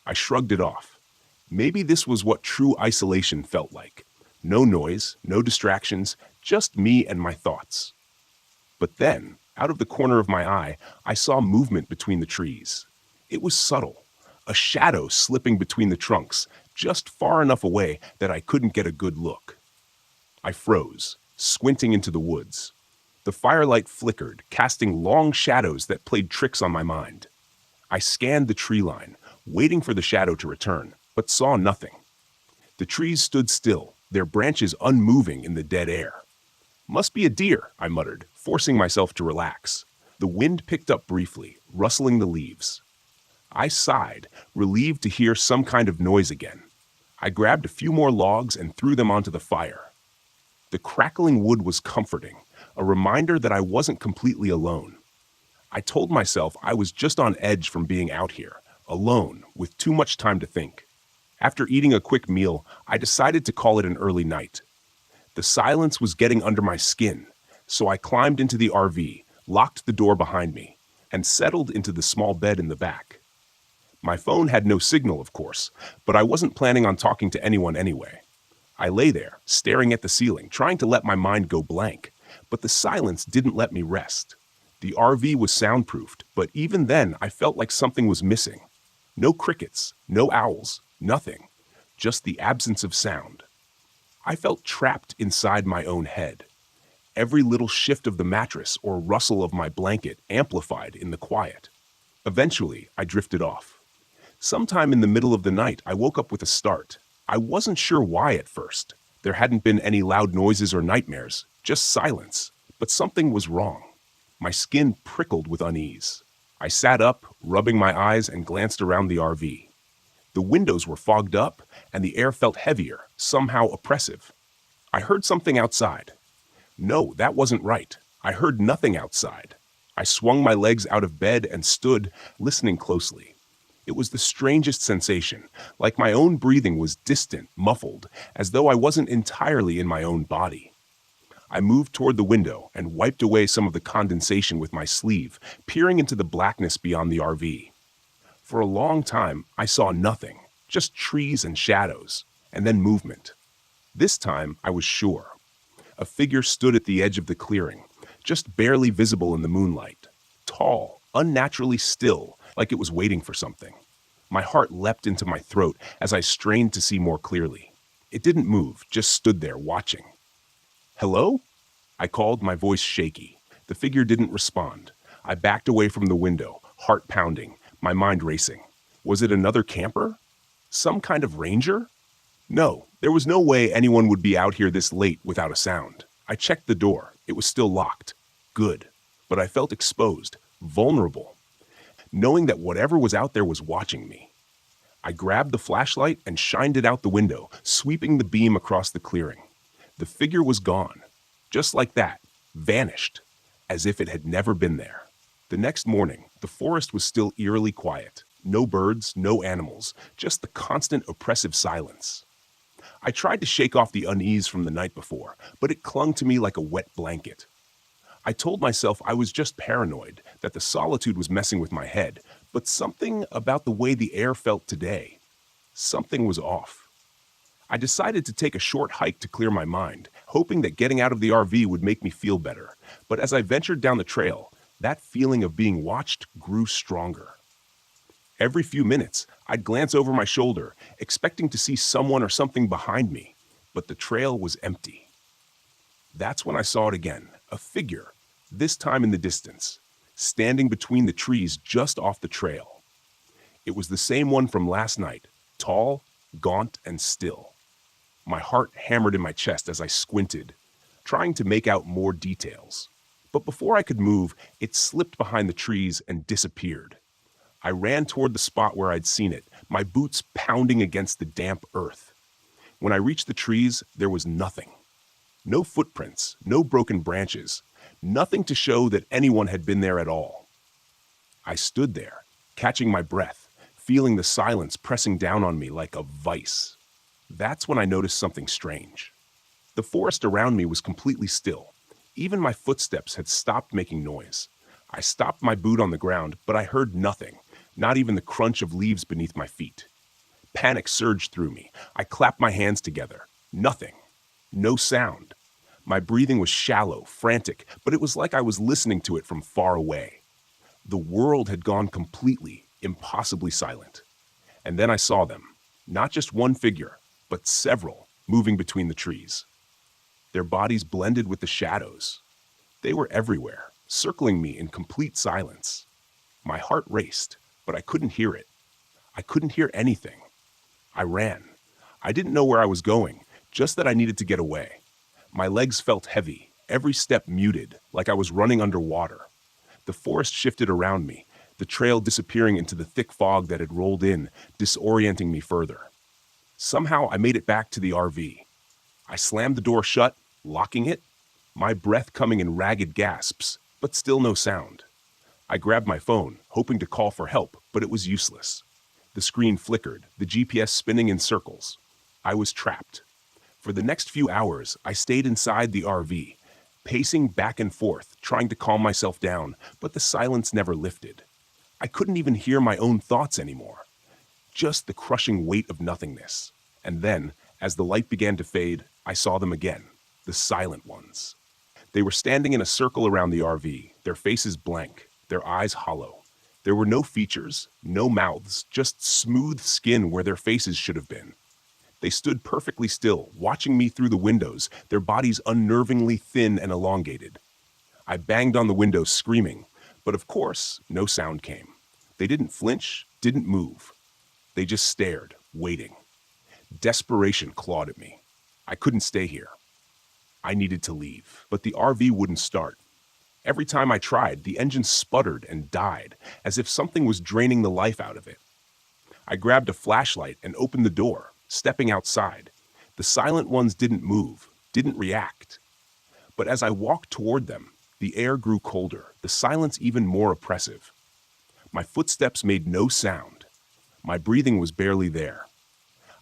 I shrugged it off. Maybe this was what true isolation felt like. No noise, no distractions, just me and my thoughts. But then, out of the corner of my eye, I saw movement between the trees. It was subtle, a shadow slipping between the trunks, just far enough away that I couldn't get a good look. I froze, squinting into the woods. The firelight flickered, casting long shadows that played tricks on my mind. I scanned the tree line, waiting for the shadow to return, but saw nothing. The trees stood still, their branches unmoving in the dead air. Must be a deer, I muttered, forcing myself to relax. The wind picked up briefly, rustling the leaves. I sighed, relieved to hear some kind of noise again. I grabbed a few more logs and threw them onto the fire. The crackling wood was comforting, a reminder that I wasn't completely alone. I told myself I was just on edge from being out here, alone, with too much time to think. After eating a quick meal, I decided to call it an early night. The silence was getting under my skin, so I climbed into the RV, locked the door behind me, and settled into the small bed in the back. My phone had no signal, of course, but I wasn't planning on talking to anyone anyway. I lay there, staring at the ceiling, trying to let my mind go blank, but the silence didn't let me rest. The RV was soundproofed, but even then I felt like something was missing. No crickets, no owls, nothing, just the absence of sound. I felt trapped inside my own head. Every little shift of the mattress or rustle of my blanket amplified in the quiet. Eventually, I drifted off. Sometime in the middle of the night, I woke up with a start. I wasn't sure why at first. There hadn't been any loud noises or nightmares, just silence. But something was wrong. My skin prickled with unease. I sat up, rubbing my eyes, and glanced around the RV. The windows were fogged up, and the air felt heavier, somehow oppressive. I heard something outside. No, that wasn't right. I heard nothing outside. I swung my legs out of bed and stood, listening closely. It was the strangest sensation, like my own breathing was distant, muffled, as though I wasn't entirely in my own body. I moved toward the window and wiped away some of the condensation with my sleeve, peering into the blackness beyond the RV. For a long time, I saw nothing, just trees and shadows, and then movement. This time, I was sure. A figure stood at the edge of the clearing, just barely visible in the moonlight. Tall, unnaturally still, like it was waiting for something. My heart leapt into my throat as I strained to see more clearly. It didn't move, just stood there watching. "Hello?" I called, my voice shaky. The figure didn't respond. I backed away from the window, heart pounding, my mind racing. Was it another camper? Some kind of ranger? No, there was no way anyone would be out here this late without a sound. I checked the door. It was still locked. Good. But I felt exposed, vulnerable, knowing that whatever was out there was watching me. I grabbed the flashlight and shined it out the window, sweeping the beam across the clearing. The figure was gone. Just like that. Vanished. As if it had never been there. The next morning, the forest was still eerily quiet. No birds, no animals, just the constant oppressive silence. I tried to shake off the unease from the night before, but it clung to me like a wet blanket. I told myself I was just paranoid, that the solitude was messing with my head, but something about the way the air felt today, something was off. I decided to take a short hike to clear my mind, hoping that getting out of the RV would make me feel better. But as I ventured down the trail, that feeling of being watched grew stronger. Every few minutes, I'd glance over my shoulder, expecting to see someone or something behind me, but the trail was empty. That's when I saw it again, a figure, this time in the distance, standing between the trees just off the trail. It was the same one from last night, tall, gaunt, and still. My heart hammered in my chest as I squinted, trying to make out more details. But before I could move, it slipped behind the trees and disappeared. I ran toward the spot where I'd seen it, my boots pounding against the damp earth. When I reached the trees, there was nothing. No footprints, no broken branches, nothing to show that anyone had been there at all. I stood there, catching my breath, feeling the silence pressing down on me like a vice. That's when I noticed something strange. The forest around me was completely still. Even my footsteps had stopped making noise. I stopped my boot on the ground, but I heard nothing, not even the crunch of leaves beneath my feet. Panic surged through me. I clapped my hands together. Nothing. No sound. My breathing was shallow, frantic, but it was like I was listening to it from far away. The world had gone completely, impossibly silent. And then I saw them. Not just one figure, but several, moving between the trees. Their bodies blended with the shadows. They were everywhere, circling me in complete silence. My heart raced, but I couldn't hear it. I couldn't hear anything. I ran. I didn't know where I was going, just that I needed to get away. My legs felt heavy, every step muted, like I was running underwater. The forest shifted around me, the trail disappearing into the thick fog that had rolled in, disorienting me further. Somehow I made it back to the RV. I slammed the door shut, locking it, my breath coming in ragged gasps, but still no sound. I grabbed my phone, hoping to call for help, but it was useless. The screen flickered, the GPS spinning in circles. I was trapped. For the next few hours, I stayed inside the RV, pacing back and forth, trying to calm myself down, but the silence never lifted. I couldn't even hear my own thoughts anymore. Just the crushing weight of nothingness. And then, as the light began to fade, I saw them again, the silent ones. They were standing in a circle around the RV, their faces blank, their eyes hollow. There were no features, no mouths, just smooth skin where their faces should have been. They stood perfectly still, watching me through the windows, their bodies unnervingly thin and elongated. I banged on the window, screaming, but of course, no sound came. They didn't flinch, didn't move. They just stared, waiting. Desperation clawed at me. I couldn't stay here. I needed to leave, but the RV wouldn't start. Every time I tried, the engine sputtered and died, as if something was draining the life out of it. I grabbed a flashlight and opened the door, stepping outside. The silent ones didn't move, didn't react. But as I walked toward them, the air grew colder, the silence even more oppressive. My footsteps made no sound. My breathing was barely there.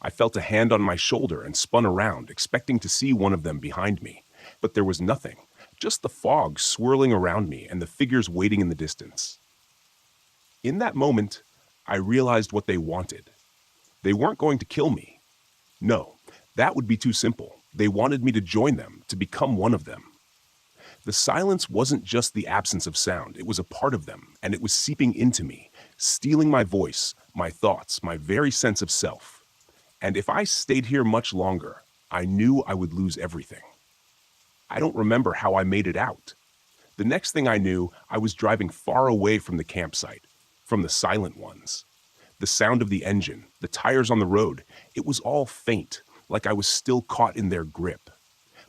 I felt a hand on my shoulder and spun around, expecting to see one of them behind me. But there was nothing, just the fog swirling around me and the figures waiting in the distance. In that moment, I realized what they wanted. They weren't going to kill me. No, that would be too simple. They wanted me to join them, to become one of them. The silence wasn't just the absence of sound, it was a part of them, and it was seeping into me, stealing my voice, my thoughts, my very sense of self. And if I stayed here much longer, I knew I would lose everything. I don't remember how I made it out. The next thing I knew, I was driving far away from the campsite, from the silent ones. The sound of the engine, the tires on the road, it was all faint, like I was still caught in their grip.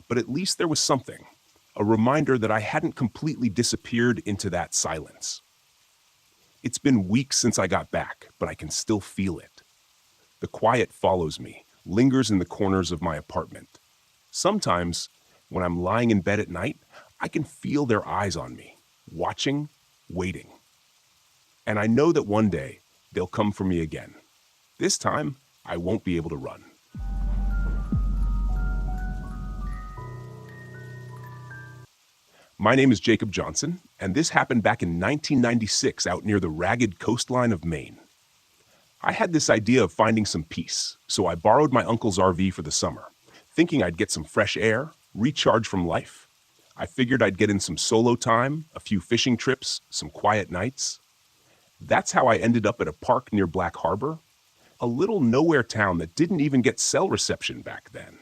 But at least there was something, a reminder that I hadn't completely disappeared into that silence. It's been weeks since I got back, but I can still feel it. The quiet follows me, lingers in the corners of my apartment. Sometimes, when I'm lying in bed at night, I can feel their eyes on me, watching, waiting. And I know that one day, they'll come for me again. This time, I won't be able to run. My name is Jacob Johnson, and this happened back in 1996 out near the ragged coastline of Maine. I had this idea of finding some peace, so I borrowed my uncle's RV for the summer, thinking I'd get some fresh air, recharge from life. I figured I'd get in some solo time, a few fishing trips, some quiet nights. That's how I ended up at a park near Black Harbor, a little nowhere town that didn't even get cell reception back then.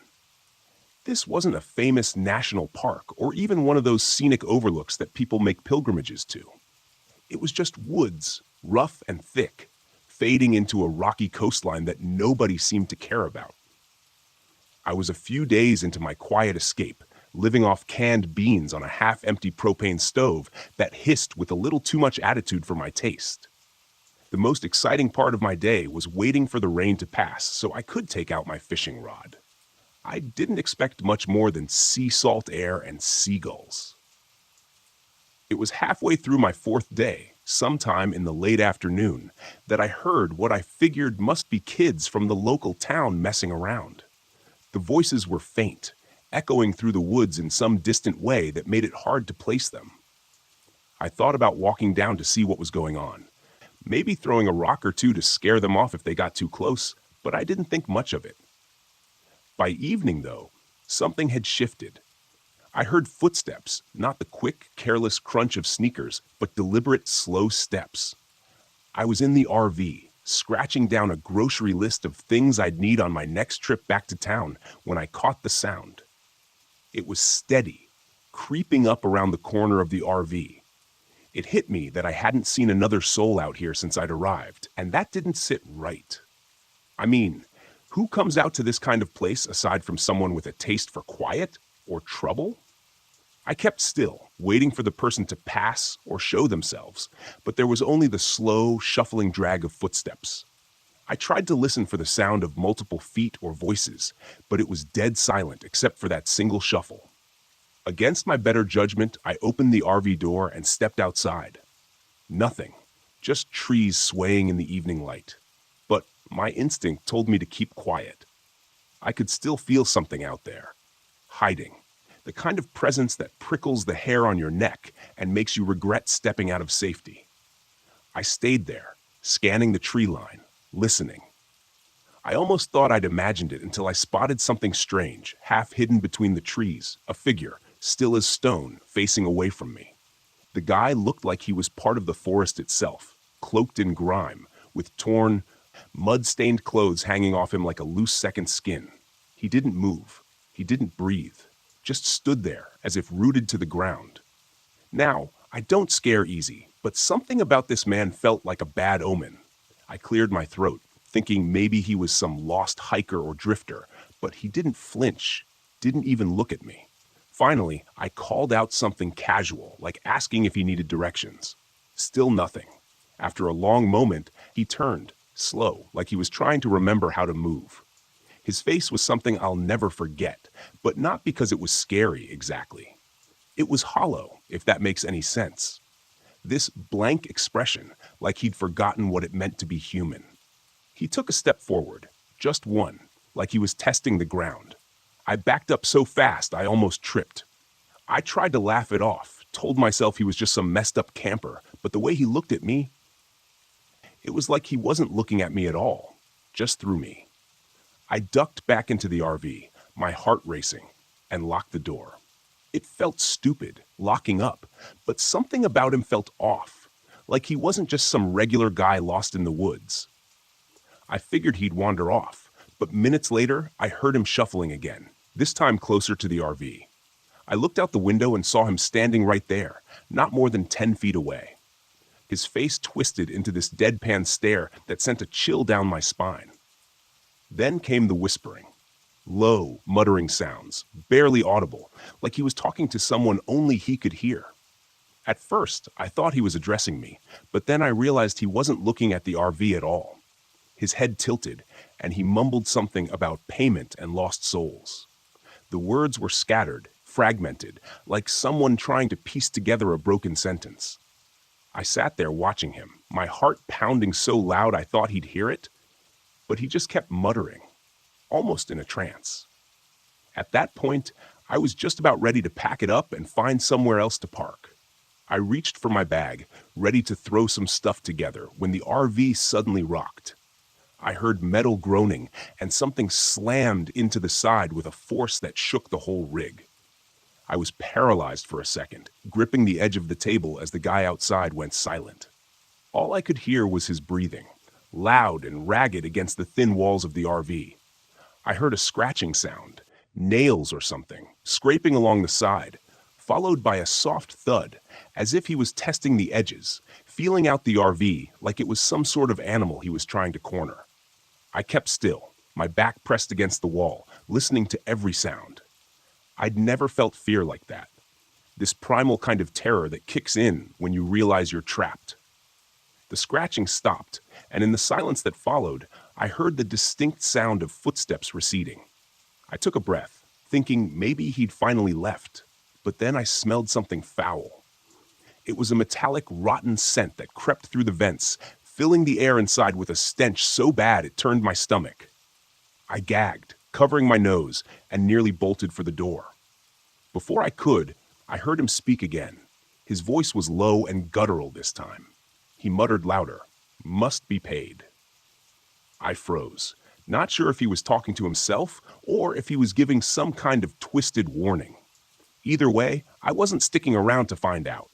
This wasn't a famous national park or even one of those scenic overlooks that people make pilgrimages to. It was just woods, rough and thick, fading into a rocky coastline that nobody seemed to care about. I was a few days into my quiet escape, living off canned beans on a half-empty propane stove that hissed with a little too much attitude for my taste. The most exciting part of my day was waiting for the rain to pass so I could take out my fishing rod. I didn't expect much more than sea salt air and seagulls. It was halfway through my fourth day, sometime in the late afternoon, that I heard what I figured must be kids from the local town messing around. The voices were faint, echoing through the woods in some distant way that made it hard to place them. I thought about walking down to see what was going on, maybe throwing a rock or two to scare them off if they got too close, but I didn't think much of it. By evening, though, something had shifted. I heard footsteps, not the quick, careless crunch of sneakers, but deliberate, slow steps. I was in the RV, scratching down a grocery list of things I'd need on my next trip back to town when I caught the sound. It was steady, creeping up around the corner of the RV. It hit me that I hadn't seen another soul out here since I'd arrived, and that didn't sit right. I mean, who comes out to this kind of place aside from someone with a taste for quiet or trouble? I kept still, waiting for the person to pass or show themselves, but there was only the slow, shuffling drag of footsteps. I tried to listen for the sound of multiple feet or voices, but it was dead silent except for that single shuffle. Against my better judgment, I opened the RV door and stepped outside. Nothing, just trees swaying in the evening light. But my instinct told me to keep quiet. I could still feel something out there, hiding. The kind of presence that prickles the hair on your neck and makes you regret stepping out of safety. I stayed there, scanning the tree line, listening. I almost thought I'd imagined it until I spotted something strange, half hidden between the trees, a figure, still as stone, facing away from me. The guy looked like he was part of the forest itself, cloaked in grime, with torn, mud-stained clothes hanging off him like a loose second skin. He didn't move. He didn't breathe. Just stood there, as if rooted to the ground. Now, I don't scare easy, but something about this man felt like a bad omen. I cleared my throat, thinking maybe he was some lost hiker or drifter, but he didn't flinch, didn't even look at me. Finally, I called out something casual, like asking if he needed directions. Still nothing. After a long moment, he turned, slow, like he was trying to remember how to move. His face was something I'll never forget, but not because it was scary exactly. It was hollow, if that makes any sense. This blank expression, like he'd forgotten what it meant to be human. He took a step forward, just one, like he was testing the ground. I backed up so fast I almost tripped. I tried to laugh it off, told myself he was just some messed up camper, but the way he looked at me, it was like he wasn't looking at me at all, just through me. I ducked back into the RV, my heart racing, and locked the door. It felt stupid, locking up, but something about him felt off, like he wasn't just some regular guy lost in the woods. I figured he'd wander off, but minutes later, I heard him shuffling again, this time closer to the RV. I looked out the window and saw him standing right there, not more than 10 feet away. His face twisted into this deadpan stare that sent a chill down my spine. Then came the whispering. Low, muttering sounds, barely audible, like he was talking to someone only he could hear. At first, I thought he was addressing me, but then I realized he wasn't looking at the RV at all. His head tilted, and he mumbled something about payment and lost souls. The words were scattered, fragmented, like someone trying to piece together a broken sentence. I sat there watching him, my heart pounding so loud I thought he'd hear it, but he just kept muttering, almost in a trance. At that point, I was just about ready to pack it up and find somewhere else to park. I reached for my bag, ready to throw some stuff together, when the RV suddenly rocked. I heard metal groaning, and something slammed into the side with a force that shook the whole rig. I was paralyzed for a second, gripping the edge of the table as the guy outside went silent. All I could hear was his breathing, loud and ragged against the thin walls of the RV. I heard a scratching sound, nails or something, scraping along the side, followed by a soft thud, as if he was testing the edges, feeling out the RV like it was some sort of animal he was trying to corner. I kept still, my back pressed against the wall, listening to every sound. I'd never felt fear like that. This primal kind of terror that kicks in when you realize you're trapped. The scratching stopped, and in the silence that followed, I heard the distinct sound of footsteps receding. I took a breath, thinking maybe he'd finally left, but then I smelled something foul. It was a metallic, rotten scent that crept through the vents, filling the air inside with a stench so bad it turned my stomach. I gagged, covering my nose, and nearly bolted for the door. Before I could, I heard him speak again. His voice was low and guttural this time. He muttered louder, "Must be paid." I froze, not sure if he was talking to himself or if he was giving some kind of twisted warning. Either way, I wasn't sticking around to find out.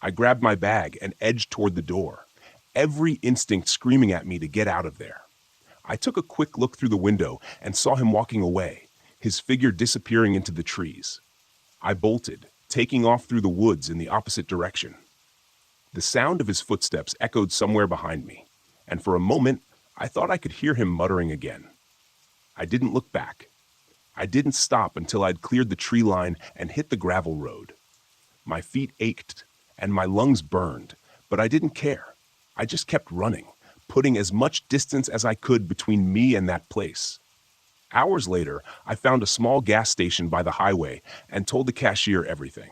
I grabbed my bag and edged toward the door, every instinct screaming at me to get out of there. I took a quick look through the window and saw him walking away, his figure disappearing into the trees. I bolted, taking off through the woods in the opposite direction. The sound of his footsteps echoed somewhere behind me, and for a moment, I thought I could hear him muttering again. I didn't look back. I didn't stop until I'd cleared the tree line and hit the gravel road. My feet ached, and my lungs burned, but I didn't care. I just kept running, putting as much distance as I could between me and that place. Hours later, I found a small gas station by the highway and told the cashier everything.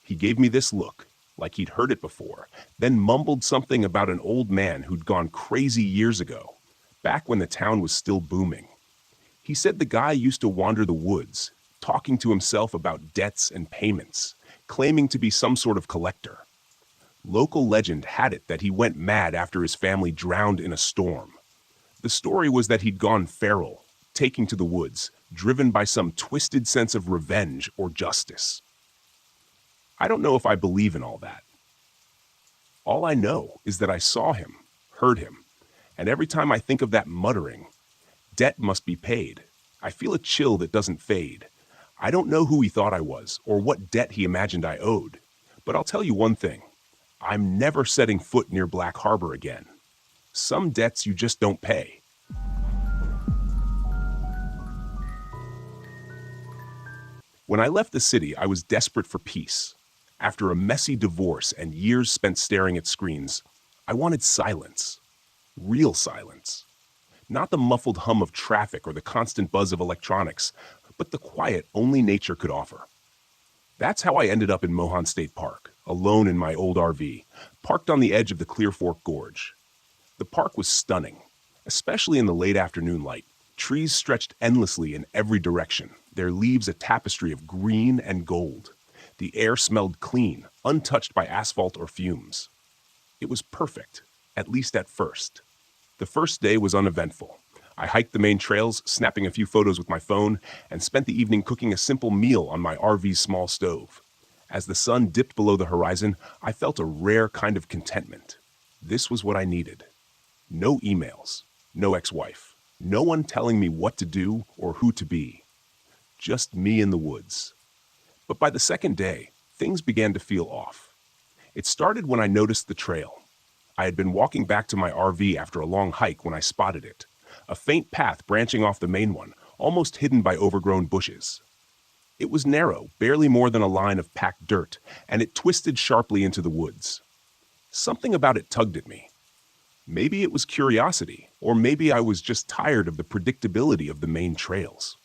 He gave me this look, like he'd heard it before, then mumbled something about an old man who'd gone crazy years ago, back when the town was still booming. He said the guy used to wander the woods, talking to himself about debts and payments, claiming to be some sort of collector. Local legend had it that he went mad after his family drowned in a storm. The story was that he'd gone feral, taking to the woods, driven by some twisted sense of revenge or justice. I don't know if I believe in all that. All I know is that I saw him, heard him, and every time I think of that muttering, "Debt must be paid," I feel a chill that doesn't fade. I don't know who he thought I was or what debt he imagined I owed, but I'll tell you one thing. I'm never setting foot near Black Harbor again. Some debts you just don't pay. When I left the city, I was desperate for peace. After a messy divorce and years spent staring at screens, I wanted silence. Real silence. Not the muffled hum of traffic or the constant buzz of electronics, but the quiet only nature could offer. That's how I ended up in Mohan State Park, alone in my old RV, parked on the edge of the Clear Fork Gorge. The park was stunning, especially in the late afternoon light. Trees stretched endlessly in every direction, their leaves a tapestry of green and gold. The air smelled clean, untouched by asphalt or fumes. It was perfect, at least at first. The first day was uneventful. I hiked the main trails, snapping a few photos with my phone, and spent the evening cooking a simple meal on my RV's small stove. As the sun dipped below the horizon, I felt a rare kind of contentment. This was what I needed. No emails, no ex-wife, no one telling me what to do or who to be. Just me in the woods. But by the second day, things began to feel off. It started when I noticed the trail. I had been walking back to my RV after a long hike when I spotted it. A faint path branching off the main one, almost hidden by overgrown bushes. It was narrow, barely more than a line of packed dirt, and it twisted sharply into the woods. Something about it tugged at me. Maybe it was curiosity, or maybe I was just tired of the predictability of the main trails.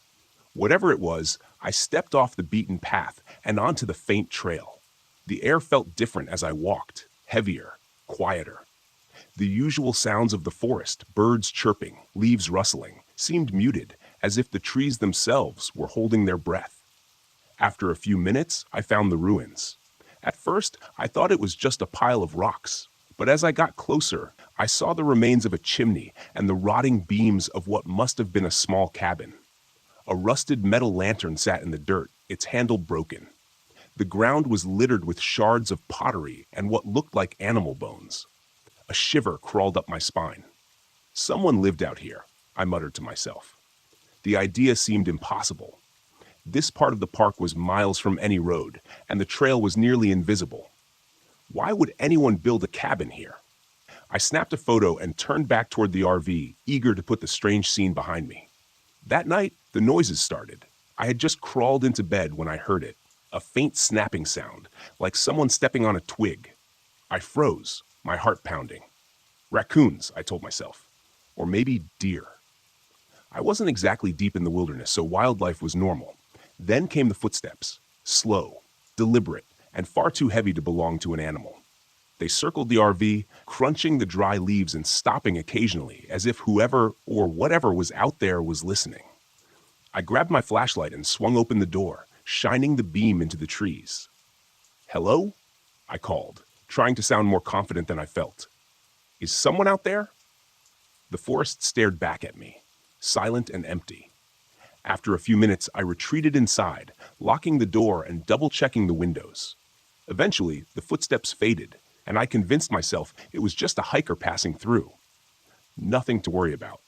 Whatever it was, I stepped off the beaten path and onto the faint trail. The air felt different as I walked, heavier, quieter. The usual sounds of the forest, birds chirping, leaves rustling, seemed muted, as if the trees themselves were holding their breath. After a few minutes, I found the ruins. At first, I thought it was just a pile of rocks, but as I got closer, I saw the remains of a chimney and the rotting beams of what must have been a small cabin. A rusted metal lantern sat in the dirt, its handle broken. The ground was littered with shards of pottery and what looked like animal bones. A shiver crawled up my spine. Someone lived out here, I muttered to myself. The idea seemed impossible. This part of the park was miles from any road, and the trail was nearly invisible. Why would anyone build a cabin here? I snapped a photo and turned back toward the RV, eager to put the strange scene behind me. That night, the noises started. I had just crawled into bed when I heard it, a faint snapping sound, like someone stepping on a twig. I froze, my heart pounding. Raccoons, I told myself. Or maybe deer. I wasn't exactly deep in the wilderness, so wildlife was normal. Then came the footsteps, slow, deliberate, and far too heavy to belong to an animal. They circled the RV, crunching the dry leaves and stopping occasionally, as if whoever or whatever was out there was listening. I grabbed my flashlight and swung open the door, shining the beam into the trees. "Hello?" I called, trying to sound more confident than I felt. "Is someone out there?" The forest stared back at me, silent and empty. After a few minutes, I retreated inside, locking the door and double-checking the windows. Eventually, the footsteps faded, and I convinced myself it was just a hiker passing through. Nothing to worry about.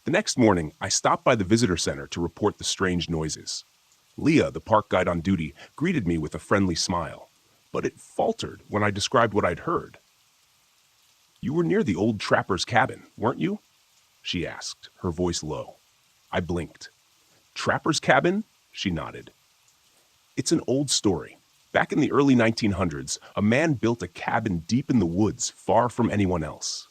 The next morning, I stopped by the visitor center to report the strange noises. Leah, the park guide on duty, greeted me with a friendly smile, but it faltered when I described what I'd heard. "You were near the old trapper's cabin, weren't you?" she asked, her voice low. I blinked. "Trapper's cabin?" she nodded. "It's an old story. Back in the early 1900s, a man built a cabin deep in the woods, far from anyone else.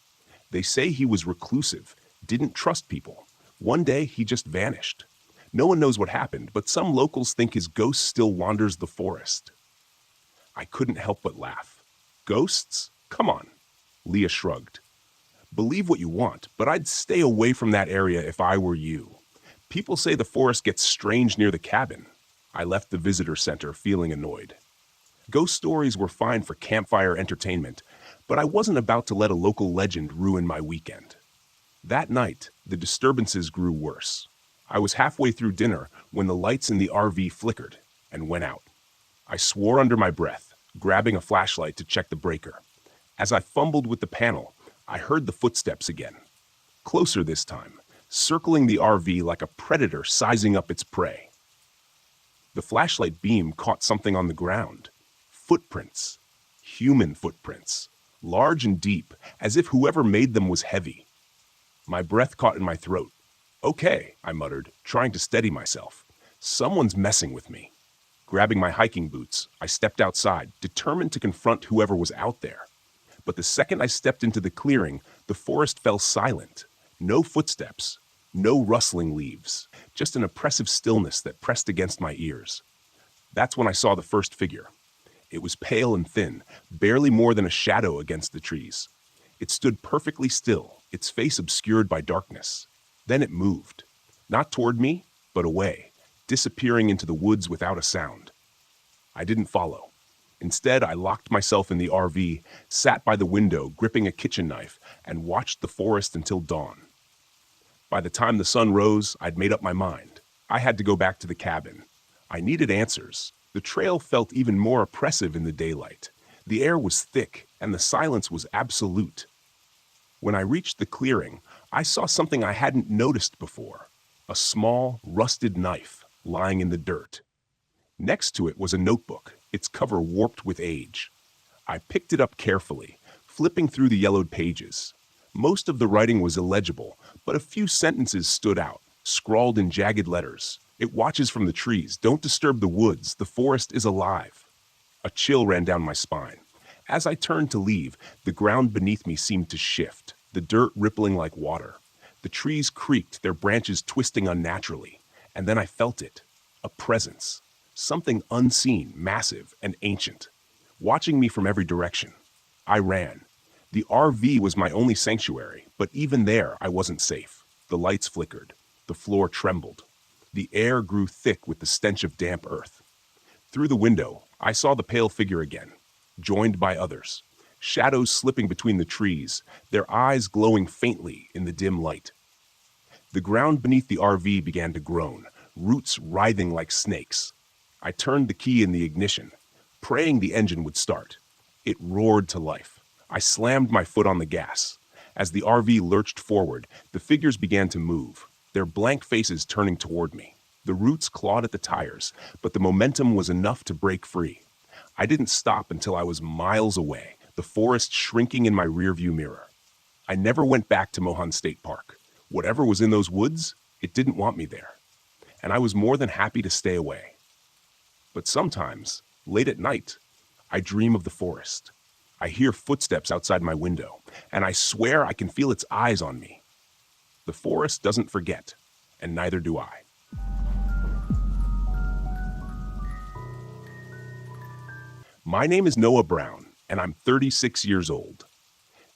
They say he was reclusive, didn't trust people. One day, he just vanished. No one knows what happened, but some locals think his ghost still wanders the forest." I couldn't help but laugh. "Ghosts? Come on." Leah shrugged. "Believe what you want, but I'd stay away from that area if I were you. People say the forest gets strange near the cabin." I left the visitor center feeling annoyed. Ghost stories were fine for campfire entertainment, but I wasn't about to let a local legend ruin my weekend. That night, the disturbances grew worse. I was halfway through dinner when the lights in the RV flickered and went out. I swore under my breath, grabbing a flashlight to check the breaker. As I fumbled with the panel, I heard the footsteps again. Closer this time, circling the RV like a predator sizing up its prey. The flashlight beam caught something on the ground. Footprints. Human footprints. Large and deep, as if whoever made them was heavy. My breath caught in my throat. "Okay," I muttered, trying to steady myself. "Someone's messing with me." Grabbing my hiking boots, I stepped outside, determined to confront whoever was out there. But the second I stepped into the clearing, the forest fell silent. No footsteps, no rustling leaves, just an oppressive stillness that pressed against my ears. That's when I saw the first figure. It was pale and thin, barely more than a shadow against the trees. It stood perfectly still, its face obscured by darkness. Then it moved, not toward me, but away, disappearing into the woods without a sound. I didn't follow. Instead, I locked myself in the RV, sat by the window gripping a kitchen knife, and watched the forest until dawn. By the time the sun rose, I'd made up my mind. I had to go back to the cabin. I needed answers. The trail felt even more oppressive in the daylight. The air was thick, and the silence was absolute. When I reached the clearing, I saw something I hadn't noticed before. A small, rusted knife lying in the dirt. Next to it was a notebook, its cover warped with age. I picked it up carefully, flipping through the yellowed pages. Most of the writing was illegible, but a few sentences stood out, scrawled in jagged letters. "It watches from the trees. Don't disturb the woods. The forest is alive." A chill ran down my spine. As I turned to leave, the ground beneath me seemed to shift, the dirt rippling like water. The trees creaked, their branches twisting unnaturally. And then I felt it. A presence. Something unseen, massive, and ancient. Watching me from every direction. I ran. The RV was my only sanctuary, but even there I wasn't safe. The lights flickered. The floor trembled. The air grew thick with the stench of damp earth. Through the window, I saw the pale figure again, joined by others. Shadows slipping between the trees, their eyes glowing faintly in the dim light. The ground beneath the RV began to groan, roots writhing like snakes. I turned the key in the ignition, praying the engine would start. It roared to life. I slammed my foot on the gas. As the RV lurched forward, the figures began to move, their blank faces turning toward me. The roots clawed at the tires, but the momentum was enough to break free. I didn't stop until I was miles away, the forest shrinking in my rearview mirror. I never went back to Mohan State Park. Whatever was in those woods, it didn't want me there. And I was more than happy to stay away. But sometimes, late at night, I dream of the forest. I hear footsteps outside my window, and I swear I can feel its eyes on me. The forest doesn't forget, and neither do I. My name is Noah Brown, and I'm 36 years old.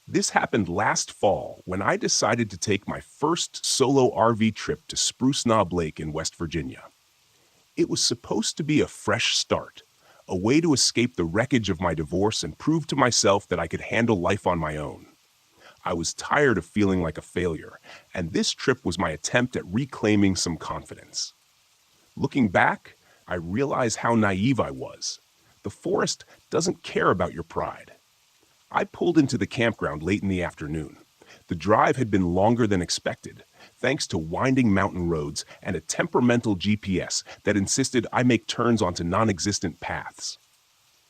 This happened last fall when I decided to take my first solo RV trip to Spruce Knob Lake in West Virginia. It was supposed to be a fresh start, a way to escape the wreckage of my divorce and prove to myself that I could handle life on my own. I was tired of feeling like a failure, and this trip was my attempt at reclaiming some confidence. Looking back, I realize how naive I was. The forest doesn't care about your pride. I pulled into the campground late in the afternoon. The drive had been longer than expected, thanks to winding mountain roads and a temperamental GPS that insisted I make turns onto non-existent paths.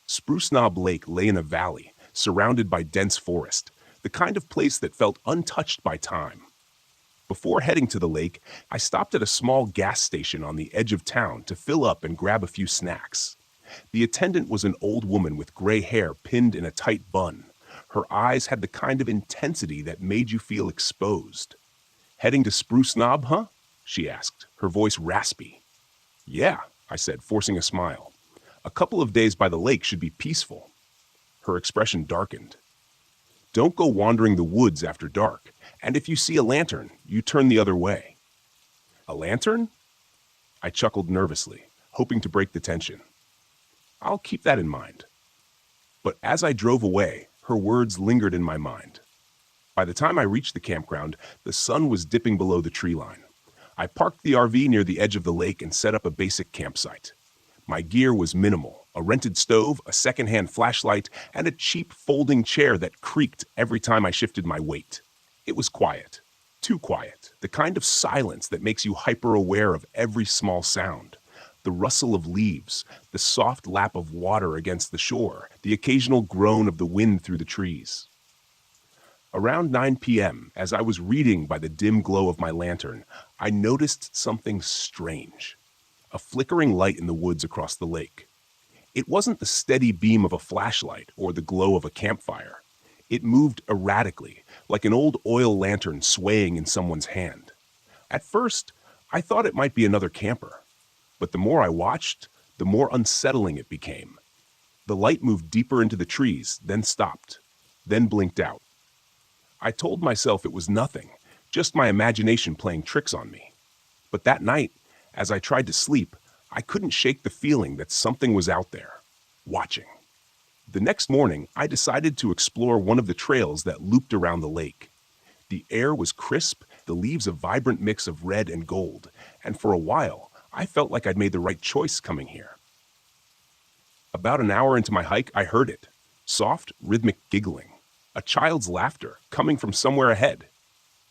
Spruce Knob Lake lay in a valley, surrounded by dense forest, the kind of place that felt untouched by time. Before heading to the lake, I stopped at a small gas station on the edge of town to fill up and grab a few snacks. The attendant was an old woman with gray hair pinned in a tight bun. Her eyes had the kind of intensity that made you feel exposed. "Heading to Spruce Knob, huh?" she asked, her voice raspy. "Yeah," I said, forcing a smile. "A couple of days by the lake should be peaceful." Her expression darkened. "Don't go wandering the woods after dark, and if you see a lantern, you turn the other way." "A lantern?" I chuckled nervously, hoping to break the tension. "I'll keep that in mind." But as I drove away, her words lingered in my mind. By the time I reached the campground, the sun was dipping below the tree line. I parked the RV near the edge of the lake and set up a basic campsite. My gear was minimal: a rented stove, a secondhand flashlight, and a cheap folding chair that creaked every time I shifted my weight. It was quiet. Too quiet. The kind of silence that makes you hyper-aware of every small sound. The rustle of leaves, the soft lap of water against the shore, the occasional groan of the wind through the trees. Around 9 p.m., as I was reading by the dim glow of my lantern, I noticed something strange. A flickering light in the woods across the lake. It wasn't the steady beam of a flashlight or the glow of a campfire. It moved erratically, like an old oil lantern swaying in someone's hand. At first, I thought it might be another camper. But the more I watched, the more unsettling it became. The light moved deeper into the trees, then stopped, then blinked out. I told myself it was nothing, just my imagination playing tricks on me. But that night, as I tried to sleep, I couldn't shake the feeling that something was out there, watching. The next morning, I decided to explore one of the trails that looped around the lake. The air was crisp, the leaves a vibrant mix of red and gold, and for a while, I felt like I'd made the right choice coming here. About an hour into my hike, I heard it. Soft, rhythmic giggling. A child's laughter coming from somewhere ahead.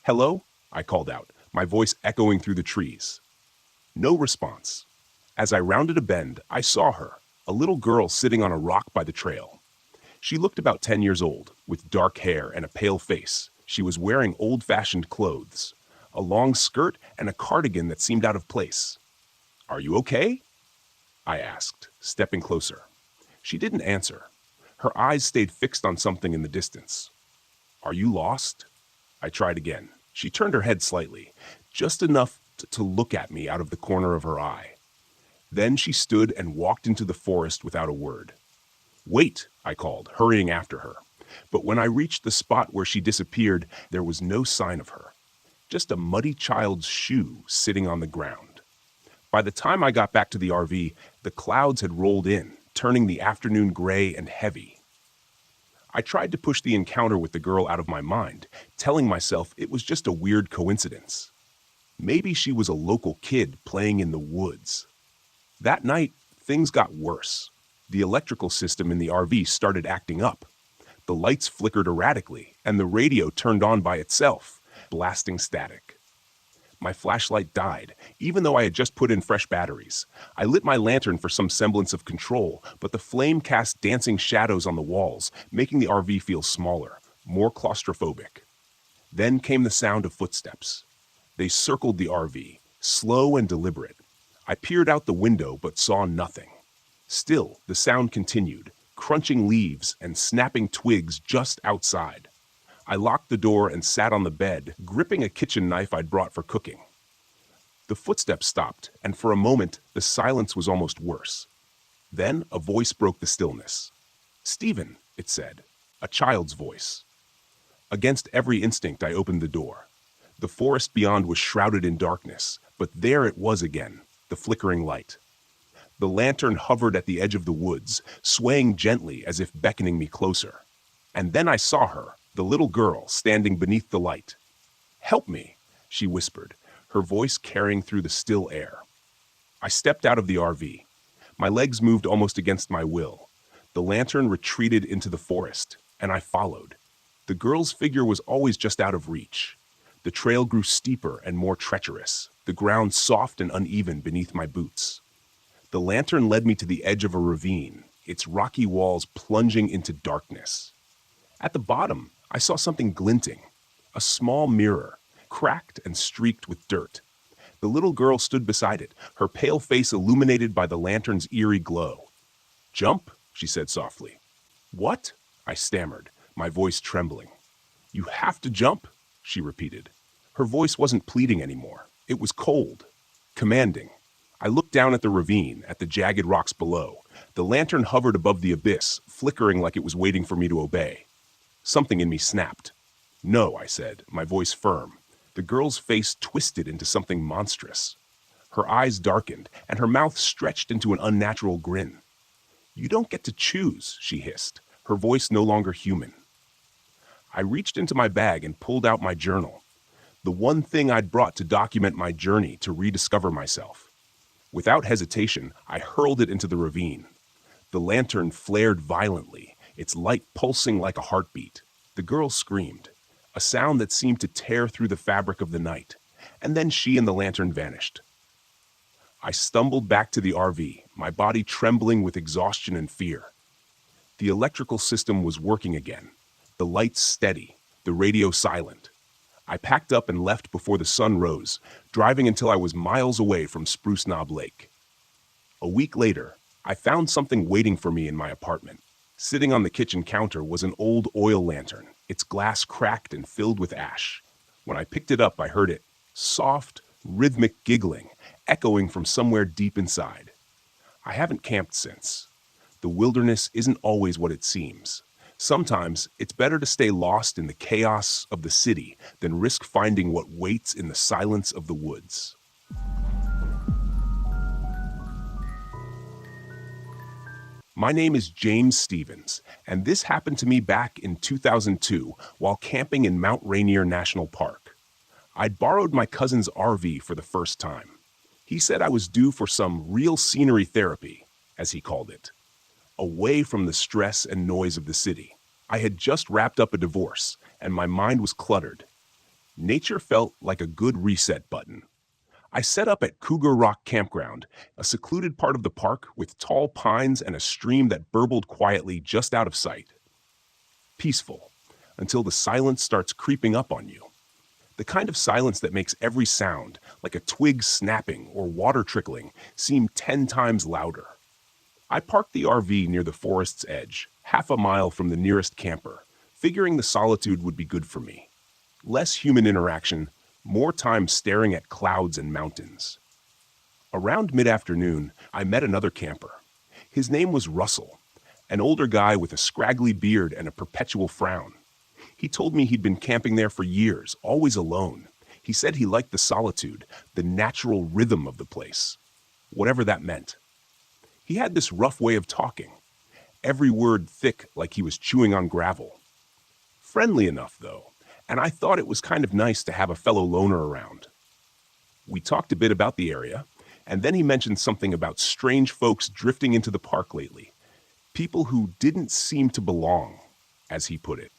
"Hello?" I called out, my voice echoing through the trees. No response. As I rounded a bend, I saw her, a little girl sitting on a rock by the trail. She looked about 10 years old, with dark hair and a pale face. She was wearing old-fashioned clothes, a long skirt and a cardigan that seemed out of place. "Are you okay?" I asked, stepping closer. She didn't answer. Her eyes stayed fixed on something in the distance. "Are you lost?" I tried again. She turned her head slightly, just enough to look at me out of the corner of her eye. Then she stood and walked into the forest without a word. "Wait," I called, hurrying after her. But when I reached the spot where she disappeared, there was no sign of her. Just a muddy child's shoe sitting on the ground. By the time I got back to the RV, the clouds had rolled in, turning the afternoon gray and heavy. I tried to push the encounter with the girl out of my mind, telling myself it was just a weird coincidence. Maybe she was a local kid playing in the woods. That night, things got worse. The electrical system in the RV started acting up. The lights flickered erratically, and the radio turned on by itself, blasting static. My flashlight died, even though I had just put in fresh batteries. I lit my lantern for some semblance of control, but the flame cast dancing shadows on the walls, making the RV feel smaller, more claustrophobic. Then came the sound of footsteps. They circled the RV, slow and deliberate. I peered out the window but saw nothing. Still, the sound continued, crunching leaves and snapping twigs just outside. I locked the door and sat on the bed, gripping a kitchen knife I'd brought for cooking. The footsteps stopped, and for a moment, the silence was almost worse. Then a voice broke the stillness. "Stephen," it said, a child's voice. Against every instinct, I opened the door. The forest beyond was shrouded in darkness, but there it was again, the flickering light. The lantern hovered at the edge of the woods, swaying gently as if beckoning me closer. And then I saw her, the little girl, standing beneath the light. "Help me," she whispered, her voice carrying through the still air. I stepped out of the RV. My legs moved almost against my will. The lantern retreated into the forest, and I followed. The girl's figure was always just out of reach. The trail grew steeper and more treacherous, the ground soft and uneven beneath my boots. The lantern led me to the edge of a ravine, its rocky walls plunging into darkness. At the bottom, I saw something glinting, a small mirror, cracked and streaked with dirt. The little girl stood beside it, her pale face illuminated by the lantern's eerie glow. "Jump," she said softly. "What?" I stammered, my voice trembling. "You have to jump," she repeated. Her voice wasn't pleading anymore. It was cold, commanding. I looked down at the ravine, at the jagged rocks below. The lantern hovered above the abyss, flickering like it was waiting for me to obey. Something in me snapped. "No," I said, my voice firm. The girl's face twisted into something monstrous. Her eyes darkened, and her mouth stretched into an unnatural grin. "You don't get to choose," she hissed, her voice no longer human. I reached into my bag and pulled out my journal, the one thing I'd brought to document my journey to rediscover myself. Without hesitation, I hurled it into the ravine. The lantern flared violently, its light pulsing like a heartbeat. The girl screamed, a sound that seemed to tear through the fabric of the night, and then she and the lantern vanished. I stumbled back to the RV, my body trembling with exhaustion and fear. The electrical system was working again, the lights steady, the radio silent. I packed up and left before the sun rose, driving until I was miles away from Spruce Knob Lake. A week later, I found something waiting for me in my apartment. Sitting on the kitchen counter was an old oil lantern, its glass cracked and filled with ash. When I picked it up, I heard it, soft, rhythmic giggling, echoing from somewhere deep inside. I haven't camped since. The wilderness isn't always what it seems. Sometimes it's better to stay lost in the chaos of the city than risk finding what waits in the silence of the woods. My name is James Stevens, and this happened to me back in 2002 while camping in Mount Reineer National Park. I'd borrowed my cousin's RV for the first time. He said I was due for some real scenery therapy, as he called it, away from the stress and noise of the city. I had just wrapped up a divorce, and my mind was cluttered. Nature felt like a good reset button. I set up at Cougar Rock Campground, a secluded part of the park with tall pines and a stream that burbled quietly just out of sight. Peaceful, until the silence starts creeping up on you. The kind of silence that makes every sound, like a twig snapping or water trickling, seem 10 times louder. I parked the RV near the forest's edge, half a mile from the nearest camper, figuring the solitude would be good for me. Less human interaction, more time staring at clouds and mountains. Around mid-afternoon, I met another camper. His name was Russell, an older guy with a scraggly beard and a perpetual frown. He told me he'd been camping there for years, always alone. He said he liked the solitude, the natural rhythm of the place, whatever that meant. He had this rough way of talking, every word thick like he was chewing on gravel. Friendly enough, though, and I thought it was kind of nice to have a fellow loner around. We talked a bit about the area, and then he mentioned something about strange folks drifting into the park lately, people who didn't seem to belong. as he put it.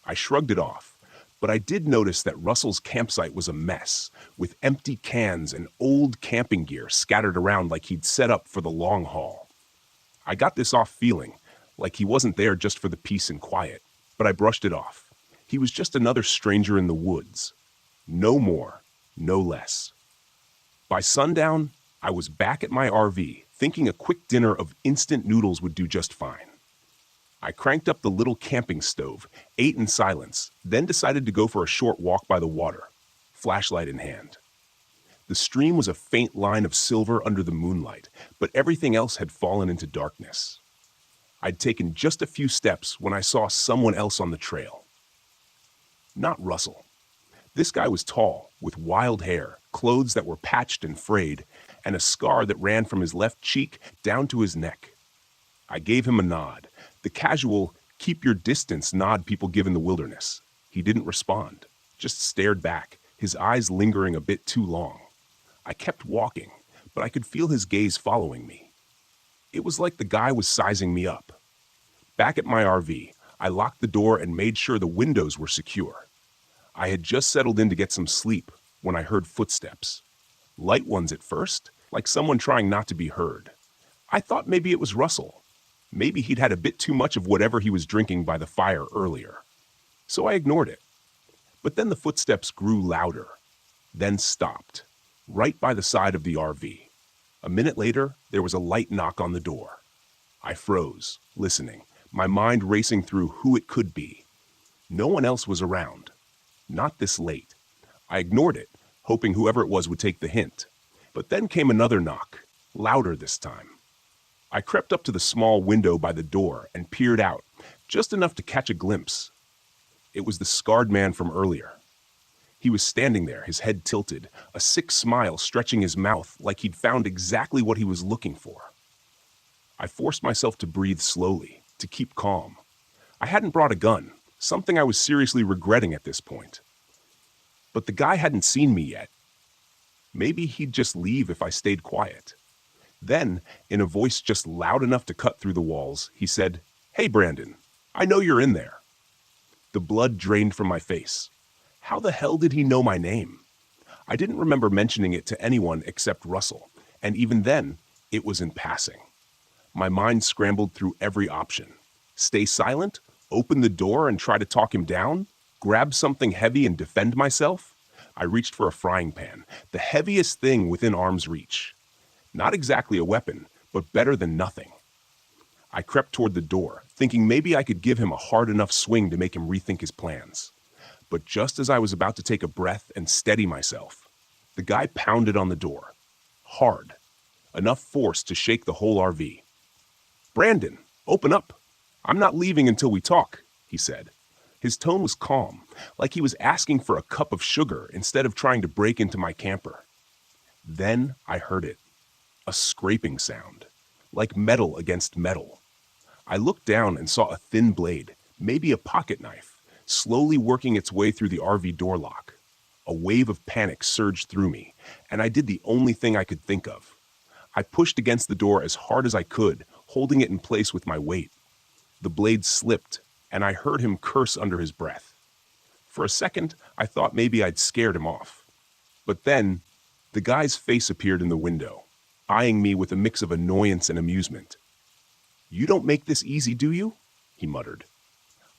I shrugged it off, but I did notice that Russell's campsite was a mess, with empty cans and old camping gear scattered around like he'd set up for the long haul. I got this off feeling like he wasn't there just for the peace and quiet, but I brushed it off. He was just another stranger in the woods. No more, no less. By sundown, I was back at my RV, thinking a quick dinner of instant noodles would do just fine. I cranked up the little camping stove, ate in silence, then decided to go for a short walk by the water, flashlight in hand. The stream was a faint line of silver under the moonlight, but everything else had fallen into darkness. I'd taken just a few steps when I saw someone else on the trail. Not Russell. This guy was tall, with wild hair, clothes that were patched and frayed, and a scar that ran from his left cheek down to his neck. I gave him a nod, the casual, keep your distance nod people give in the wilderness. He didn't respond, just stared back, his eyes lingering a bit too long. I kept walking, but I could feel his gaze following me. It was like the guy was sizing me up. Back at my RV, I locked the door and made sure the windows were secure. I had just settled in to get some sleep when I heard footsteps. Light ones at first, like someone trying not to be heard. I thought maybe it was Russell. Maybe he'd had a bit too much of whatever he was drinking by the fire earlier. So I ignored it. But then the footsteps grew louder, then stopped, right by the side of the RV. A minute later, there was a light knock on the door. I froze, listening, my mind racing through who it could be. No one else was around. Not this late. I ignored it, hoping whoever it was would take the hint. But then came another knock, louder this time. I crept up to the small window by the door and peered out, just enough to catch a glimpse. It was the scarred man from earlier. He was standing there, his head tilted, a sick smile stretching his mouth like he'd found exactly what he was looking for. I forced myself to breathe slowly, to keep calm. I hadn't brought a gun, something I was seriously regretting at this point. But the guy hadn't seen me yet. Maybe he'd just leave if I stayed quiet. Then, in a voice just loud enough to cut through the walls, he said, "Hey, Brandon, I know you're in there." The blood drained from my face. How the hell did he know my name? I didn't remember mentioning it to anyone except Russell, and even then, it was in passing. My mind scrambled through every option. Stay silent? Open the door and try to talk him down? Grab something heavy and defend myself? I reached for a frying pan, the heaviest thing within arm's reach. Not exactly a weapon, but better than nothing. I crept toward the door, thinking maybe I could give him a hard enough swing to make him rethink his plans. But just as I was about to take a breath and steady myself, the guy pounded on the door. Hard. Enough force to shake the whole RV. "Brandon, open up. I'm not leaving until we talk," he said. His tone was calm, like he was asking for a cup of sugar instead of trying to break into my camper. Then I heard it. A scraping sound, like metal against metal. I looked down and saw a thin blade, maybe a pocket knife, slowly working its way through the RV door lock. A wave of panic surged through me, and I did the only thing I could think of. I pushed against the door as hard as I could, holding it in place with my weight. The blade slipped, and I heard him curse under his breath. For a second, I thought maybe I'd scared him off. But then, the guy's face appeared in the window, eyeing me with a mix of annoyance and amusement. "You don't make this easy, do you?" he muttered.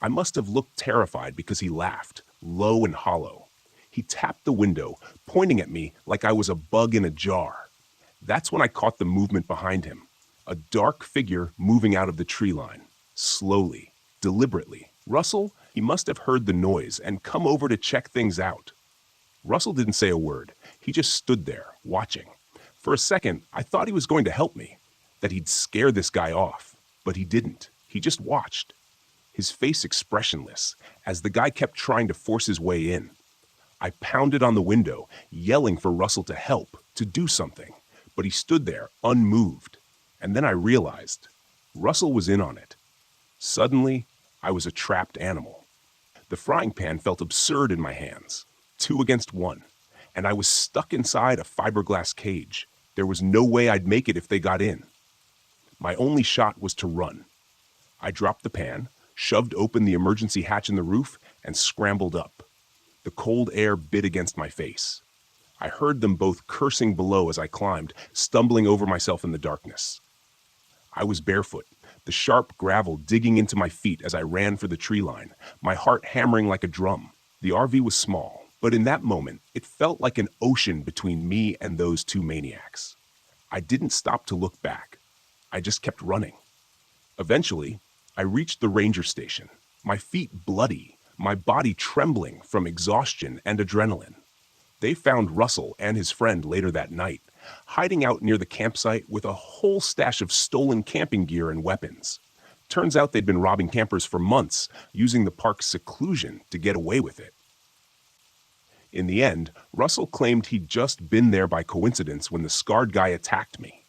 I must have looked terrified because he laughed, low and hollow. He tapped the window, pointing at me like I was a bug in a jar. That's when I caught the movement behind him, a dark figure moving out of the tree line, slowly, deliberately. Russell, he must have heard the noise and come over to check things out. Russell didn't say a word. He just stood there, watching. For a second, I thought he was going to help me, that he'd scare this guy off, but he didn't. He just watched, his face expressionless, as the guy kept trying to force his way in. I pounded on the window, yelling for Russell to help, to do something, but he stood there, unmoved. And then I realized, Russell was in on it. Suddenly, I was a trapped animal. The frying pan felt absurd in my hands, 2 against 1, and I was stuck inside a fiberglass cage. There was no way I'd make it if they got in. My only shot was to run. I dropped the pan, shoved open the emergency hatch in the roof, and scrambled up. The cold air bit against my face. I heard them both cursing below as I climbed, stumbling over myself in the darkness. I was barefoot, the sharp gravel digging into my feet as I ran for the tree line, my heart hammering like a drum. The RV was small, but in that moment, it felt like an ocean between me and those two maniacs. I didn't stop to look back. I just kept running. Eventually, I reached the ranger station, my feet bloody, my body trembling from exhaustion and adrenaline. They found Russell and his friend later that night, hiding out near the campsite with a whole stash of stolen camping gear and weapons. Turns out they'd been robbing campers for months, using the park's seclusion to get away with it. In the end, Russell claimed he'd just been there by coincidence when the scarred guy attacked me.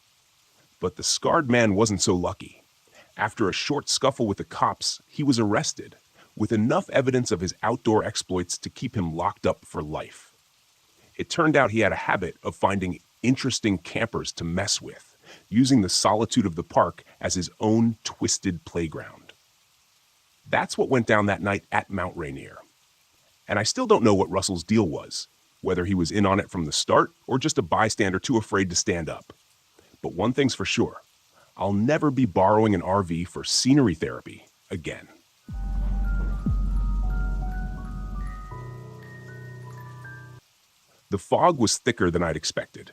But the scarred man wasn't so lucky. After a short scuffle with the cops, he was arrested, with enough evidence of his outdoor exploits to keep him locked up for life. It turned out he had a habit of finding interesting campers to mess with, using the solitude of the park as his own twisted playground. That's what went down that night at Mount Reineer. And I still don't know what Russell's deal was, whether he was in on it from the start or just a bystander too afraid to stand up. But one thing's for sure, I'll never be borrowing an RV for scenery therapy again. The fog was thicker than I'd expected.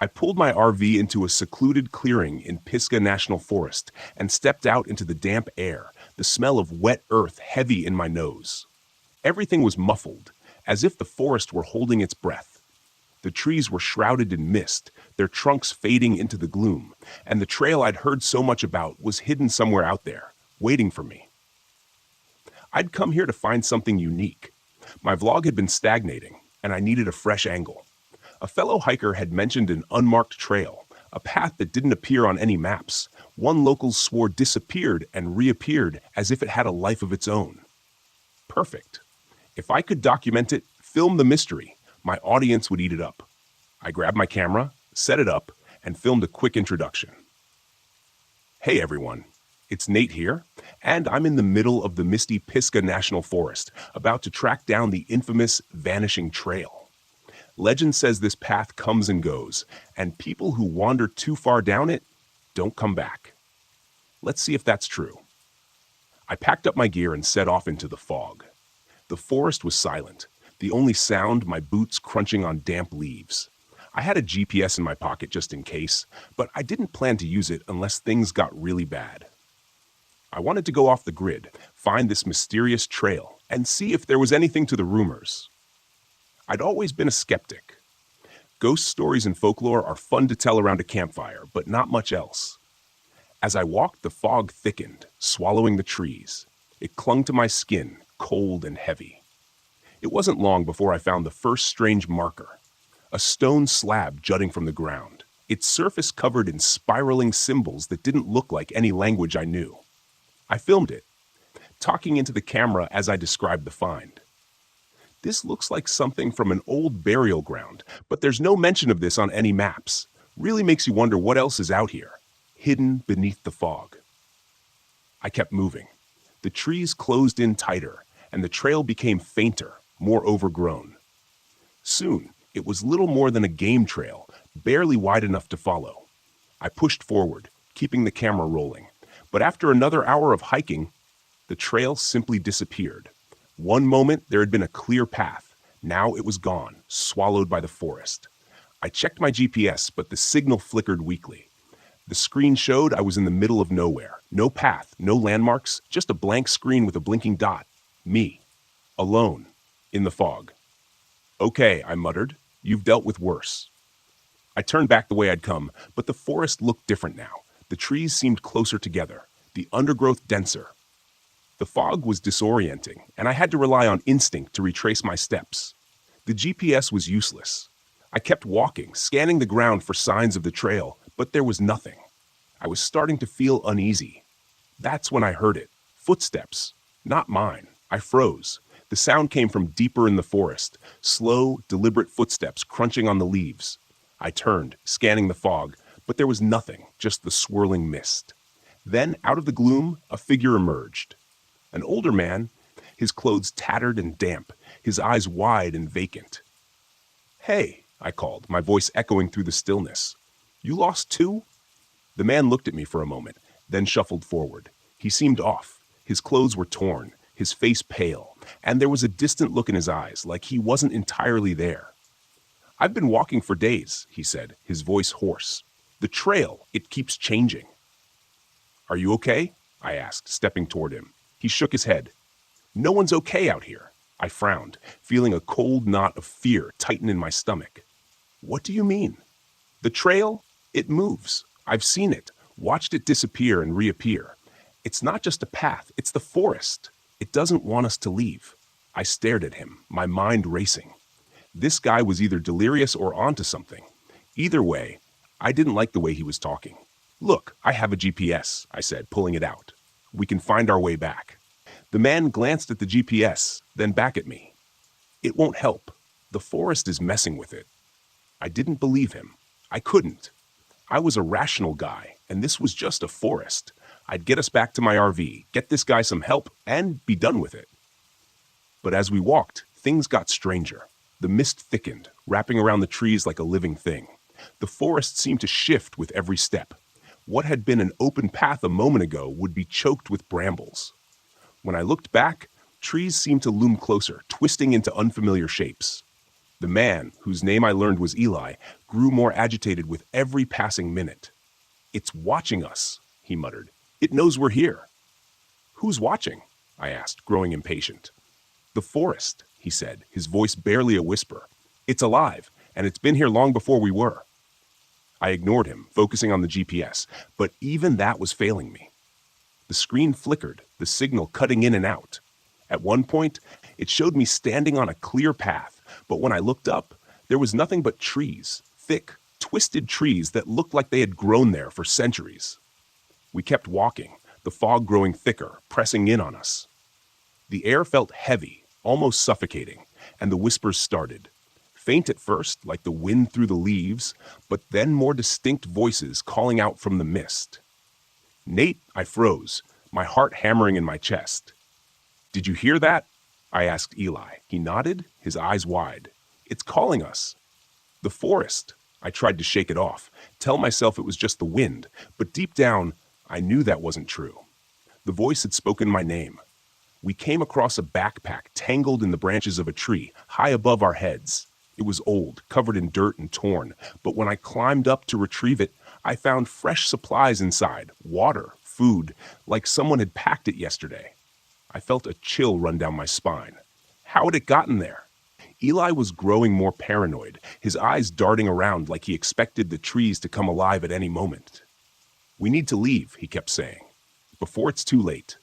I pulled my RV into a secluded clearing in Pisgah National Forest and stepped out into the damp air, the smell of wet earth heavy in my nose. Everything was muffled, as if the forest were holding its breath. The trees were shrouded in mist, their trunks fading into the gloom, and the trail I'd heard so much about was hidden somewhere out there, waiting for me. I'd come here to find something unique. My vlog had been stagnating, and I needed a fresh angle. A fellow hiker had mentioned an unmarked trail, a path that didn't appear on any maps. One locals swore disappeared and reappeared as if it had a life of its own. Perfect. If I could document it, film the mystery, my audience would eat it up. I grabbed my camera, set it up, and filmed a quick introduction. Hey everyone, it's Nate here, and I'm in the middle of the misty Pisgah National Forest, about to track down the infamous Vanishing Trail. Legend says this path comes and goes, and people who wander too far down it don't come back. Let's see if that's true. I packed up my gear and set off into the fog. The forest was silent, the only sound my boots crunching on damp leaves. I had a GPS in my pocket just in case, but I didn't plan to use it unless things got really bad. I wanted to go off the grid, find this mysterious trail, and see if there was anything to the rumors. I'd always been a skeptic. Ghost stories and folklore are fun to tell around a campfire, but not much else. As I walked, the fog thickened, swallowing the trees. It clung to my skin, cold and heavy. It wasn't long before I found the first strange marker, a stone slab jutting from the ground, its surface covered in spiraling symbols that didn't look like any language I knew. I filmed it, talking into the camera as I described the find. This looks like something from an old burial ground, but there's no mention of this on any maps. Really makes you wonder what else is out here, hidden beneath the fog. I kept moving. The trees closed in tighter, and the trail became fainter, more overgrown. Soon, it was little more than a game trail, barely wide enough to follow. I pushed forward, keeping the camera rolling, but after another hour of hiking, the trail simply disappeared. One moment, there had been a clear path. Now it was gone, swallowed by the forest. I checked my GPS, but the signal flickered weakly. The screen showed I was in the middle of nowhere. No path, no landmarks, just a blank screen with a blinking dot. Me. Alone. In the fog. Okay, I muttered. You've dealt with worse. I turned back the way I'd come, but the forest looked different now. The trees seemed closer together, the undergrowth denser. The fog was disorienting, and I had to rely on instinct to retrace my steps. The GPS was useless. I kept walking, scanning the ground for signs of the trail, but there was nothing. I was starting to feel uneasy. That's when I heard it. Footsteps. Not mine. I froze. The sound came from deeper in the forest, slow, deliberate footsteps crunching on the leaves. I turned, scanning the fog, but there was nothing, just the swirling mist. Then, out of the gloom, a figure emerged. An older man, his clothes tattered and damp, his eyes wide and vacant. "Hey," I called, my voice echoing through the stillness. "You lost too?" The man looked at me for a moment, then shuffled forward. He seemed off. His clothes were torn, his face pale, and there was a distant look in his eyes, like he wasn't entirely there. "I've been walking for days," he said, his voice hoarse. "The trail, it keeps changing." "Are you okay?" I asked, stepping toward him. He shook his head. "No one's okay out here." I frowned, feeling a cold knot of fear tighten in my stomach. "What do you mean?" "The trail, it moves. I've seen it, watched it disappear and reappear. It's not just a path, it's the forest. It doesn't want us to leave." I stared at him, my mind racing. This guy was either delirious or onto something. Either way, I didn't like the way he was talking. "Look, I have a GPS," I said, pulling it out. "We can find our way back." The man glanced at the GPS, then back at me. "It won't help. The forest is messing with it." I didn't believe him. I couldn't. I was a rational guy, and this was just a forest. I'd get us back to my RV, get this guy some help, and be done with it. But as we walked, things got stranger. The mist thickened, wrapping around the trees like a living thing. The forest seemed to shift with every step. What had been an open path a moment ago would be choked with brambles. When I looked back, trees seemed to loom closer, twisting into unfamiliar shapes. The man, whose name I learned was Eli, grew more agitated with every passing minute. "It's watching us," he muttered. "It knows we're here." "Who's watching?" I asked, growing impatient. "The forest," he said, his voice barely a whisper. "It's alive, and it's been here long before we were." I ignored him, focusing on the GPS, but even that was failing me. The screen flickered, the signal cutting in and out. At one point, it showed me standing on a clear path, but when I looked up, there was nothing but trees, thick, twisted trees that looked like they had grown there for centuries. We kept walking, the fog growing thicker, pressing in on us. The air felt heavy, almost suffocating, and the whispers started. Faint at first, like the wind through the leaves, but then more distinct voices calling out from the mist. "Nate," I froze, my heart hammering in my chest. "Did you hear that?" I asked Eli. He nodded, his eyes wide. "It's calling us." "The forest." I tried to shake it off, tell myself it was just the wind, but deep down, I knew that wasn't true. The voice had spoken my name. We came across a backpack tangled in the branches of a tree, high above our heads. It was old, covered in dirt and torn, but when I climbed up to retrieve it, I found fresh supplies inside, water, food, like someone had packed it yesterday. I felt a chill run down my spine. How had it gotten there? Eli was growing more paranoid, his eyes darting around like he expected the trees to come alive at any moment. "We need to leave," he kept saying, "before it's too late."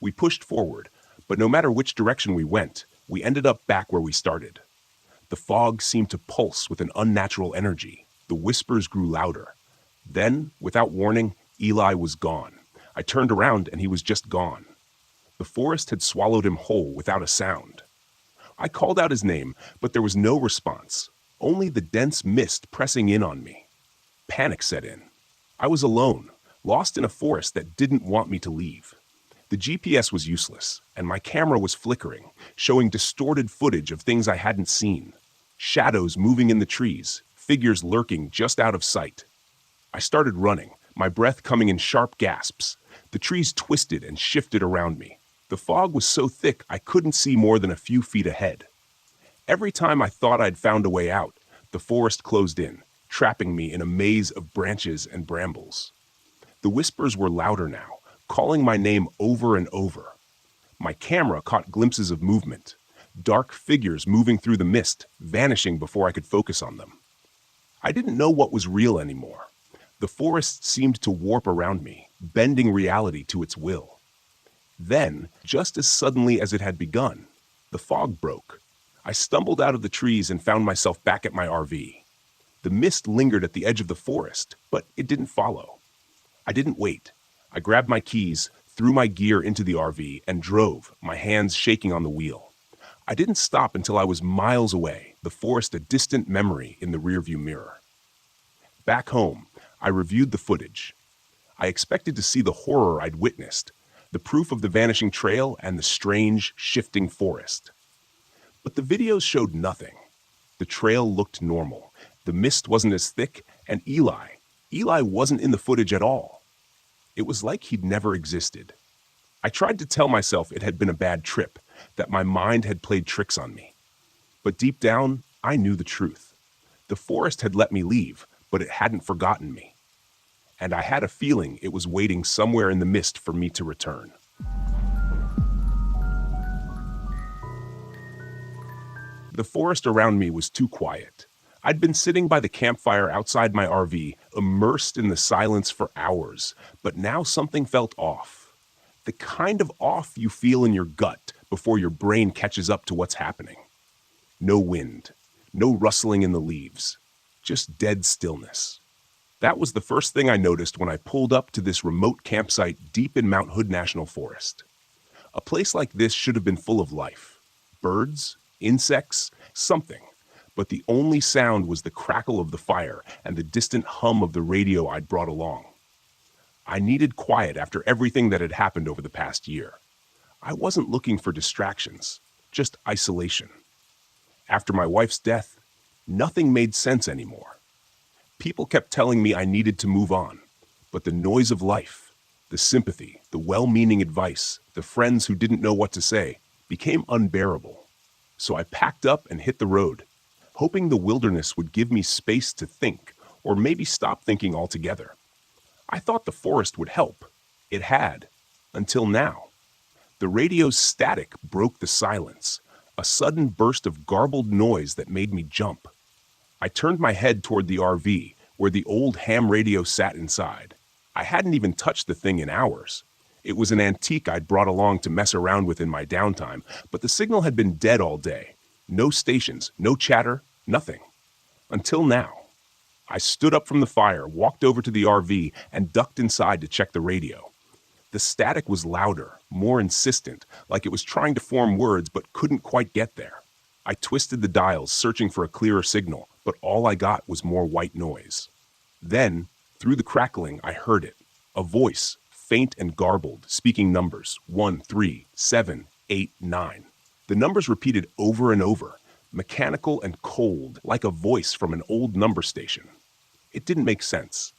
We pushed forward, but no matter which direction we went, we ended up back where we started. The fog seemed to pulse with an unnatural energy. The whispers grew louder. Then, without warning, Eli was gone. I turned around and he was just gone. The forest had swallowed him whole without a sound. I called out his name, but there was no response, only the dense mist pressing in on me. Panic set in. I was alone, lost in a forest that didn't want me to leave. The GPS was useless, and my camera was flickering, showing distorted footage of things I hadn't seen. Shadows moving in the trees, figures lurking just out of sight. I started running, my breath coming in sharp gasps. The trees twisted and shifted around me. The fog was so thick I couldn't see more than a few feet ahead. Every time I thought I'd found a way out, the forest closed in, trapping me in a maze of branches and brambles. The whispers were louder now, calling my name over and over. My camera caught glimpses of movement, dark figures moving through the mist, vanishing before I could focus on them. I didn't know what was real anymore. The forest seemed to warp around me, bending reality to its will. Then, just as suddenly as it had begun, the fog broke. I stumbled out of the trees and found myself back at my RV. The mist lingered at the edge of the forest, but it didn't follow. I didn't wait. I grabbed my keys, threw my gear into the RV, and drove, my hands shaking on the wheel. I didn't stop until I was miles away, the forest a distant memory in the rearview mirror. Back home, I reviewed the footage. I expected to see the horror I'd witnessed, the proof of the vanishing trail and the strange, shifting forest. But the videos showed nothing. The trail looked normal. The mist wasn't as thick, and Eli wasn't in the footage at all. It was like he'd never existed. I tried to tell myself it had been a bad trip, that my mind had played tricks on me. But deep down, I knew the truth. The forest had let me leave, but it hadn't forgotten me. And I had a feeling it was waiting somewhere in the mist for me to return. The forest around me was too quiet. I'd been sitting by the campfire outside my RV, immersed in the silence for hours, but now something felt off. The kind of off you feel in your gut before your brain catches up to what's happening. No wind, no rustling in the leaves, just dead stillness. That was the first thing I noticed when I pulled up to this remote campsite deep in Mount Hood National Forest. A place like this should have been full of life. Birds, insects, something. But the only sound was the crackle of the fire and the distant hum of the radio I'd brought along. I needed quiet after everything that had happened over the past year. I wasn't looking for distractions, just isolation. After my wife's death, nothing made sense anymore. People kept telling me I needed to move on, but the noise of life, the sympathy, the well-meaning advice, the friends who didn't know what to say, became unbearable. So I packed up and hit the road, hoping the wilderness would give me space to think, or maybe stop thinking altogether. I thought the forest would help. It had, until now. The radio's static broke the silence, a sudden burst of garbled noise that made me jump. I turned my head toward the RV, where the old ham radio sat inside. I hadn't even touched the thing in hours. It was an antique I'd brought along to mess around with in my downtime, but the signal had been dead all day. No stations, no chatter, nothing. Until now. I stood up from the fire, walked over to the RV, and ducked inside to check the radio. The static was louder, more insistent, like it was trying to form words but couldn't quite get there. I twisted the dials, searching for a clearer signal, but all I got was more white noise. Then, through the crackling, I heard it. A voice, faint and garbled, speaking numbers, 1, 3, 7, 8, 9. The numbers repeated over and over, mechanical and cold, like a voice from an old number station. It didn't make sense.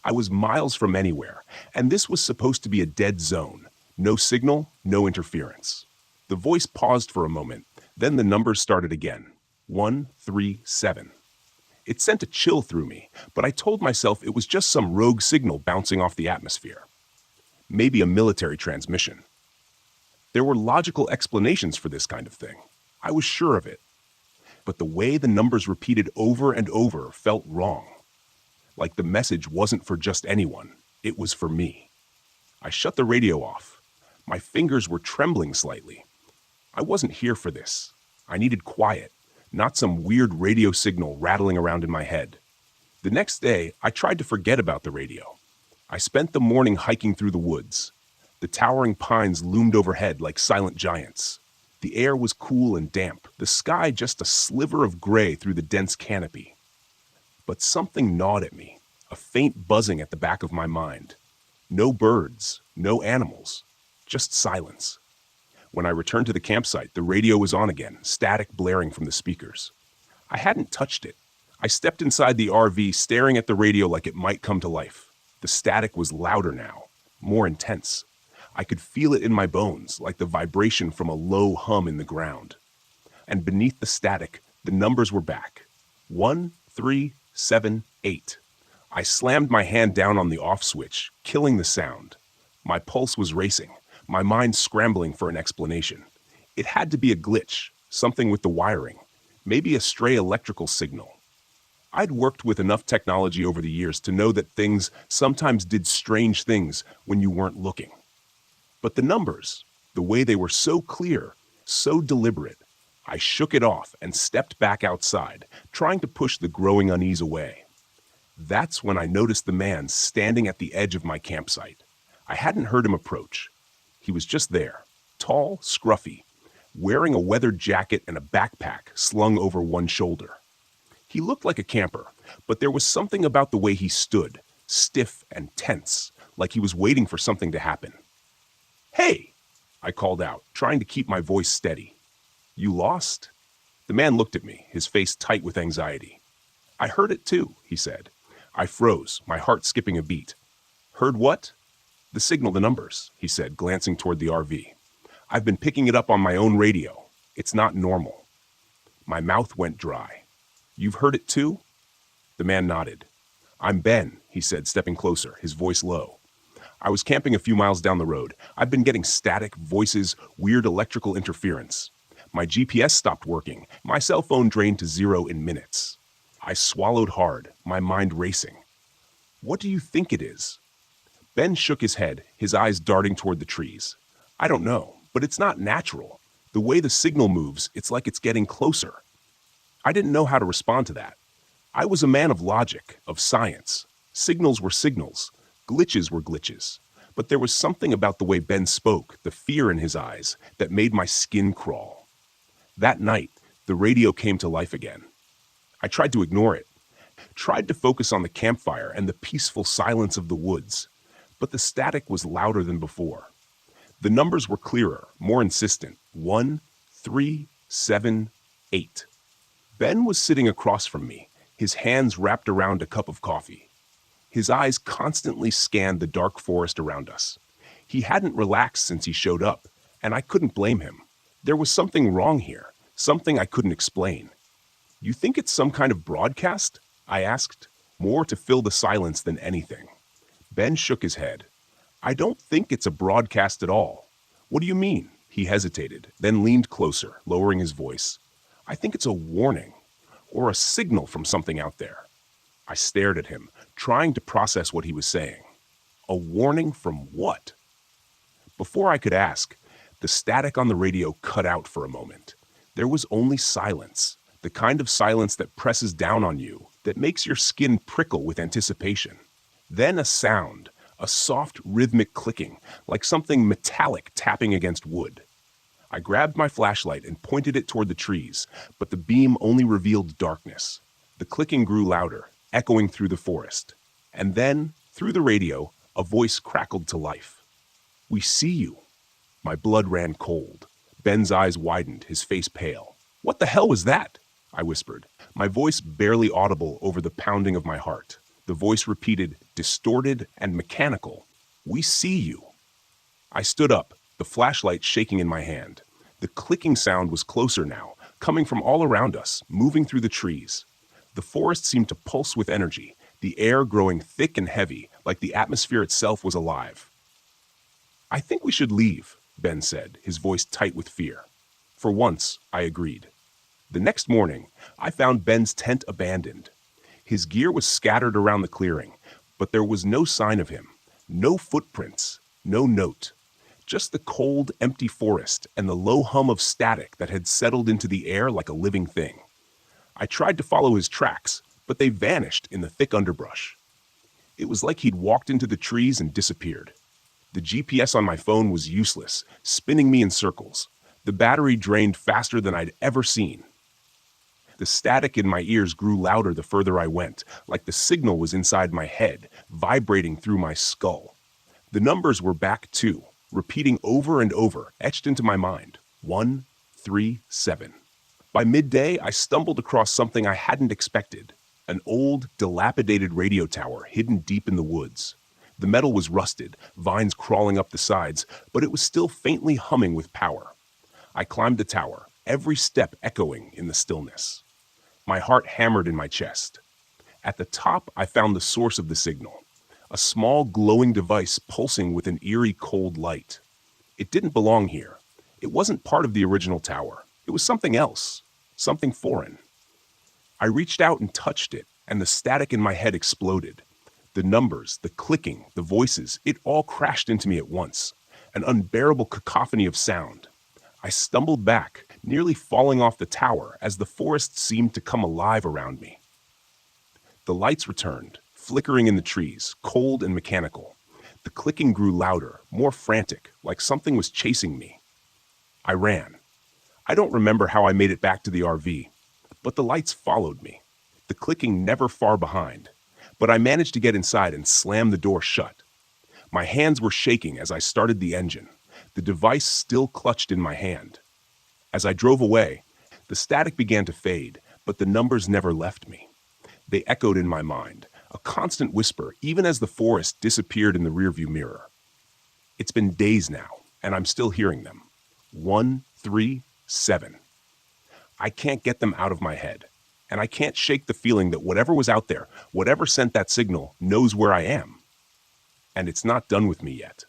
I was miles from anywhere, and this was supposed to be a dead zone. No signal, no interference. The voice paused for a moment, then the numbers started again. 1, 3, 7. It sent a chill through me, but I told myself it was just some rogue signal bouncing off the atmosphere. Maybe a military transmission. There were logical explanations for this kind of thing. I was sure of it. But the way the numbers repeated over and over felt wrong. Like the message wasn't for just anyone, it was for me. I shut the radio off. My fingers were trembling slightly. I wasn't here for this. I needed quiet, not some weird radio signal rattling around in my head. The next day, I tried to forget about the radio. I spent the morning hiking through the woods. The towering pines loomed overhead like silent giants. The air was cool and damp, the sky just a sliver of gray through the dense canopy. But something gnawed at me, a faint buzzing at the back of my mind. No birds, no animals, just silence. When I returned to the campsite, the radio was on again, static blaring from the speakers. I hadn't touched it. I stepped inside the RV, staring at the radio like it might come to life. The static was louder now, more intense. I could feel it in my bones, like the vibration from a low hum in the ground. And beneath the static, the numbers were back. 1, 3, 7, 8. I slammed my hand down on the off switch, killing the sound. My pulse was racing, my mind scrambling for an explanation. It had to be a glitch, something with the wiring, maybe a stray electrical signal. I'd worked with enough technology over the years to know that things sometimes did strange things when you weren't looking. But the numbers, the way they were so clear, so deliberate, I shook it off and stepped back outside, trying to push the growing unease away. That's when I noticed the man standing at the edge of my campsite. I hadn't heard him approach. He was just there, tall, scruffy, wearing a weathered jacket and a backpack slung over one shoulder. He looked like a camper, but there was something about the way he stood, stiff and tense, like he was waiting for something to happen. "Hey!" I called out, trying to keep my voice steady. "You lost?" The man looked at me, his face tight with anxiety. "I heard it too," he said. I froze, my heart skipping a beat. "Heard what?" "The signal, the numbers," he said, glancing toward the RV. "I've been picking it up on my own radio. It's not normal." My mouth went dry. "You've heard it too?" The man nodded. "I'm Ben," he said, stepping closer, his voice low. "I was camping a few miles down the road. I've been getting static, voices, weird electrical interference. My GPS stopped working. My cell phone drained to 0 in minutes." I swallowed hard, my mind racing. "What do you think it is?" Ben shook his head, his eyes darting toward the trees. "I don't know, but it's not natural. The way the signal moves, it's like it's getting closer." I didn't know how to respond to that. I was a man of logic, of science. Signals were signals. Glitches were glitches. But there was something about the way Ben spoke, the fear in his eyes, that made my skin crawl. That night, the radio came to life again. I tried to ignore it, tried to focus on the campfire and the peaceful silence of the woods, but the static was louder than before. The numbers were clearer, more insistent. 1, 3, 7, 8. Ben was sitting across from me, his hands wrapped around a cup of coffee. His eyes constantly scanned the dark forest around us. He hadn't relaxed since he showed up, and I couldn't blame him. There was something wrong here, something I couldn't explain. "You think it's some kind of broadcast?" I asked, more to fill the silence than anything. Ben shook his head. "I don't think it's a broadcast at all." "What do you mean?" He hesitated, then leaned closer, lowering his voice. "I think it's a warning, or a signal from something out there." I stared at him, trying to process what he was saying. A warning from what? Before I could ask, the static on the radio cut out for a moment. There was only silence, the kind of silence that presses down on you, that makes your skin prickle with anticipation. Then a sound, a soft rhythmic clicking, like something metallic tapping against wood. I grabbed my flashlight and pointed it toward the trees, but the beam only revealed darkness. The clicking grew louder, echoing through the forest. And then, through the radio, a voice crackled to life. "We see you." My blood ran cold. Ben's eyes widened, his face pale. "What the hell was that?" I whispered, my voice barely audible over the pounding of my heart. The voice repeated, distorted and mechanical, "We see you." I stood up, the flashlight shaking in my hand. The clicking sound was closer now, coming from all around us, moving through the trees. The forest seemed to pulse with energy, the air growing thick and heavy, like the atmosphere itself was alive. "I think we should leave," Ben said, his voice tight with fear. For once, I agreed. The next morning, I found Ben's tent abandoned. His gear was scattered around the clearing, but there was no sign of him, no footprints, no note. Just the cold, empty forest and the low hum of static that had settled into the air like a living thing. I tried to follow his tracks, but they vanished in the thick underbrush. It was like he'd walked into the trees and disappeared. The GPS on my phone was useless, spinning me in circles. The battery drained faster than I'd ever seen. The static in my ears grew louder the further I went, like the signal was inside my head, vibrating through my skull. The numbers were back too, repeating over and over, etched into my mind. 1, 3, 7. By midday, I stumbled across something I hadn't expected. An old, dilapidated radio tower hidden deep in the woods. The metal was rusted, vines crawling up the sides, but it was still faintly humming with power. I climbed the tower, every step echoing in the stillness. My heart hammered in my chest. At the top, I found the source of the signal. A small glowing device pulsing with an eerie cold light. It didn't belong here. It wasn't part of the original tower. It was something else, something foreign. I reached out and touched it, and the static in my head exploded. The numbers, the clicking, the voices, it all crashed into me at once. An unbearable cacophony of sound. I stumbled back, nearly falling off the tower as the forest seemed to come alive around me. The lights returned, flickering in the trees, cold and mechanical. The clicking grew louder, more frantic, like something was chasing me. I ran. I don't remember how I made it back to the RV, but the lights followed me, the clicking never far behind. But I managed to get inside and slam the door shut. My hands were shaking as I started the engine. the device still clutched in my hand. As I drove away, the static began to fade, but the numbers never left me. They echoed in my mind, a constant whisper, even as the forest disappeared in the rearview mirror. It's been days now, and I'm still hearing them. 1, 3, 7. I can't get them out of my head, and I can't shake the feeling that whatever was out there, whatever sent that signal, knows where I am. And it's not done with me yet.